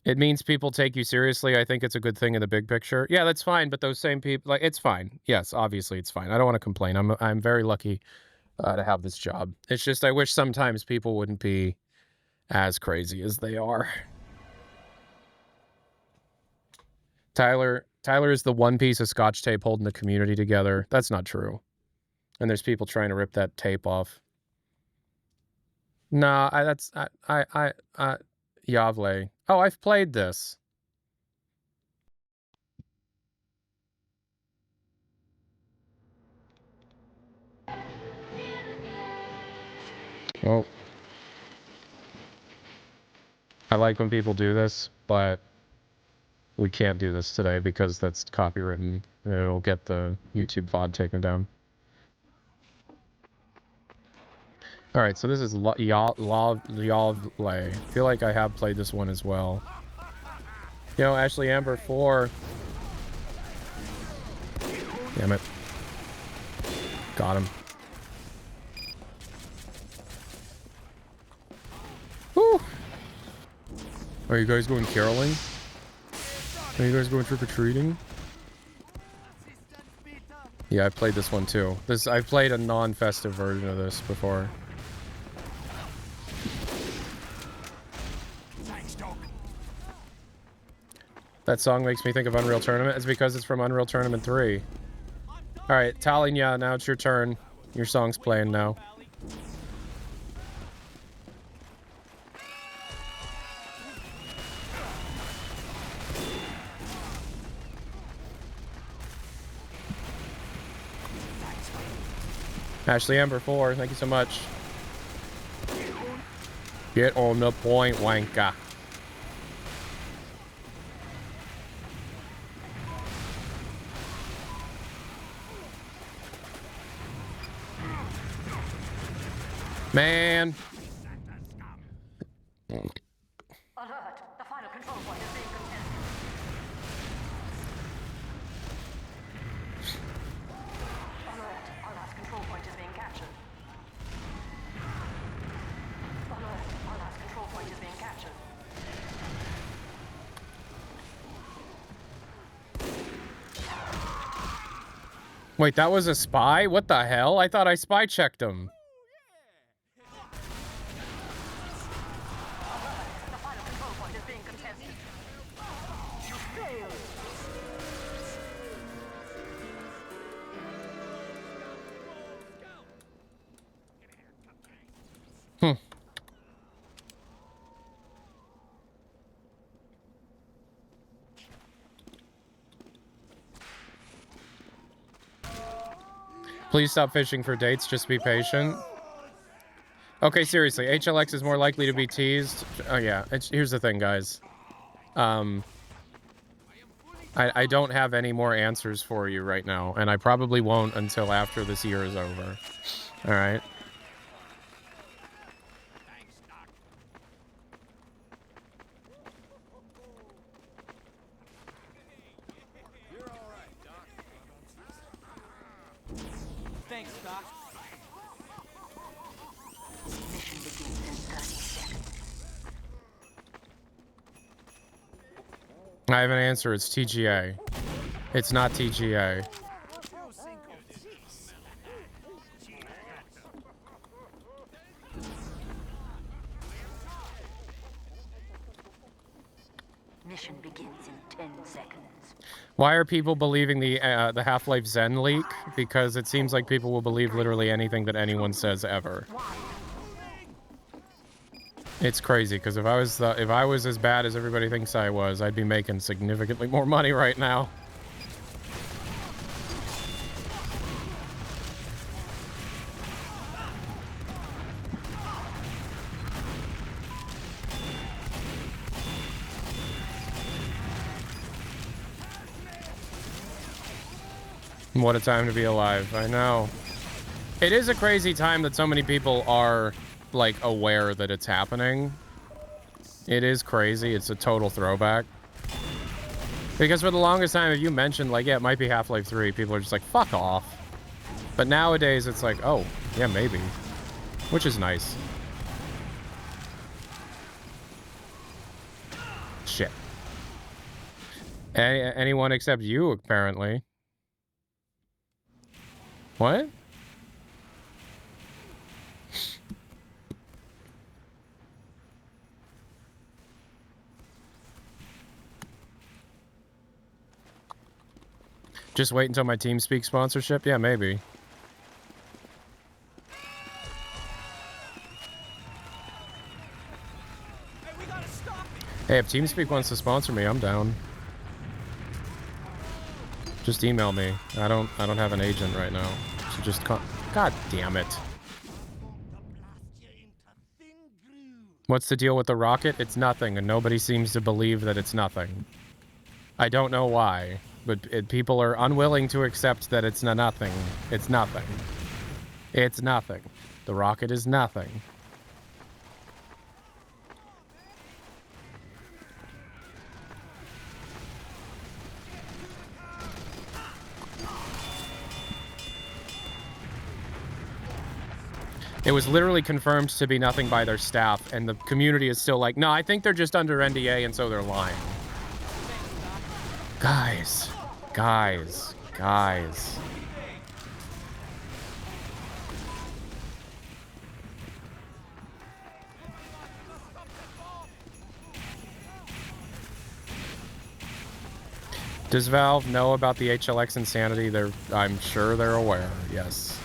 It means people take you seriously. I think it's a good thing in the big picture. Yeah, that's fine. But those same people, like, it's fine. Yes, obviously it's fine. I don't want to complain. I'm very lucky to have this job. It's just I wish sometimes people wouldn't be as crazy as they are. Tyler is the one piece of Scotch tape holding the community together. That's not true. And there's people trying to rip that tape off. No, Yavle. Oh, I've played this. Oh. I like when people do this, but we can't do this today because that's copywritten. It'll get the YouTube VOD taken down. All right, so this is Yavle. I feel like I have played this one as well. You know, Ashley Amber 4. Damn it. Got him. Woo! Are you guys going caroling? Are you guys going trick-or-treating? Yeah, I played this one too. I've played a non-festive version of this before. That song makes me think of Unreal Tournament. It's because it's from Unreal Tournament 3. Alright, Talinya, now it's your turn. Your song's playing now. Ashley Amber 4, thank you so much. Get on the point, wanka. Man. Alert! The final control point is being contested. Alert! Our last control point is being captured. Alert! Our last control point is being captured. Wait, that was a spy? What the hell? I thought I spy checked him. The final control point is being contested. You failed! Please stop fishing for dates, just be patient. Okay, seriously, HLX is more likely to be teased. Oh yeah, here's the thing, guys. I don't have any more answers for you right now, and I probably won't until after this year is over. Alright? Thanks, Doc. Mission begins in 30 seconds. I have an answer, it's TGA. It's not TGA. Mission begins in 10 seconds. Why are people believing the Half-Life Zen leak? Because it seems like people will believe literally anything that anyone says ever. It's crazy, because if I was as bad as everybody thinks I was, I'd be making significantly more money right now. What a time to be alive. I know. It is a crazy time that so many people are, like, aware that it's happening. It is crazy. It's a total throwback. Because for the longest time, if you mentioned, like, yeah, it might be Half-Life 3, people are just like, fuck off. But nowadays, it's like, oh, yeah, maybe. Which is nice. Shit. Anyone except you, apparently. What? Just wait until my TeamSpeak sponsorship? Yeah, maybe. Hey, if TeamSpeak wants to sponsor me, I'm down. Just email me. I don't have an agent right now. So just God damn it. What's the deal with the rocket? It's nothing, and nobody seems to believe that it's nothing. I don't know why, but people are unwilling to accept that it's nothing. It's nothing. It's nothing. The rocket is nothing. It was literally confirmed to be nothing by their staff, and the community is still like, no, I think they're just under NDA, and so they're lying. Guys. Guys. Guys. Does Valve know about the HLX insanity? I'm sure they're aware, yes.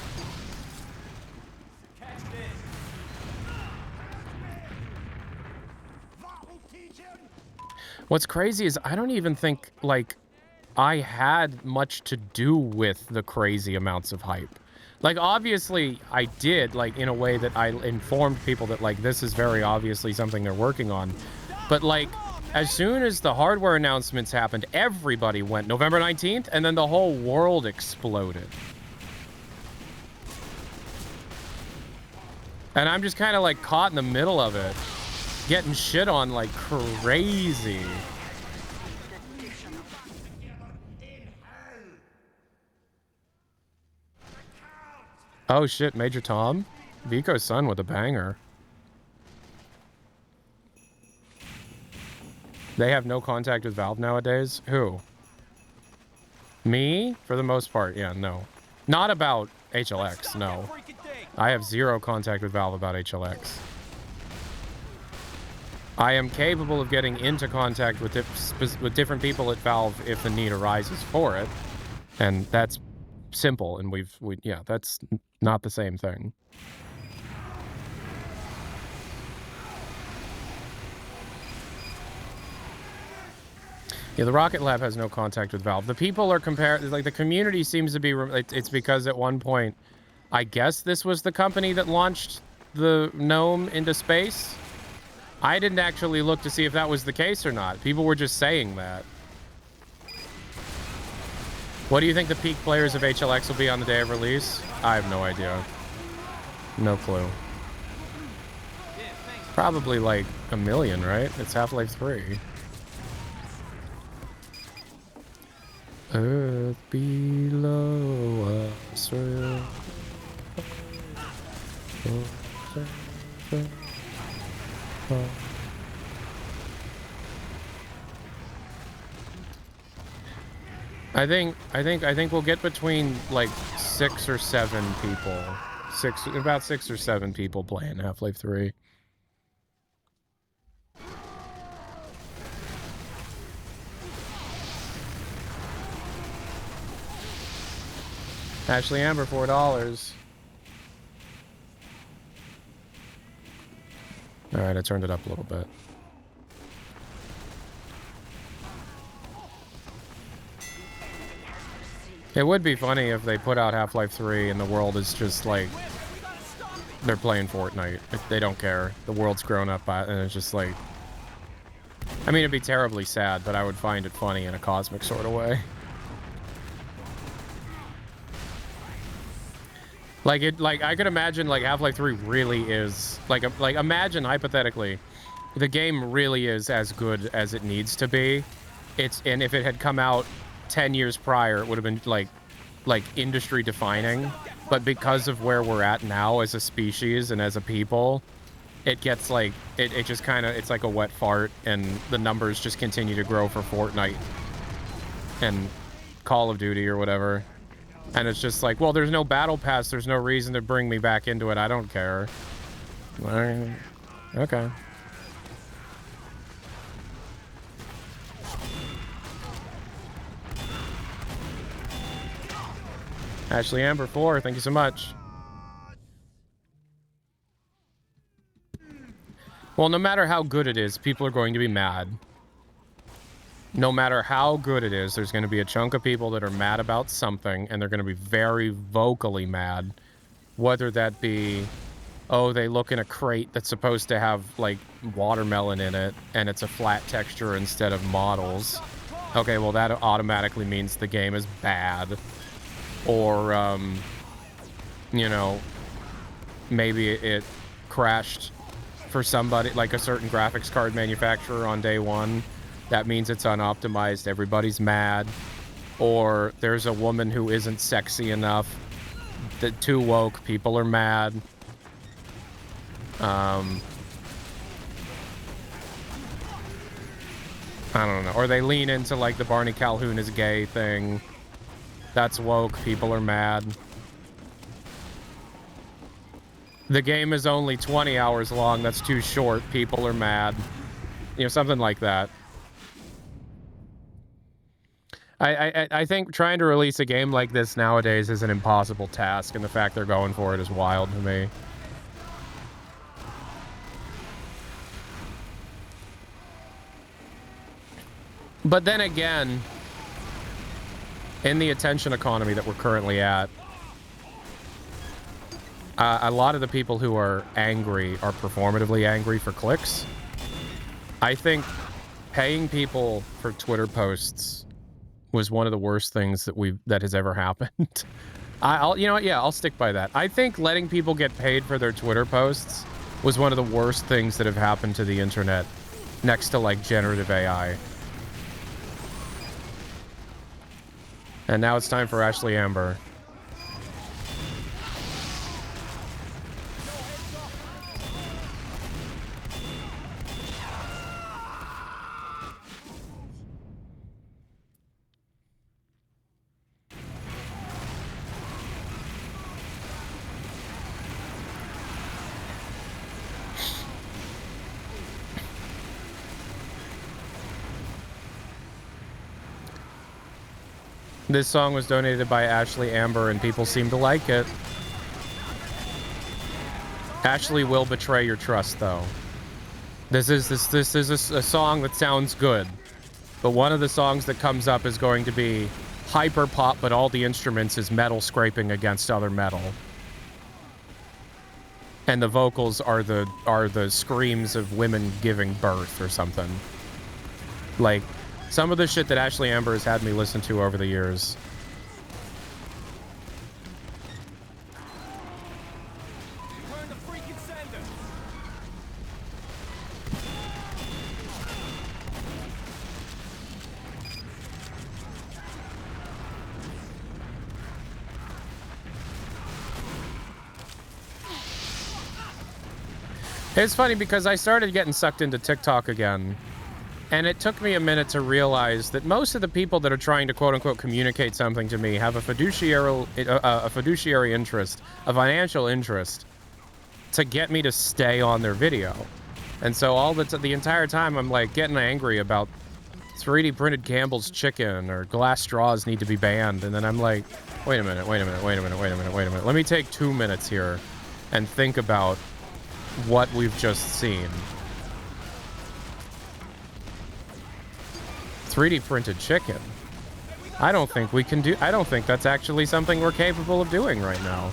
What's crazy is I don't even think, like, I had much to do with the crazy amounts of hype. Like, obviously, I did, like, in a way that I informed people that, like, this is very obviously something they're working on. But, like, as soon as the hardware announcements happened, everybody went November 19th, and then the whole world exploded. And I'm just kind of, like, caught in the middle of it. Getting shit on like crazy. Oh shit, Major Tom? Vico's son with a banger. They have no contact with Valve nowadays? Who? Me? For the most part, yeah, no. Not about HLX, no. I have zero contact with Valve about HLX. I am capable of getting into contact with different people at Valve if the need arises for it, and that's simple. And yeah, that's not the same thing. Yeah, the Rocket Lab has no contact with Valve. The people are like the community seems to be. It's because at one point, I guess this was the company that launched the Gnome into space. I didn't actually look to see if that was the case or not. People were just saying that. What do you think the peak players of HLX will be on the day of release? I have no idea. No clue. Probably like 1 million, right? It's Half-Life 3. Earth below us. I think we'll get between like 6 or 7 people. About 6 or 7 people playing Half-Life 3. Ashley Amber, $4. Alright, I turned it up a little bit. It would be funny if they put out Half-Life 3 and the world is just like, they're playing Fortnite. They don't care. The world's grown up by it, and it's just like, I mean, it'd be terribly sad, but I would find it funny in a cosmic sort of way. Like I could imagine like Half-Life 3 really is like imagine hypothetically, the game really is as good as it needs to be. And if it had come out 10 years prior, it would have been like industry defining. But because of where we're at now as a species and as a people, it gets like it just kind of, it's like a wet fart, and the numbers just continue to grow for Fortnite and Call of Duty or whatever. And it's just like, well, there's no battle pass. There's no reason to bring me back into it. I don't care. Okay. Ashley Amber 4, thank you so much. Well, no matter how good it is, people are going to be mad. No matter how good it is, there's going to be a chunk of people that are mad about something, and they're going to be very vocally mad. Whether that be, oh, they look in a crate that's supposed to have, like, watermelon in it, and it's a flat texture instead of models. okay, well, that automatically means the game is bad. Or, you know, maybe it crashed for somebody, like a certain graphics card manufacturer on day one. That means it's unoptimized. Everybody's mad. Or there's a woman who isn't sexy enough. Too woke. People are mad. I don't know. Or they lean into, like, the Barney Calhoun is gay thing. That's woke. People are mad. The game is only 20 hours long. That's too short. People are mad. You know, something like that. I think trying to release a game like this nowadays is an impossible task, and the fact they're going for it is wild to me. But then again, in the attention economy that we're currently at, a lot of the people who are angry are performatively angry for clicks. I think paying people for Twitter posts was one of the worst things that has ever happened. You know what? Yeah, I'll stick by that. I think letting people get paid for their Twitter posts was one of the worst things that have happened to the internet, next to, like, generative AI. And now it's time for Ashley Amber. This song was donated by Ashley Amber, and people seem to like it. Ashley will betray your trust, though. This is a song that sounds good, but one of the songs that comes up is going to be hyper pop, but all the instruments is metal scraping against other metal, and the vocals are the screams of women giving birth or something. Like, some of the shit that Ashley Amber has had me listen to over the years. Turn the freaking sender. It's funny because I started getting sucked into TikTok again. And it took me a minute to realize that most of the people that are trying to quote-unquote communicate something to me have a fiduciary interest, a financial interest, to get me to stay on their video. And so the entire time I'm, like, getting angry about 3D printed Campbell's chicken or glass straws need to be banned. And then I'm like, wait a minute. Let me take 2 minutes here and think about what we've just seen. 3D printed chicken. I don't think that's actually something we're capable of doing right now.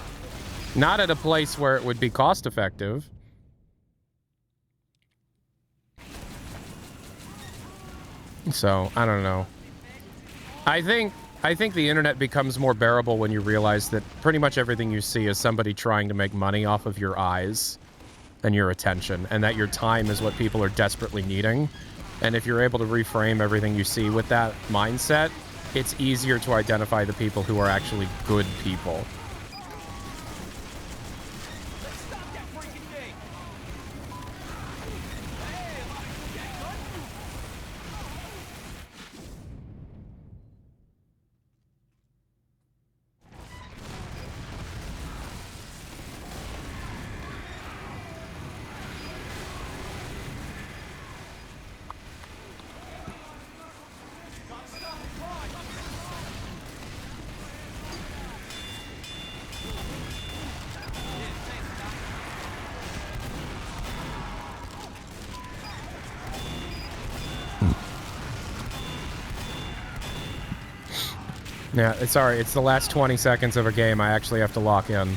Not at a place where it would be cost effective. So, I don't know. I think the internet becomes more bearable when you realize that pretty much everything you see is somebody trying to make money off of your eyes and your attention, and that your time is what people are desperately needing. And if you're able to reframe everything you see with that mindset, it's easier to identify the people who are actually good people. Yeah, sorry, it's the last 20 seconds of a game I actually have to lock in.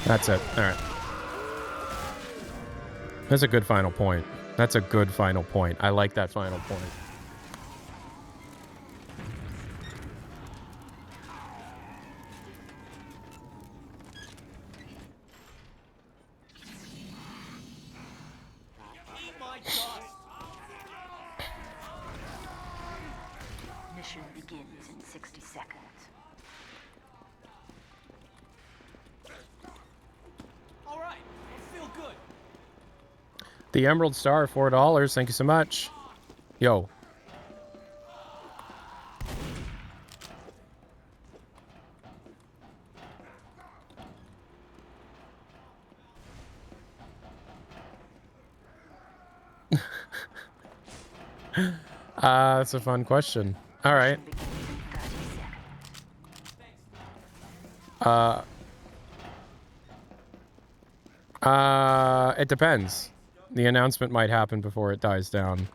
That's it. All right. That's a good final point. That's a good final point. I like that final point. Eat my dust! Mission begins in 60 seconds. All right, I feel good. The Emerald Star, $4. Thank you so much. Yo. That's a fun question. All right. Mission begins in 30 seconds. It depends. The announcement might happen before it dies down.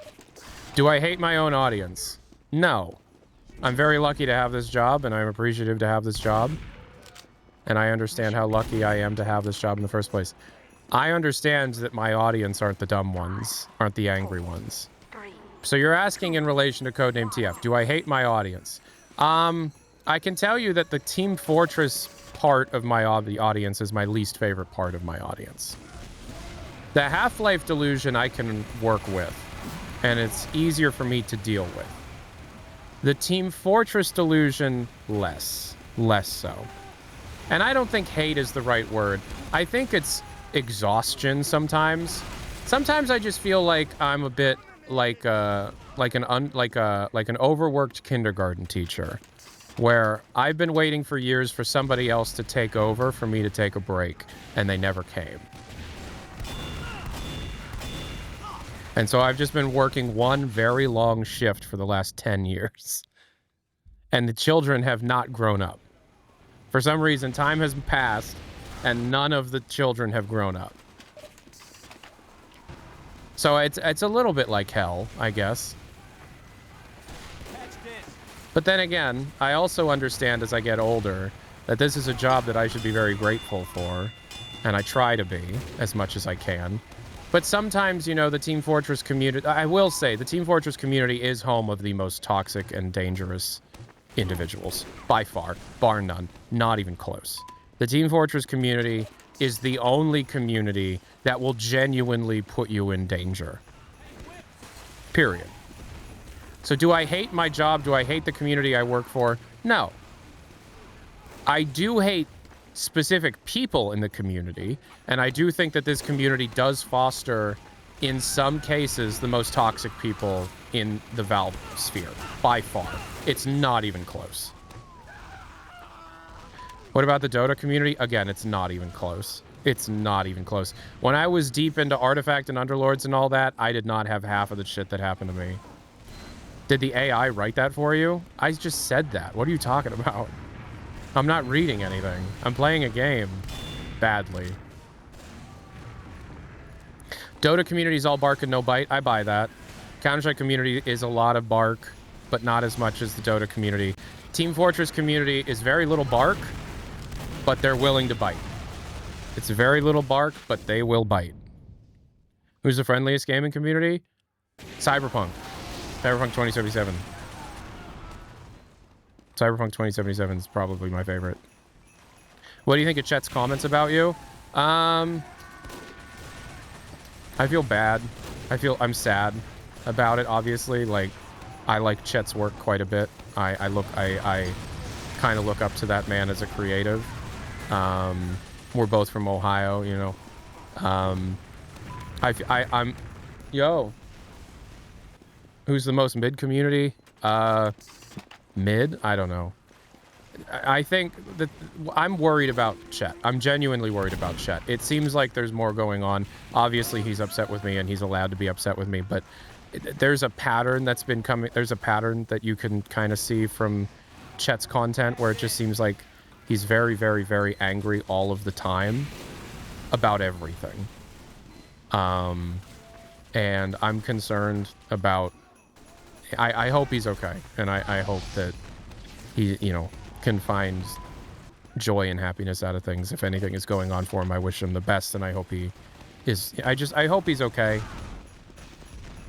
Do I hate my own audience? No. I'm very lucky to have this job, and I'm appreciative to have this job. And I understand how lucky I am to have this job in the first place. I understand that my audience aren't the dumb ones, aren't the angry ones. 3, So you're asking in relation to Codename TF, do I hate my audience? I can tell you that the Team Fortress part of my audience is my least favorite part of my audience. The Half-Life delusion I can work with, and it's easier for me to deal with. The Team Fortress delusion, less so. And I don't think hate is the right word. I think it's exhaustion sometimes. Sometimes I just feel like I'm a bit like an overworked kindergarten teacher, where I've been waiting for years for somebody else to take over for me to take a break, and they never came. And so I've just been working one very long shift for the last 10 years. And the children have not grown up. For some reason, time has passed, and none of the children have grown up. So it's a little bit like hell, I guess. Catch this. But then again, I also understand as I get older that this is a job that I should be very grateful for, and I try to be as much as I can. But sometimes, you know, the Team Fortress community, I will say, the Team Fortress community is home of the most toxic and dangerous individuals, by far, bar none, not even close. The Team Fortress community is the only community that will genuinely put you in danger. Period. So do I hate my job? Do I hate the community I work for? No. I do hate specific people in the community, and I do think that this community does foster, in some cases, the most toxic people in the Valve sphere, by far. It's not even close. What about the Dota community? Again, it's not even close. It's not even close. When I was deep into Artifact and Underlords and all that, I did not have half of the shit that happened to me. Did the AI write that for you? I just said that. What are you talking about? I'm not reading anything. I'm playing a game. Badly. Dota community is all bark and no bite. I buy that. Counter-Strike community is a lot of bark, but not as much as the Dota community. Team Fortress community is very little bark, but they're willing to bite. It's very little bark, but they will bite. Who's the friendliest gaming community? Cyberpunk. Cyberpunk 2077. Cyberpunk 2077 is probably my favorite. What do you think of Chet's comments about you? I feel bad. I'm sad about it, obviously. Like, I like Chet's work quite a bit. I kind of look up to that man as a creative. We're both from Ohio, you know. I'm yo. Who's the most mid community? Mid? I don't know. I think that I'm worried about Chet. I'm genuinely worried about Chet. It seems like there's more going on. Obviously, he's upset with me, and he's allowed to be upset with me, but there's a pattern that's been coming. There's a pattern that you can kind of see from Chet's content where it just seems like he's very, very, very angry all of the time about everything. And I'm concerned about... I hope he's okay, and I hope that he, you know, can find joy and happiness out of things. If anything is going on for him, I wish him the best, and I hope he I hope he's okay.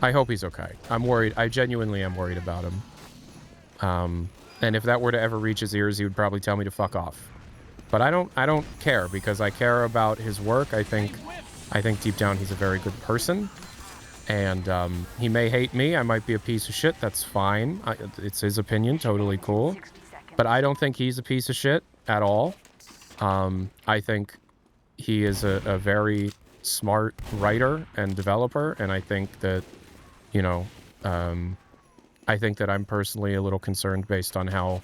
I hope he's okay. I'm worried. I genuinely am worried about him. And if that were to ever reach his ears, he would probably tell me to fuck off. But I don't care, because I care about his work. I think deep down he's a very good person. And he may hate me. I might be a piece of shit. That's fine. It's his opinion. Totally cool. But I don't think he's a piece of shit at all. I think he is a very smart writer and developer. And I think that, you know, I think that I'm personally a little concerned based on how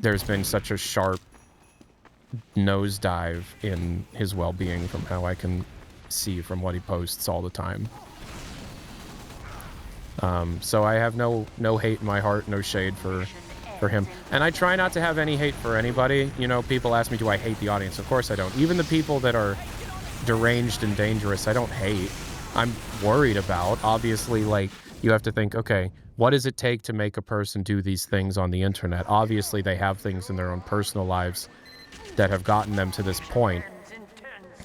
there's been such a sharp nosedive in his well-being from how I can see from what he posts all the time. So I have no hate in my heart, no shade for him. And I try not to have any hate for anybody. You know, people ask me, do I hate the audience? Of course I don't. Even the people that are deranged and dangerous, I don't hate. I'm worried about. Obviously, like, you have to think, okay, what does it take to make a person do these things on the internet? Obviously, they have things in their own personal lives that have gotten them to this point.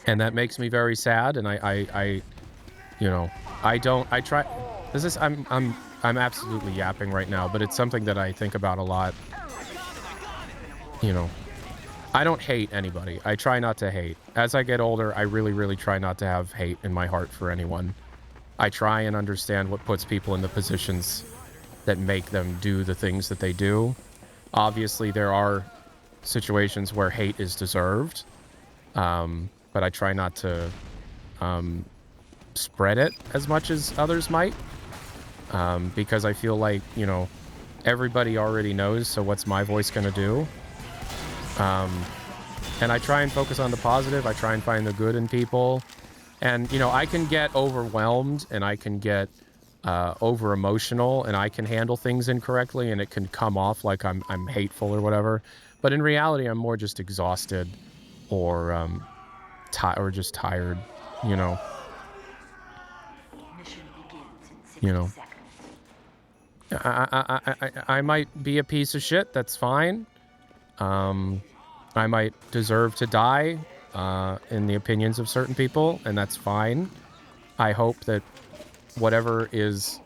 And that makes me very sad. And I you know, I try, this is, I'm absolutely yapping right now, but it's something that I think about a lot. You know, I don't hate anybody. I try not to hate. As I get older, I really, really try not to have hate in my heart for anyone. I try and understand what puts people in the positions that make them do the things that they do. Obviously, there are situations where hate is deserved, but I try not to spread it as much as others might, because I feel like, you know, everybody already knows, so what's my voice going to do? And I try and focus on the positive. I try and find the good in people. And, you know, I can get overwhelmed and I can get over emotional and I can handle things incorrectly and it can come off like I'm hateful or whatever. But in reality, I'm more just exhausted or just tired, you know. You know, I might be a piece of shit. That's fine. I might deserve to die in the opinions of certain people, and that's fine. I hope that whatever is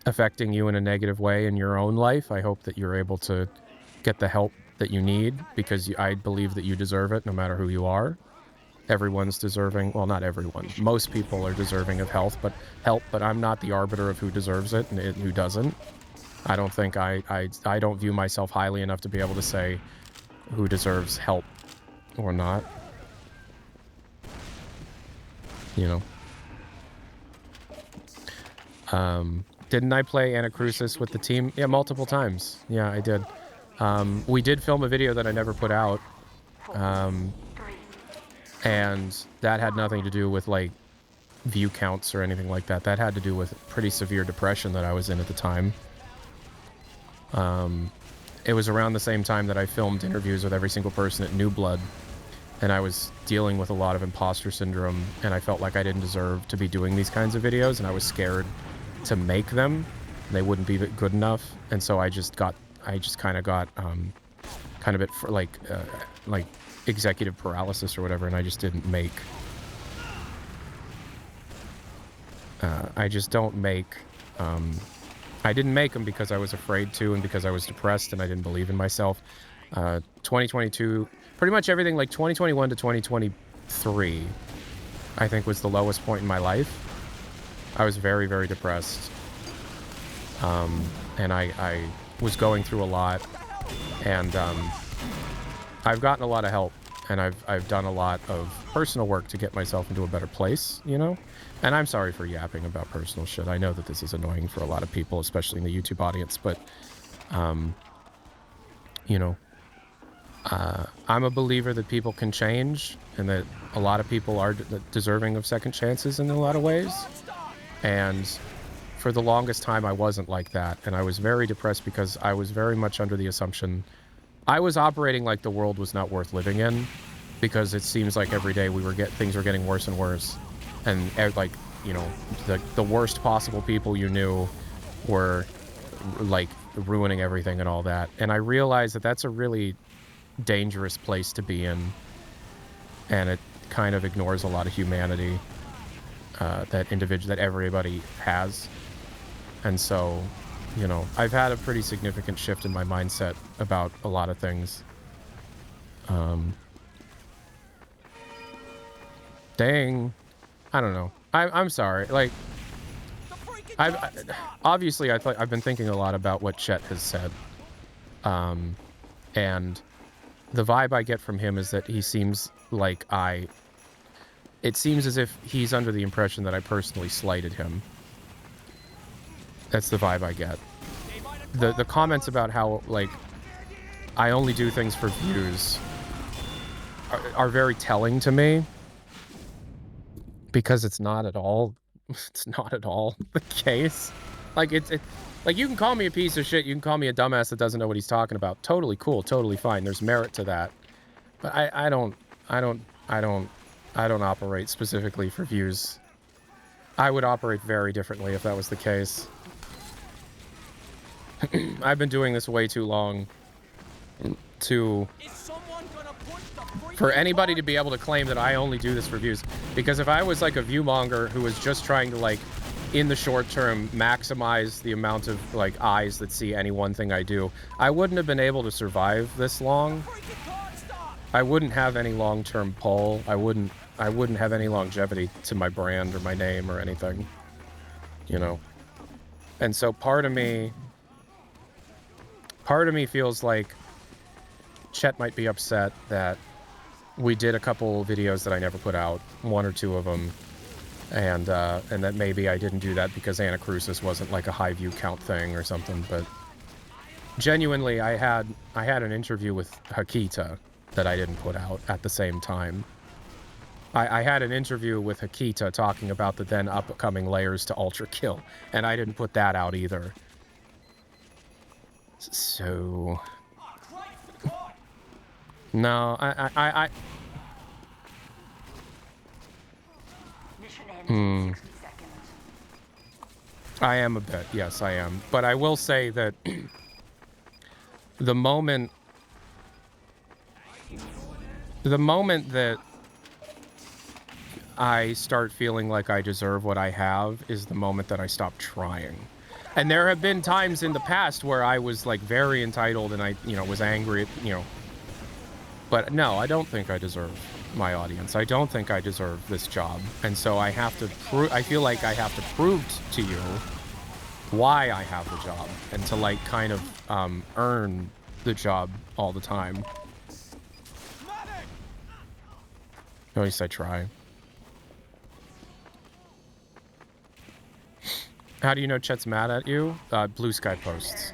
affecting you in a negative way in your own life, I hope that you're able to get the help that you need, because I believe that you deserve it no matter who you are. Everyone's deserving, well, not everyone. Most people are deserving of help, but I'm not the arbiter of who deserves it and who doesn't. I don't think I don't view myself highly enough to be able to say who deserves help or not. You know. Didn't I play Anacrusis with the team? Yeah, multiple times. Yeah, I did. We did film a video that I never put out. And that had nothing to do with, like, view counts or anything like that. That had to do with pretty severe depression that I was in at the time. It was around the same time that I filmed interviews with every single person at New Blood, and I was dealing with a lot of imposter syndrome, and I felt like I didn't deserve to be doing these kinds of videos, and I was scared to make them. They wouldn't be good enough, and so I just kind of got kind of bit for like executive paralysis or whatever, and I just didn't make. I just don't make. I didn't make them because I was afraid to and because I was depressed and I didn't believe in myself. 2022, pretty much everything like 2021 to 2023, I think was the lowest point in my life. I was very, very depressed. And I was going through a lot, and I've gotten a lot of help, and I've done a lot of personal work to get myself into a better place, you know? And I'm sorry for yapping about personal shit. I know that this is annoying for a lot of people, especially in the YouTube audience, but, you know, I'm a believer that people can change and that a lot of people are deserving of second chances in a lot of ways. And for the longest time, I wasn't like that. And I was very depressed because I was very much under the assumption I was operating like the world was not worth living in, because it seems like every day things were getting worse and worse. And like, you know, the worst possible people you knew were like ruining everything and all that. And I realized that that's a really dangerous place to be in. and it kind of ignores a lot of humanity that everybody has. And so, you know, I've had a pretty significant shift in my mindset about a lot of things. Dang, I don't know. I'm sorry. Like, obviously I've been thinking a lot about what Chet has said, and the vibe I get from him is that he seems like it seems as if he's under the impression that I personally slighted him. That's the vibe I get. The comments about how, like, I only do things for views are very telling to me, because it's not at all the case. Like, like, you can call me a piece of shit, you can call me a dumbass that doesn't know what he's talking about. Totally cool, totally fine. There's merit to that. But I don't operate specifically for views. I would operate very differently if that was the case. I've been doing this way too long for anybody to be able to claim that I only do this for views. Because if I was like a viewmonger who was just trying to, like, in the short term, maximize the amount of, like, eyes that see any one thing I do, I wouldn't have been able to survive this long. I wouldn't have any long-term pull. I wouldn't have any longevity to my brand or my name or anything, you know. And so part of me feels like Chet might be upset that we did a couple videos that I never put out, 1 or 2 of them, and that maybe I didn't do that because Anacrusis wasn't like a high view count thing or something. But genuinely, I had an interview with Hakita that I didn't put out at the same time. I had an interview with Hakita talking about the then upcoming layers to Ultra Kill, and I didn't put that out either. So no, Mission ends in 60 seconds. I am a bit, yes, I am. But I will say that the moment that I start feeling like I deserve what I have is the moment that I stop trying. And there have been times in the past where I was, like, very entitled and I, you know, was angry, you know. But no, I don't think I deserve my audience. I don't think I deserve this job. And so I have to I feel like I have to prove to you why I have the job, and to, like, kind of earn the job all the time. At least I try. How do you know Chet's mad at you? Blue Sky posts.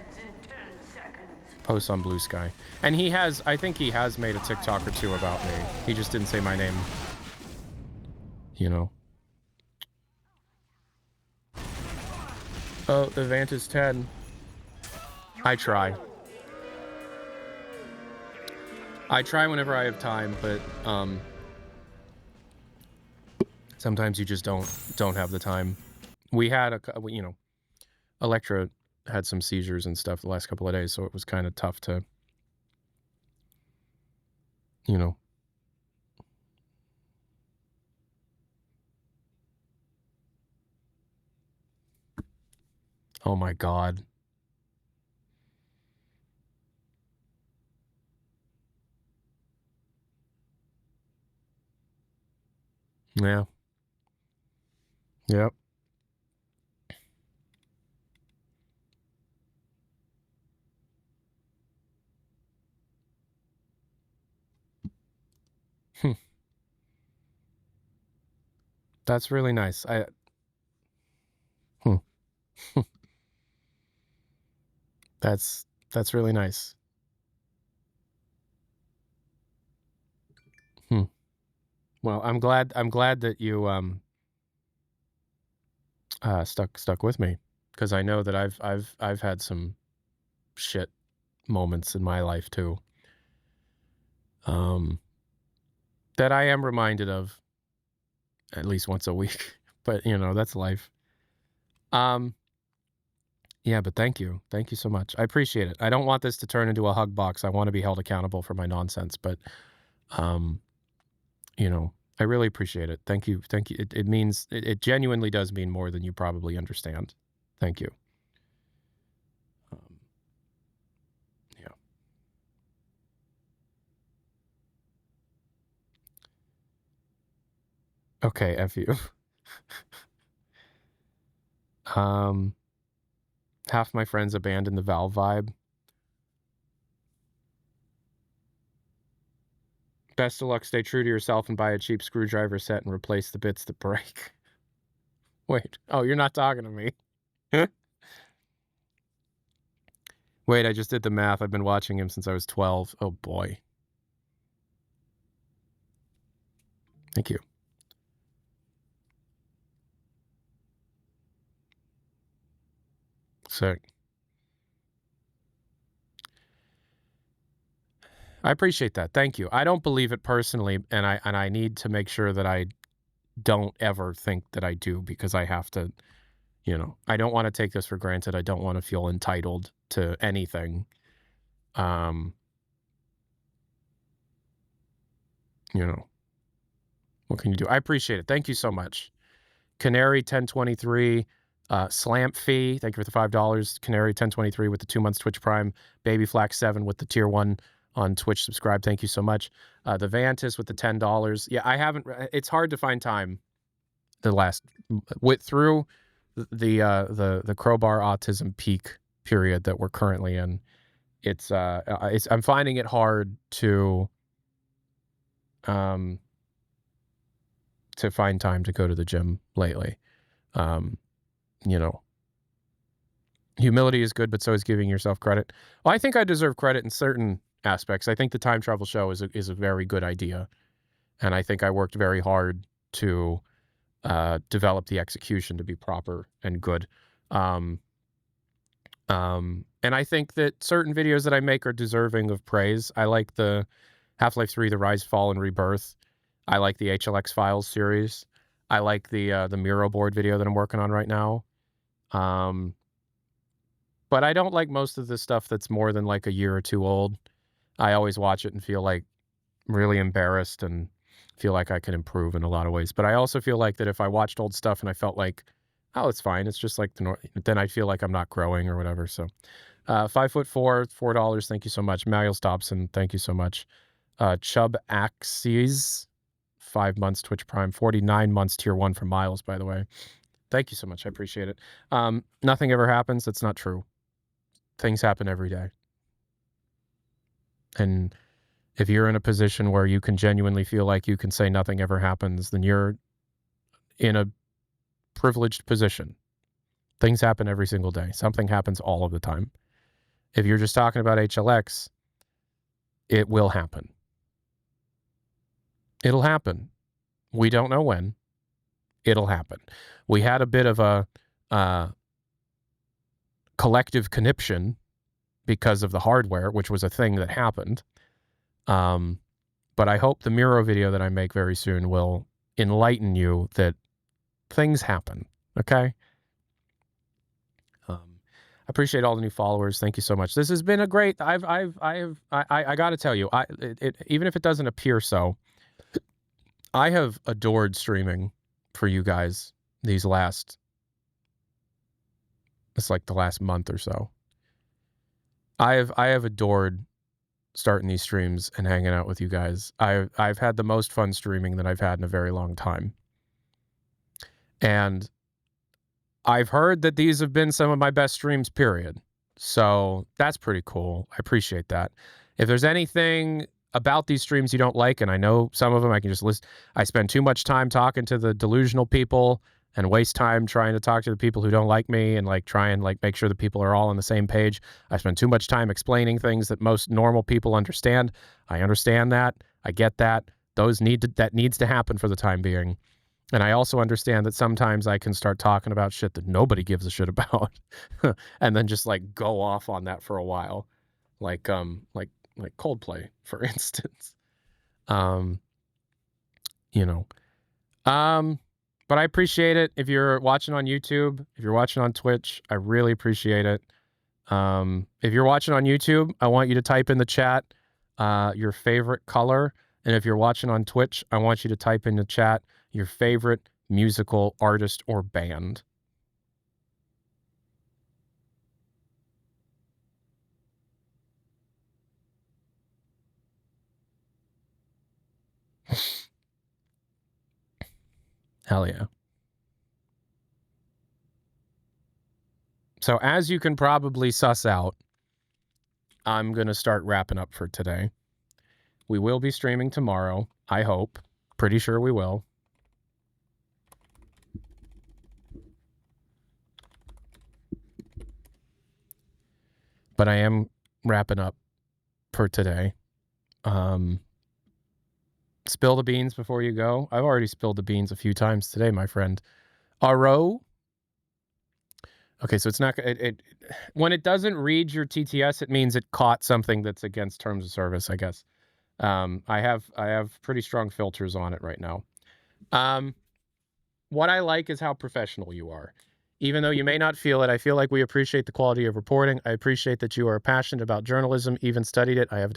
Posts on Blue Sky. And he has, I think he has made a TikTok or 2 about me. He just didn't say my name. You know. Oh, the Vant is 10. I try. I try whenever I have time, but sometimes you just don't have the time. We had you know, Electra had some seizures and stuff the last couple of days, so it was kind of tough to, you know. Oh my God. Yeah. Yep. That's really nice. That's really nice. Well, I'm glad that you stuck with me, because I know that I've had some shit moments in my life too. That I am reminded of at least once a week, but you know, that's life. Yeah, but thank you so much. I appreciate it. I don't want this to turn into a hug box. I want to be held accountable for my nonsense, but you know, I really appreciate it. Thank you. Thank you. It means, it genuinely does mean more than you probably understand. Thank you. Yeah. Okay, F you. Half my friends abandoned the Valve vibe. Best of luck. Stay true to yourself and buy a cheap screwdriver set and replace the bits that break. Wait. Oh, you're not talking to me. Wait, I just did the math. I've been watching him since I was 12. Oh, boy. Thank you. Sick. I appreciate that. Thank you. I don't believe it personally, and I need to make sure that I don't ever think that I do, because I have to, you know, I don't want to take this for granted. I don't want to feel entitled to anything. You know, what can you do? I appreciate it. Thank you so much. Canary 1023, Slamp Fee, thank you for the $5. Canary 1023 with the 2 months Twitch Prime. Baby Flax 7 with the tier 1 on Twitch subscribe. Thank you so much. The Vantis with the $10. Yeah, I haven't. It's hard to find time. Through the crowbar autism peak period that we're currently in. I'm finding it hard to find time to go to the gym lately. You know, humility is good, but so is giving yourself credit. Well, I think I deserve credit in certain aspects. I think the time travel show is a very good idea, and I think I worked very hard to develop the execution to be proper and good. And I think that certain videos that I make are deserving of praise. I like the Half-Life 3, The Rise, Fall, and Rebirth. I like the HLX Files series. I like the Miro board video that I'm working on right now. But I don't like most of the stuff that's more than like a year or two old. I always watch it and feel like really embarrassed and feel like I can improve in a lot of ways. But I also feel like that if I watched old stuff and I felt like, oh, it's fine, it's just like then I feel like I'm not growing or whatever. So 5'4", $4. Thank you so much. Mariel Dobson, thank you so much. Chubb Axes, 5 months Twitch Prime, 49 months tier 1 from Miles, by the way. Thank you so much. I appreciate it. Nothing ever happens. That's not true. Things happen every day. And if you're in a position where you can genuinely feel like you can say nothing ever happens, then you're in a privileged position. Things happen every single day. Something happens all of the time. If you're just talking about HLX, it will happen. It'll happen. We don't know when. It'll happen. We had a bit of a collective conniption because of the hardware, which was a thing that happened. But I hope the Miro video that I make very soon will enlighten you that things happen. Okay. I appreciate all the new followers. Thank you so much. This has been a great. I got to tell you, even if it doesn't appear so, I have adored streaming for you guys it's like the last month or so. I have adored starting these streams and hanging out with you guys. I've had the most fun streaming that I've had in a very long time. And I've heard that these have been some of my best streams, period. So that's pretty cool. I appreciate that. If there's anything about these streams you don't like, and I know some of them I can just list, I spend too much time talking to the delusional people and waste time trying to talk to the people who don't like me and like try and like make sure that people are all on the same page. I spend too much time explaining things that most normal people understand. I understand that. I get that. That needs to happen for the time being. And I also understand that sometimes I can start talking about shit that nobody gives a shit about and then just like go off on that for a while. Like Coldplay, for instance. But I appreciate it. If you're watching on YouTube, if you're watching on Twitch, I really appreciate it. If you're watching on YouTube, I want you to type in the chat your favorite color And if you're watching on Twitch, I want you to type in the chat your favorite musical artist or band. Hell yeah. So as you can probably suss out, I'm going to start wrapping up for today. We will be streaming tomorrow, I hope. Pretty sure we will. But I am wrapping up for today. Spill the beans before you go. I've already spilled the beans a few times today, my friend. RO. Okay, so it's not when it doesn't read your TTS, it means it caught something that's against terms of service, I guess. I have pretty strong filters on it right now. What I like is how professional you are. Even though you may not feel it, I feel like we appreciate the quality of reporting. I appreciate that you are passionate about journalism, even studied it. I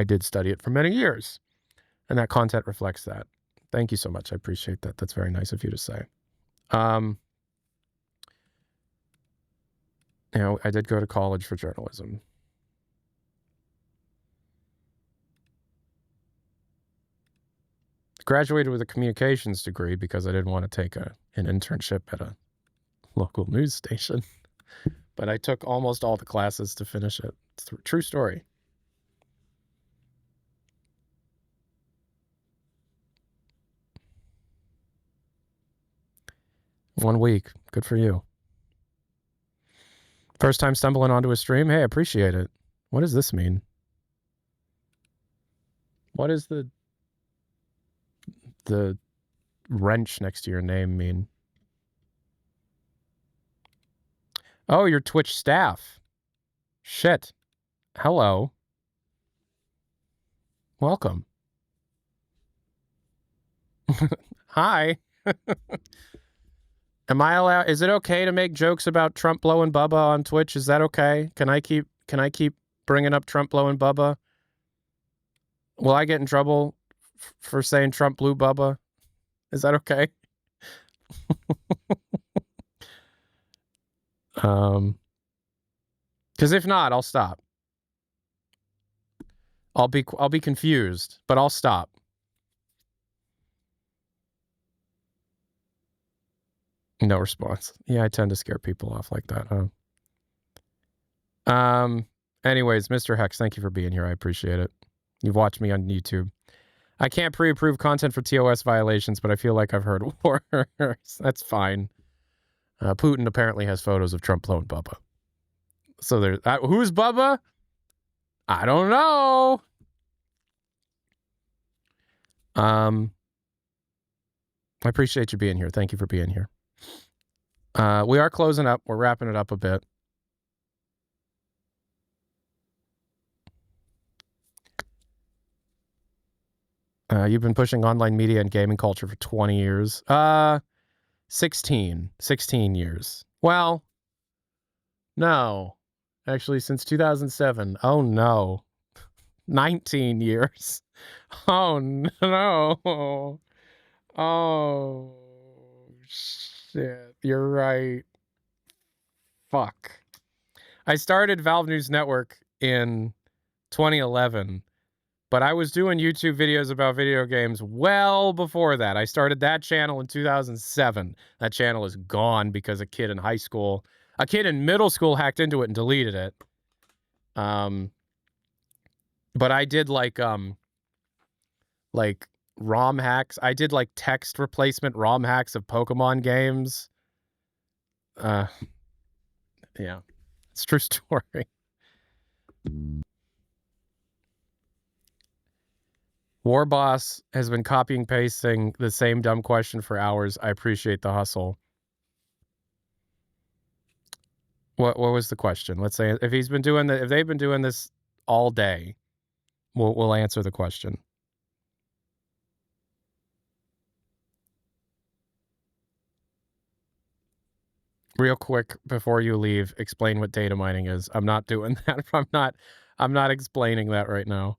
did study it for many years. And that content reflects that. Thank you so much. I appreciate that. That's very nice of you to say. I did go to college for journalism. Graduated with a communications degree because I didn't want to take an internship at a local news station. But I took almost all the classes to finish it. It's a true story. One week. Good for you. First time stumbling onto a stream? Hey, appreciate it. What does this mean? What is the wrench next to your name mean? Oh, your Twitch staff. Shit. Hello. Welcome. Hi. Am I allowed? Is it okay to make jokes about Trump blowing Bubba on Twitch? Is that okay? Can I keep bringing up Trump blowing Bubba? Will I get in trouble for saying Trump blew Bubba? Is that okay? Because if not, I'll stop. I'll be confused, but I'll stop. No response. Yeah, I tend to scare people off like that, huh? Anyways, Mr. Hex, thank you for being here. I appreciate it. You've watched me on YouTube. I can't pre-approve content for TOS violations, but I feel like I've heard worse. That's fine. Putin apparently has photos of Trump blowing Bubba. So there's who's Bubba? I don't know. I appreciate you being here. Thank you for being here. We are closing up. We're wrapping it up a bit. You've been pushing online media and gaming culture for 20 years. 16 years. Well, no. Actually, since 2007. Oh, no. 19 years. Oh, no. Oh, shit. You're right. Fuck. I started Valve News Network in 2011, but I was doing YouTube videos about video games well before that. I started that channel in 2007. That channel is gone because a kid in middle school hacked into it and deleted it. But I did like ROM hacks. I did like text replacement ROM hacks of Pokemon games. Yeah, it's a true story. Warboss has been copying pasting the same dumb question for hours. I appreciate the hustle. What was the question? Let's say if they've been doing this all day, we'll answer the question. Real quick before you leave, explain what data mining is. I'm not doing that. I'm not explaining that right now.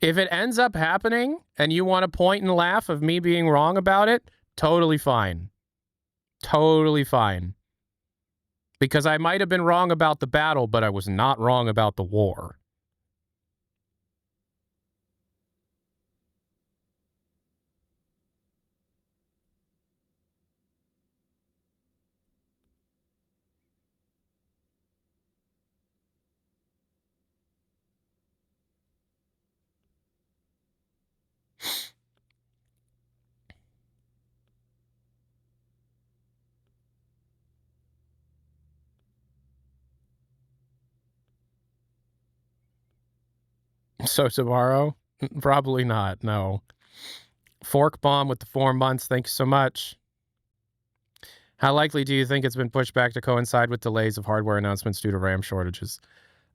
If it ends up happening and you want to point and laugh of me being wrong about it, totally fine. Totally fine. Because I might have been wrong about the battle, but I was not wrong about the war. So tomorrow? Probably not, no. Fork Bomb with the 4 months, thanks so much. How likely do you think it's been pushed back to coincide with delays of hardware announcements due to RAM shortages?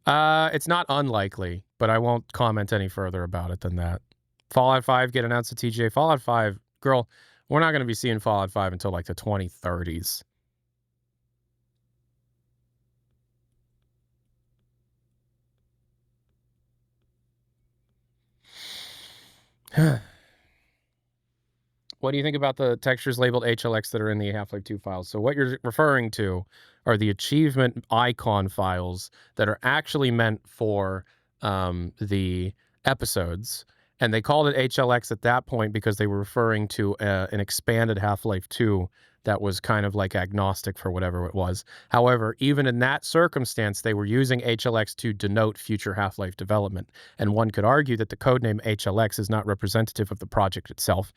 It's not unlikely, but I won't comment any further about it than that. Fallout 5 get announced at TGA. Fallout 5, girl, we're not going to be seeing Fallout 5 until like the 2030s. What do you think about the textures labeled HLX that are in the Half-Life 2 files? So what you're referring to are the achievement icon files that are actually meant for the episodes. And they called it HLX at that point because they were referring to an expanded Half-Life 2 that was kind of like agnostic for whatever it was. However, even in that circumstance, they were using HLX to denote future Half-Life development. And one could argue that the codename HLX is not representative of the project itself,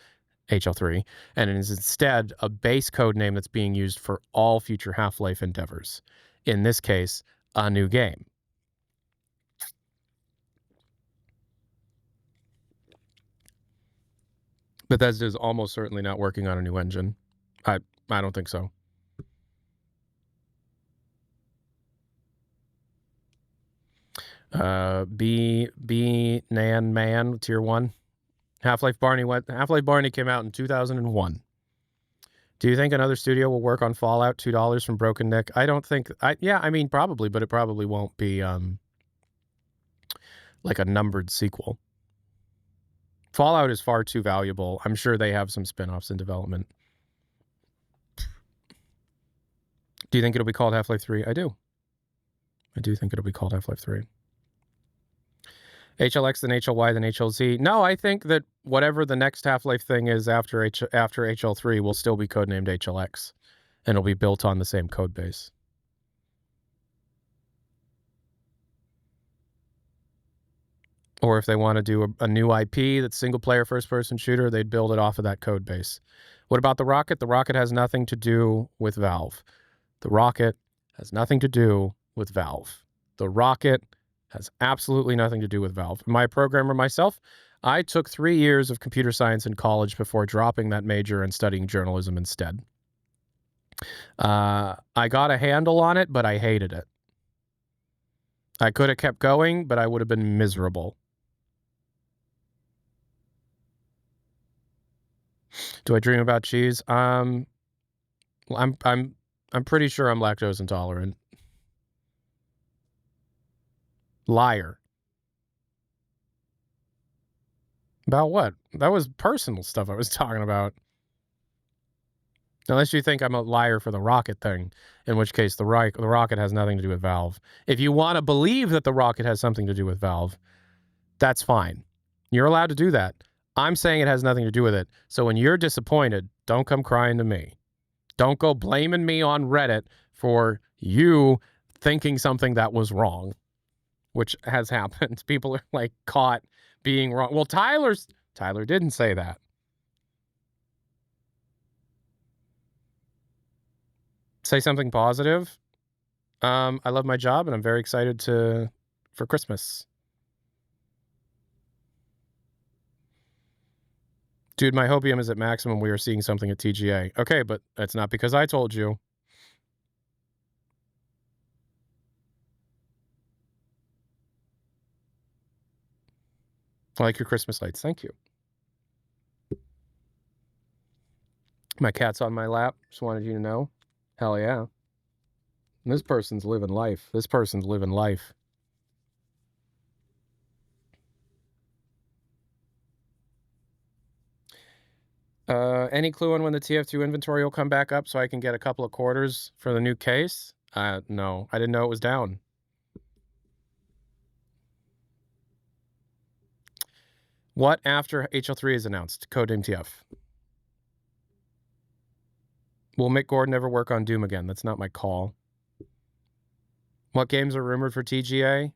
HL3, and it is instead a base code name that's being used for all future Half-Life endeavors. In this case, a new game. Bethesda is almost certainly not working on a new engine. I don't think so. B Nan Man Tier 1. Half-Life Barney came out in 2001. Do you think another studio will work on Fallout $2 from Broken Nick? I don't think I mean probably, but it probably won't be like a numbered sequel. Fallout is far too valuable. I'm sure they have some spin-offs in development. Do you think it'll be called Half-Life 3? I do. I do think it'll be called Half-Life 3. HLX, then HLY, then HLZ. No, I think that whatever the next Half-Life thing is after HL3 will still be codenamed HLX. And it'll be built on the same code base. Or if they want to do a new IP that's single-player first-person shooter, they'd build it off of that code base. What about the rocket? The rocket has nothing to do with Valve. The rocket has nothing to do with Valve. The rocket has absolutely nothing to do with Valve. Am I a programmer myself? I took 3 years of computer science in college before dropping that major and studying journalism instead. I got a handle on it, but I hated it. I could have kept going, but I would have been miserable. Do I dream about cheese? I'm pretty sure I'm lactose intolerant. Liar. About what? That was personal stuff I was talking about. Unless you think I'm a liar for the rocket thing, in which case the rocket has nothing to do with Valve. If you want to believe that the rocket has something to do with Valve, that's fine. You're allowed to do that. I'm saying it has nothing to do with it. So when you're disappointed, don't come crying to me. Don't go blaming me on Reddit for you thinking something that was wrong, which has happened. People are like caught being wrong. Well, Tyler didn't say that. Say something positive. I love my job and I'm very excited for Christmas. Dude, my hopium is at maximum. We are seeing something at TGA. Okay, but that's not because I told you. I like your Christmas lights. Thank you. My cat's on my lap. Just wanted you to know. Hell yeah. And this person's living life. This person's living life. Any clue on when the TF2 inventory will come back up so I can get a couple of quarters for the new case? No, I didn't know it was down. What after HL3 is announced? Codename TF. Will Mick Gordon ever work on Doom again? That's not my call. What games are rumored for TGA?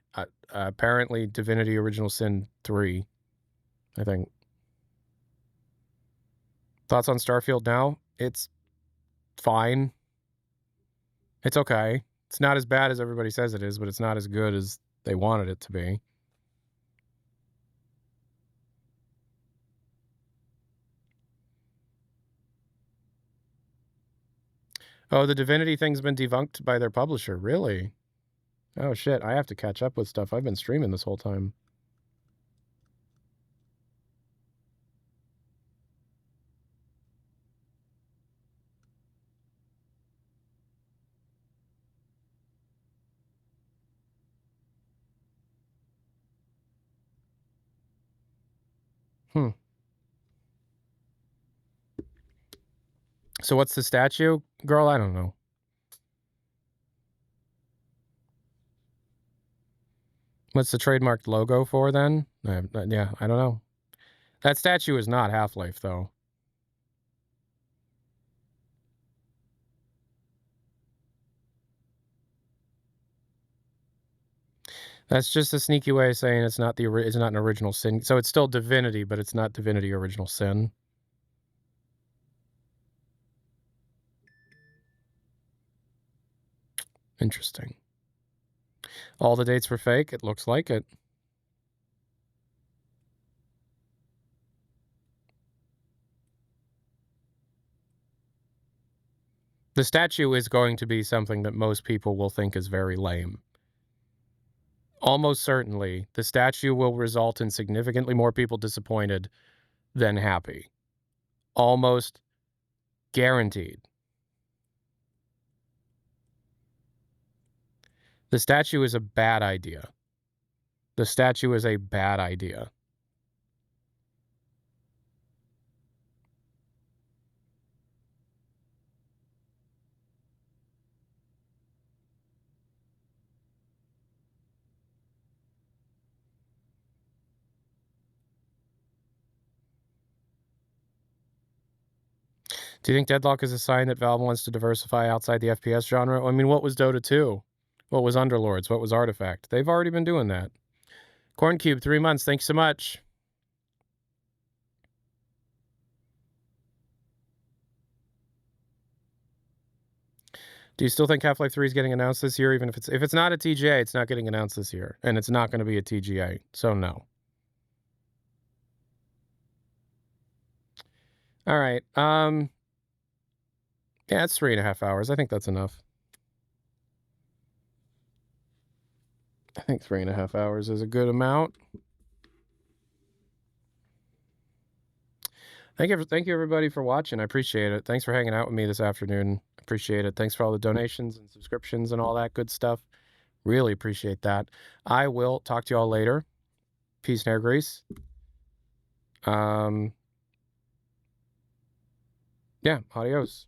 Apparently Divinity Original Sin 3, I think. Thoughts on Starfield now? It's fine. It's okay. It's not as bad as everybody says it is, but it's not as good as they wanted it to be. Oh, the Divinity thing's been debunked by their publisher. Really? Oh, shit. I have to catch up with stuff. I've been streaming this whole time. So what's the statue? Girl, I don't know. What's the trademarked logo for then? Yeah, I don't know. That statue is not Half-Life, though. That's just a sneaky way of saying it's not an original sin. So it's still Divinity, but it's not Divinity Original Sin. Interesting. All the dates were fake. It looks like it. The statue is going to be something that most people will think is very lame. Almost certainly, the statue will result in significantly more people disappointed than happy. Almost guaranteed. The statue is a bad idea. The statue is a bad idea. Do you think Deadlock is a sign that Valve wants to diversify outside the FPS genre? I mean, what was Dota 2? What was Underlords? What was Artifact? They've already been doing that. Corncube, 3 months. Thanks so much. Do you still think Half-Life 3 is getting announced this year? Even if it's not a TGA, it's not getting announced this year. And it's not going to be a TGA. So no. All right. Yeah, it's 3.5 hours. I think that's enough. I think 3.5 hours is a good amount. Thank you everybody for watching. I appreciate it. Thanks for hanging out with me this afternoon. Appreciate it. Thanks for all the donations and subscriptions and all that good stuff. Really appreciate that. I will talk to you all later. Peace and hair grease. Yeah, adios.